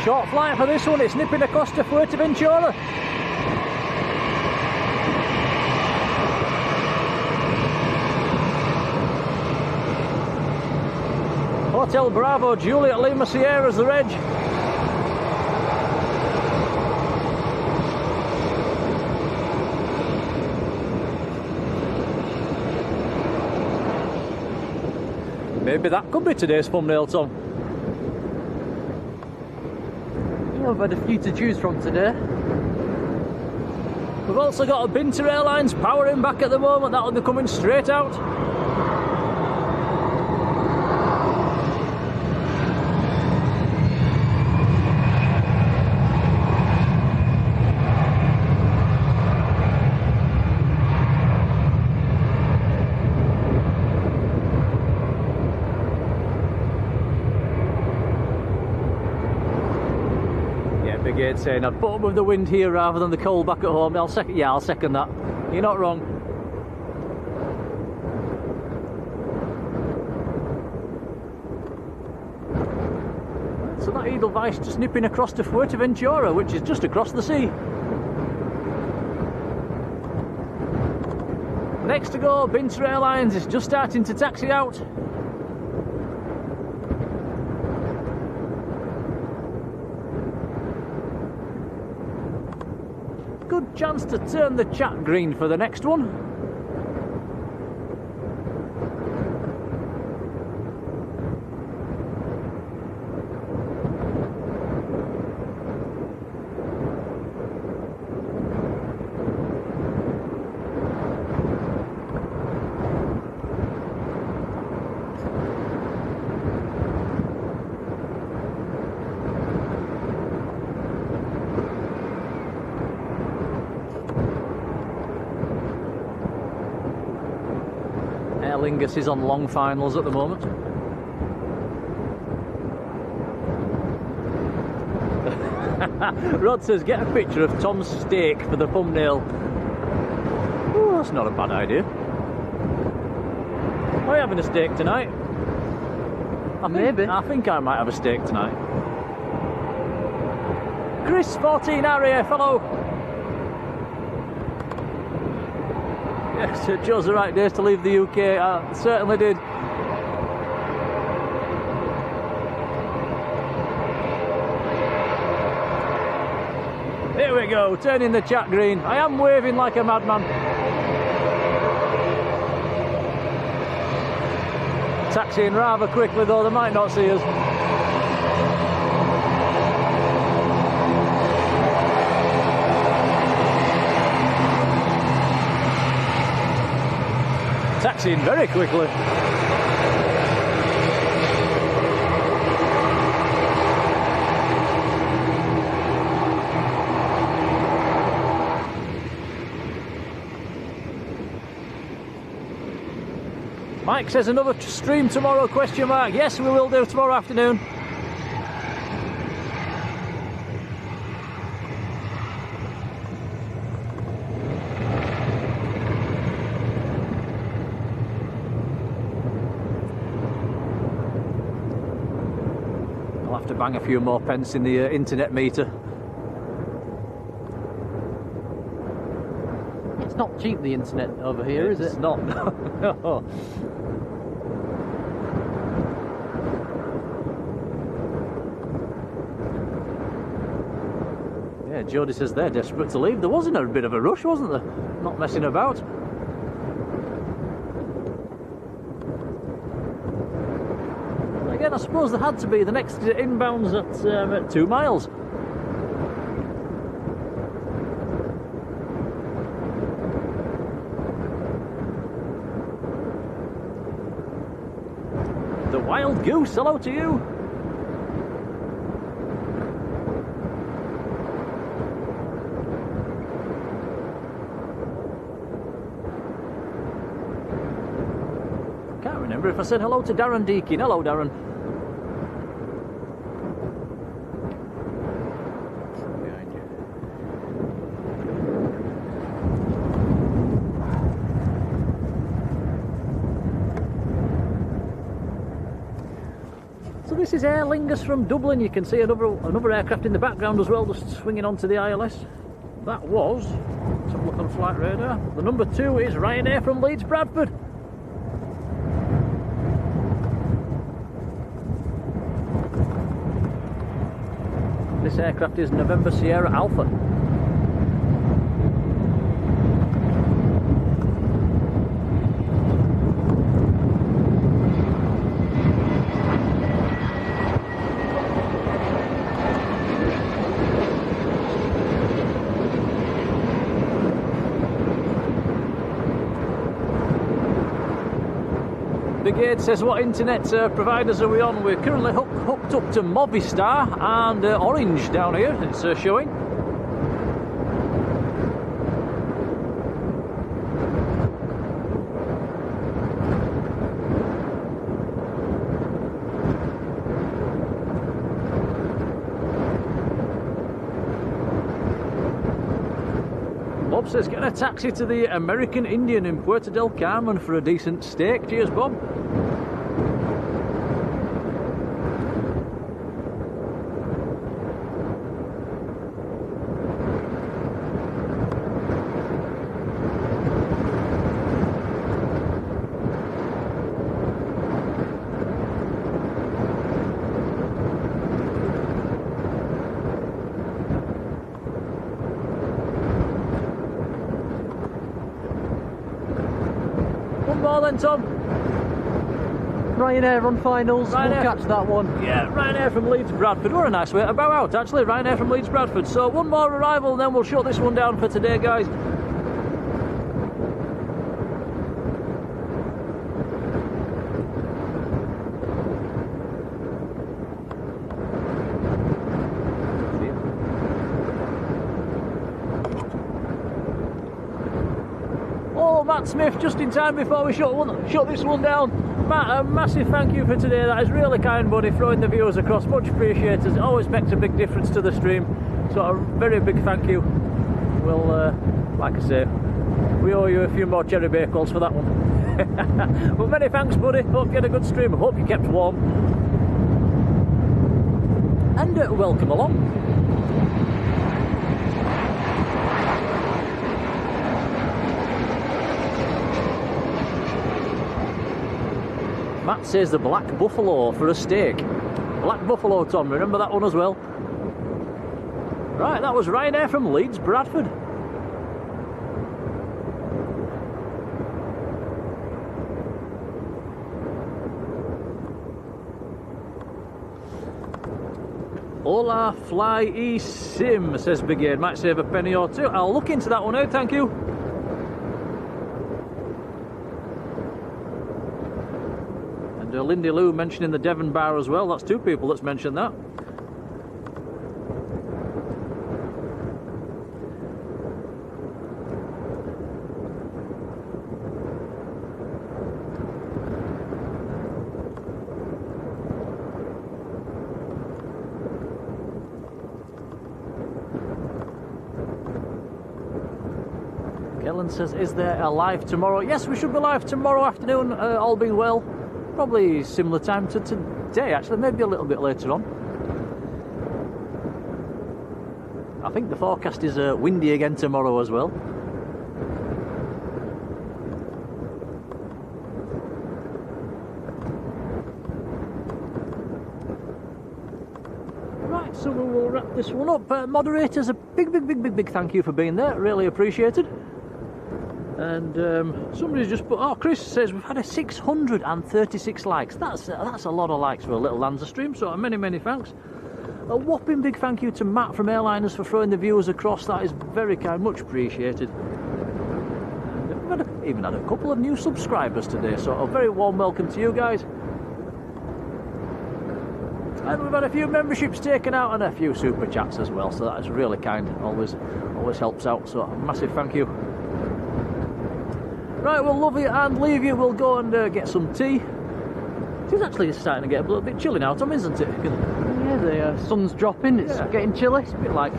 Short flight for this one, it's nipping across to Fuerteventura. Hotel Bravo, Juliet Lima Sierra's the reg. Maybe that could be today's thumbnail, Tom. Yeah, I've had a few to choose from today. We've also got a Binter Airlines powering back at the moment, that'll be coming straight out. Saying I'd put up with the wind here rather than the cold back at home. I'll second that. You're not wrong. So that Edelweiss just nipping across to Fuerteventura, which is just across the sea. Next to go, Binter Airlines is just starting to taxi out. Good chance to turn the chat green for the next one. Lingus is on long finals at the moment. Rod says, get a picture of Tom's steak for the thumbnail. Ooh, that's not a bad idea. Are you having a steak tonight? I think I might have a steak tonight. Chris 14 RAF, hello. Yes, it chose the right days to leave the UK. I certainly did. Here we go, turning the chat green. I am waving like a madman. Taxiing rather quickly though, they might not see us. Taxiing very quickly. Mike says another stream tomorrow, question mark. Yes, we will do tomorrow afternoon. I'll have to bang a few more pence in the internet meter. It's not cheap, the internet over here, is it? It's not, no. Yeah, Jodie says they're desperate to leave. There wasn't a bit of a rush, wasn't there? Not messing about. Again, I suppose there had to be. The next inbound's at 2 miles. The Wild Goose, hello to you. Can't remember if I said hello to Darren Deakin. Hello, Darren. Behind you. This is Aer Lingus from Dublin. You can see another aircraft in the background as well, just swinging onto the ILS. That was, let's have a look on flight radar. The number 2 is Ryanair from Leeds Bradford. This aircraft is November Sierra Alpha. Brigade says, what internet providers are we on? We're currently hooked up to Movistar and Orange down here, it's showing. Bob says, get a taxi to the American Indian in Puerto del Carmen for a decent steak. Cheers, Bob. Then, Tom. Ryanair on finals, Ryanair. We'll catch that one. Yeah, Ryanair from Leeds Bradford. What a nice way to bow out, actually. Ryanair from Leeds Bradford. So one more arrival, and then we'll shut this one down for today, guys. Matt Smith, just in time before we shut this one down. Matt, a massive thank you for today. That is really kind, buddy, throwing the viewers across. Much appreciated. It always makes a big difference to the stream. So a very big thank you. We'll, like I say, we owe you a few more cherry bacons for that one. Well, many thanks, buddy. Hope you had a good stream. I hope you kept warm. And welcome along. Matt says the Black Buffalo for a steak. Black Buffalo, Tom, remember that one as well? Right, that was Ryanair from Leeds Bradford. Hola Fly eSIM, says Brigade. Might save a penny or two. I'll look into that one out, thank you. Lindy Lou mentioning the Devon Bar as well. That's 2 people that's mentioned that. Kellen says, is there a live tomorrow? Yes, we should be live tomorrow afternoon, all being well. Probably similar time to today, actually, maybe a little bit later on. I think the forecast is windy again tomorrow as well. Right, so we will wrap this one up. Moderators, a big thank you for being there, really appreciated. And somebody's just put, oh, Chris says we've had 636 likes. That's a lot of likes for a little Lanza stream, so many thanks. A whopping big thank you to Matt from Airliners for throwing the viewers across. That is very kind, much appreciated. And we've even had a couple of new subscribers today, so a very warm welcome to you guys. And we've had a few memberships taken out and a few super chats as well, so that is really kind, always helps out, so a massive thank you. Right, we'll love you and leave you. We'll go and get some tea. It's actually starting to get a little bit chilly now, Tom, isn't it? Yeah, the sun's dropping. It's getting chilly. It's a bit like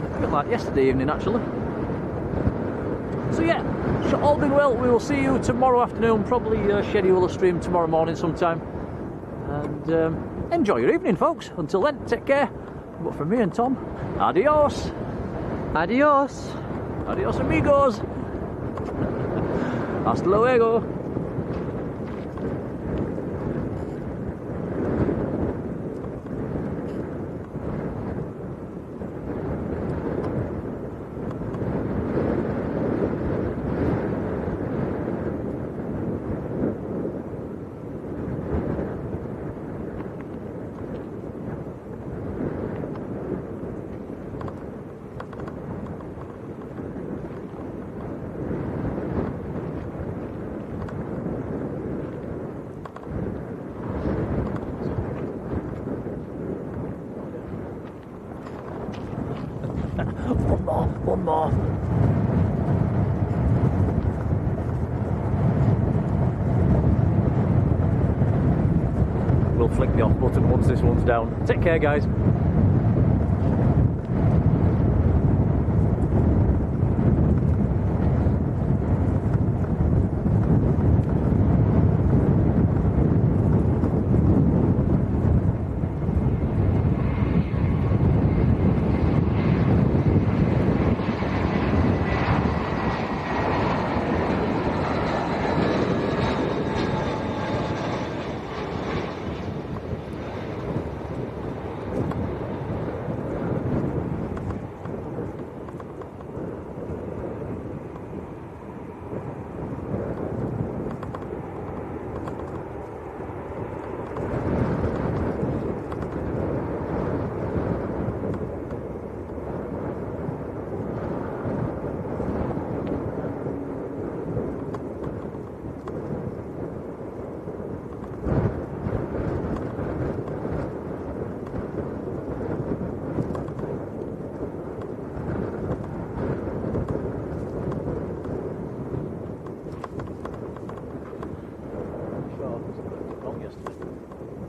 yesterday evening, actually. So yeah, all being well, we will see you tomorrow afternoon. Probably schedule a stream tomorrow morning sometime. And enjoy your evening, folks. Until then, take care. But from me and Tom, adios. Adios. Adios, amigos. Hasta luego. One more. We'll flick the off button once this one's down. Take care, guys. Wrong yesterday.